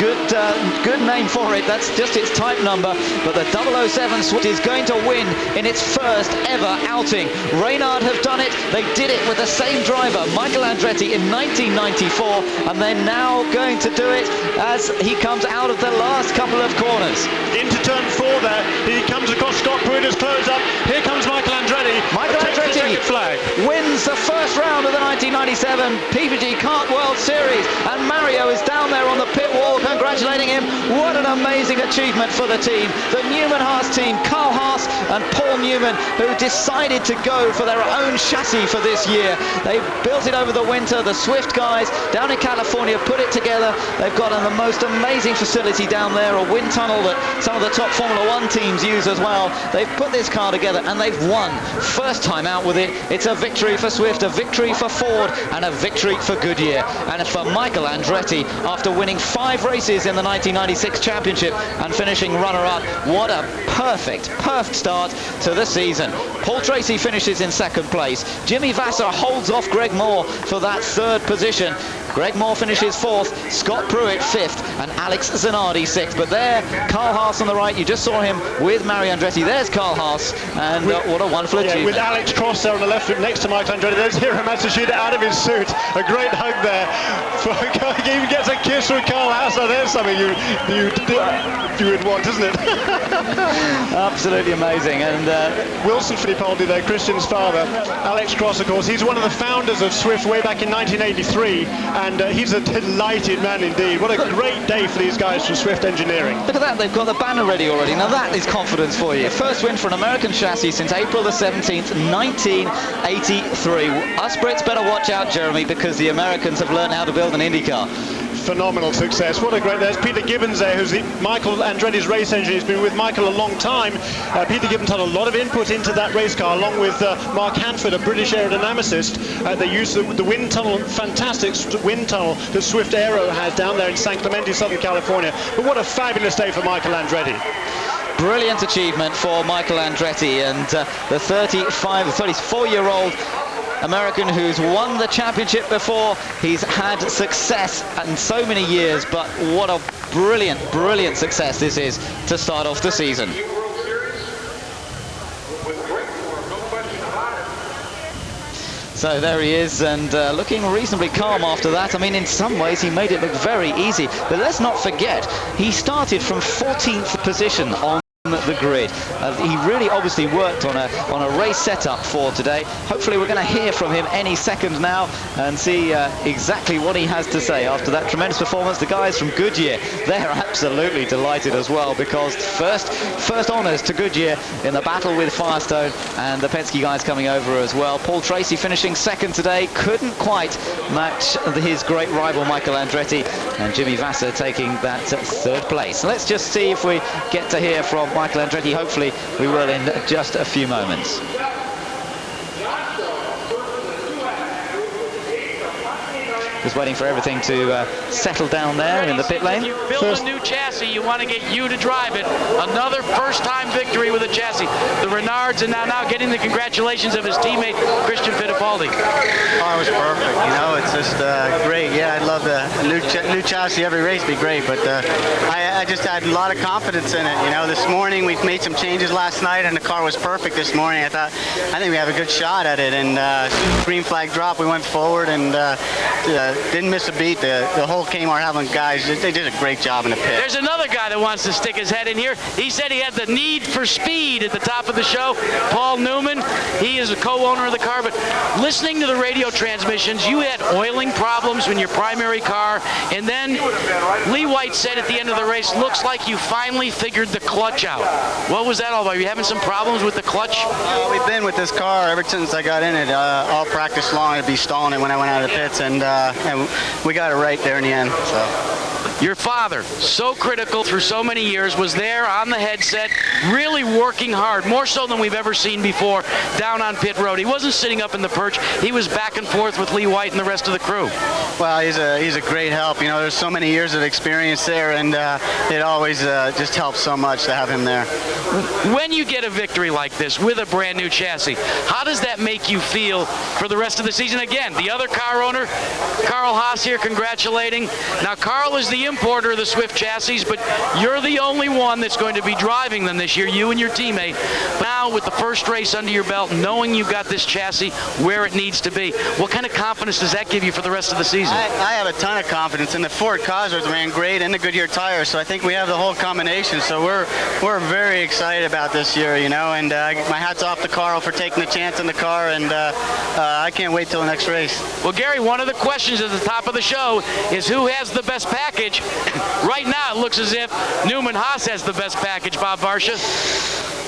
good name for it. That's just its type number. But the 007 Swift is going to win in its first ever outing. Reynard have done it. They did it with the same driver, Michael Andretti, in 1994. And they're now going to do it as he comes out of the last couple of corners. Into turn 4 there, he comes across Scott Pruitt's close up. Here comes Michael Andretti. Michael Andretti flag. Wins the first round of the 1997 PPG Kart World Series, and Mario is down there on the pit wall congratulating him. What an amazing achievement for the team. The Newman-Haas team, Carl Haas and Paul Newman, who decided to go for their own chassis for this year. They built it over the winter. The Swift guys down in California put it together. They've got the most amazing facility down there, a wind tunnel that some of the top Formula 1 teams use as well. They've put this car together and they've won. First time out with it. It's a victory for Swift, a victory for Ford, and a victory for Goodyear. And for Michael Andretti, after winning 5 races in the 1996 championship and finishing runner-up, what a perfect start to the season. Paul Tracy finishes in 2nd place. Jimmy Vasser holds off Greg Moore for that 3rd position. Greg Moore finishes 4th, Scott Pruitt 5th, and Alex Zanardi 6th. But there, Carl Haas on the right, you just saw him with Mario Andretti. There's Carl Haas, and what a wonderful achievement. With Alex Cross there on the left next to Michael Andretti. There's Hiro Matsushita out of his suit. A great hug there. He even gets a kiss from Carl Haas. Now there's something you would want, isn't it? Absolutely amazing. And Wilson Fittipaldi there, Christian's father. Alex Cross, of course, he's one of the founders of Swift way back in 1983, and he's a delighted man indeed. What a great day for these guys from Swift Engineering. Look at that, they've got the banner ready already. Now that is confidence for you. First win for an American chassis since April the 17th, 1983. Us Brits better watch out, Jeremy, because the Americans have learned how to build an IndyCar. Phenomenal success. What a great... There's Peter Gibbons there, who's Michael Andretti's race engineer. He's been with Michael a long time. Peter Gibbons had a lot of input into that race car, along with Mark Hanford, a British aerodynamicist. They used the wind tunnel, fantastic wind tunnel that Swift Aero has down there in San Clemente, Southern California. But what a fabulous day for Michael Andretti. Brilliant achievement for Michael Andretti, and the 34-year-old American who's won the championship before. He's had success in so many years, but what a brilliant success this is to start off the season. So there he is, and looking reasonably calm after that. I mean, in some ways he made it look very easy, but let's not forget he started from 14th position on the grid. He really obviously worked on a race setup for today. Hopefully we're going to hear from him any second now and see exactly what he has to say after that tremendous performance. The guys from Goodyear, they're absolutely delighted as well, because first honours to Goodyear in the battle with Firestone, and the Penske guys coming over as well. Paul Tracy finishing second today, couldn't quite match his great rival Michael Andretti, and Jimmy Vasser taking that third place. Let's just see if we get to hear from Michael Andretti. Hopefully we will in just a few moments. Just waiting for everything to settle down there in the pit lane. If you build a new chassis, you want to get you to drive it. Another first-time victory with a chassis. The Renards, and now getting the congratulations of his teammate Christian Fittipaldi. Oh, it was perfect. You know, it's just great. Yeah, I'd love a new chassis every race. Be great, but I just had a lot of confidence in it. You know, this morning we made some changes last night, and the car was perfect this morning. I think we have a good shot at it. And green flag drop, we went forward and didn't miss a beat. The whole Kmart Havoc guys, they did a great job in the pit. There's another guy that wants to stick his head in here. He said he had the need for speed at the top of the show. Paul Newman, he is a co-owner of the car, but listening to the radio transmissions, you had oiling problems in your primary car, and then Lee White said at the end of the race, looks like you finally figured the clutch out. What was that all about? Are you having some problems with the clutch? We've been with this car ever since I got in it. All practice long, I'd be stalling it when I went out of the pits, and we got it right there in the end. So. Your father, so critical through so many years, was there on the headset, really working hard, more so than we've ever seen before, down on pit road. He wasn't sitting up in the perch. He was back and forth with Lee White and the rest of the crew. Well, he's a great help. You know, there's so many years of experience there, and it always just helps so much to have him there. When you get a victory like this with a brand new chassis, how does that make you feel for the rest of the season? Again, the other car owner, Carl Haas here, congratulating. Now, Carl is the importer of the Swift chassis, but you're the only one that's going to be driving them this year, you and your teammate. Now, with the first race under your belt, knowing you've got this chassis where it needs to be, what kind of confidence does that give you for the rest of the season? I have a ton of confidence, and the Ford Cosworth ran great, and the Goodyear tires, so I think we have the whole combination. So we're very excited about this year, you know, and my hat's off to Carl for taking the chance in the car, and I can't wait till the next race. Well, Gary, one of the questions at the top of the show is who has the best package. Right now, it looks as if Newman Haas has the best package, Bob Varsha.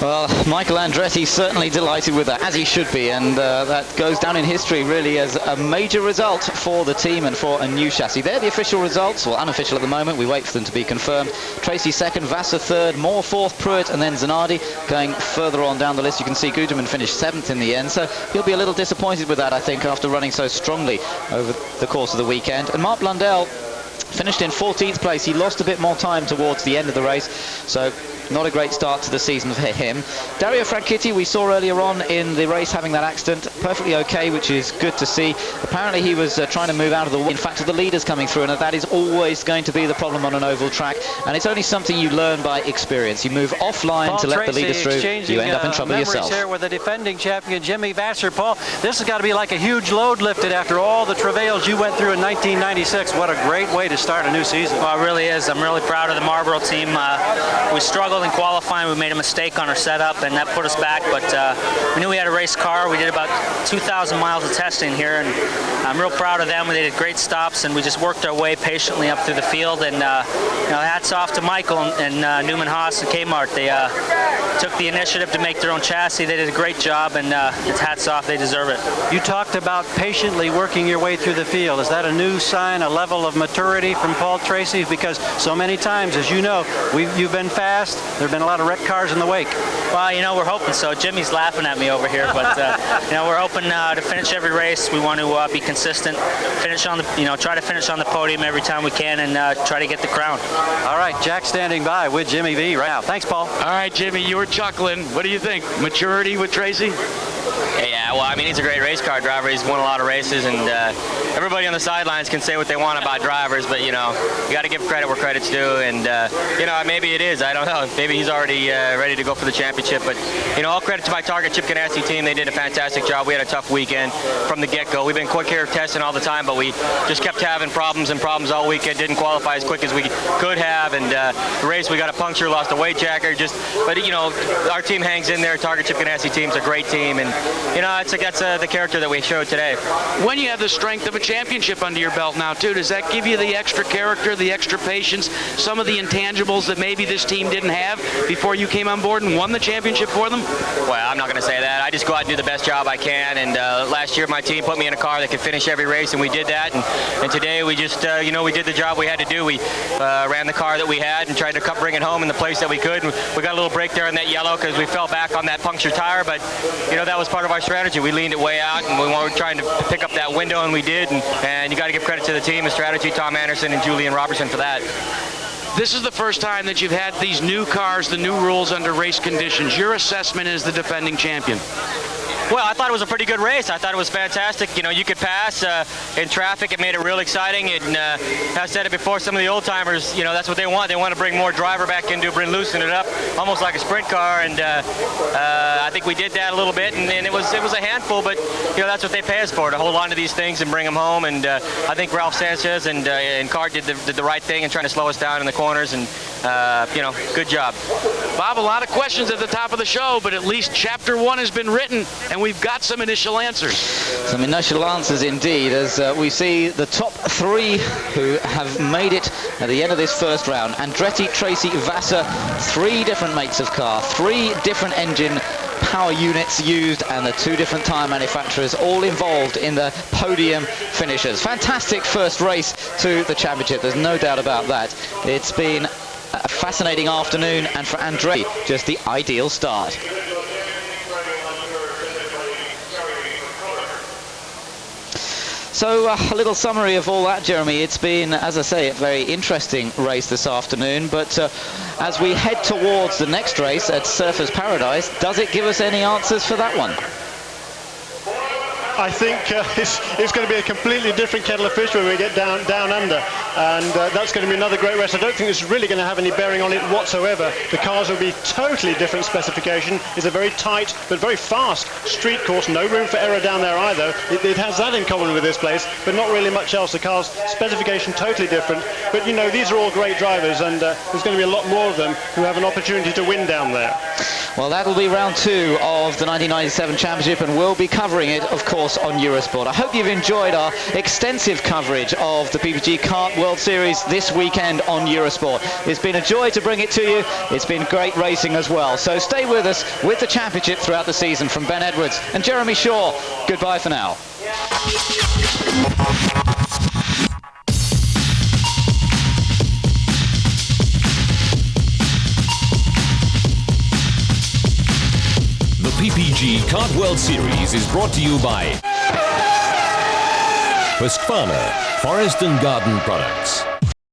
Well, Michael Andretti certainly delighted with that, as he should be, and that goes down in history really as a major result for the team and for a new chassis. They're the official results, well, unofficial at the moment. We wait for them to be confirmed. Tracy second, Vasser third, Moore fourth, Pruitt, and then Zanardi. Going further on down the list, you can see Guterman finished seventh in the end, so he'll be a little disappointed with that, I think, after running so strongly over the course of the weekend. And Mark Blundell finished in 14th place. He lost a bit more time towards the end of the race, so not a great start to the season for him. Dario Franchitti, we saw earlier on in the race having that accident, perfectly okay, which is good to see. Apparently he was trying to move out of the way. In fact, the leaders coming through, and that is always going to be the problem on an oval track, and it's only something you learn by experience. You move offline Paul to let Tracy the leaders through, you end up in trouble yourself. Here with the defending champion Jimmy Vasser. Paul, this has got to be like a huge load lifted after all the travails you went through in 1996. What a great way to start a new season. Well, it really is. I'm really proud of the Marlboro team. We struggled in qualifying. We made a mistake on our setup, and that put us back, but we knew we had a race car. We did about 2,000 miles of testing here, and I'm real proud of them. They did great stops, and we just worked our way patiently up through the field, and you know, hats off to Michael and Newman Haas and Kmart. They took the initiative to make their own chassis. They did a great job, and it's hats off. They deserve it. You talked about patiently working your way through the field. Is that a new sign, a level of maturity from Paul Tracy? Because so many times, as you know, you've been fast. There have been a lot of wrecked cars in the wake. Well, you know, we're hoping so. Jimmy's laughing at me over here, but you know, we're hoping to finish every race. We want to be consistent, finish on the, try to finish on the podium every time we can, and try to get the crown. All right, Jack standing by with Jimmy V right now. Thanks, Paul. All right, Jimmy, you were chuckling. What do you think? Maturity with Tracy? Yeah, well, I mean, he's a great race car driver. He's won a lot of races, and everybody on the sidelines can say what they want about drivers, but, you know, you got to give credit where credit's due, and, you know, maybe it is. I don't know. Maybe he's already ready to go for the championship, but, you know, all credit to my Target Chip Ganassi team. They did a fantastic job. We had a tough weekend from the get-go. We've been quick here testing all the time, but we just kept having problems all weekend. Didn't qualify as quick as we could have, and the race we got a puncture, lost a weight jacker. But you know, our team hangs in there. Target Chip Ganassi team's a great team, and you know, that's the character that we showed today. When you have the strength of a championship under your belt now too, does that give you the extra character, the extra patience, some of the intangibles that maybe this team didn't have before you came on board and won the championship for them? Well, I'm not going to say that. I just go out and do the best job I can, and last year my team put me in a car that could finish every race, and we did that, and today we just you know, we did the job we had to do. We ran the car that we had and tried to bring it home in the place that we could. And we got a little break there in that yellow because we fell back on that punctured tire, but you know, that was part of our strategy. We leaned it way out, and we were trying to pick up that window, and we did, and you got to give credit to the team, the strategy, Tom Anderson and Julian Robertson for that. This is the first time that you've had these new cars, the new rules under race conditions. Your assessment as the defending champion? Well, I thought it was a pretty good race. I thought it was fantastic. You know, you could pass in traffic. It made it real exciting. And I've said it before, some of the old-timers, you know, that's what they want. They want to bring more driver back in to loosen it up, almost like a sprint car. And I think we did that a little bit, and it was a handful. But, you know, that's what they pay us for, to hold on to these things and bring them home. And I think Ralph Sanchez and Cart did the right thing in trying to slow us down in the corners. And, you know, good job. Bob, a lot of questions at the top of the show, but at least Chapter 1 has been written, and we've got some initial answers. Some initial answers indeed, as we see the top three who have made it at the end of this first round. Andretti, Tracy, Vassar, 3 different makes of car, 3 different engine power units used, and the 2 different tyre manufacturers all involved in the podium finishers. Fantastic first race to the championship, there's no doubt about that. It's been a fascinating afternoon, and for Andretti, just the ideal start. So a little summary of all that, Jeremy. It's been, as I say, a very interesting race this afternoon, but as we head towards the next race at Surfers Paradise, does it give us any answers for that one? I think it's going to be a completely different kettle of fish when we get down under, and that's going to be another great race. I don't think it's really going to have any bearing on it whatsoever. The cars will be totally different specification. It's a very tight but very fast street course, no room for error down there either. It has that in common with this place, but not really much else. The car's specification totally different, but you know, these are all great drivers, and there's going to be a lot more of them who have an opportunity to win down there. Well, that'll be round 2 of the 1997 championship, and we'll be covering it, of course, on Eurosport. I hope you've enjoyed our extensive coverage of the PPG Kart World Series this weekend on Eurosport. It's been a joy to bring it to you. It's been great racing as well. So stay with us with the championship throughout the season. From Ben Edwards and Jeremy Shaw, goodbye for now. The PPG Kart World Series is brought to you by Husqvarna, Forest and Garden Products.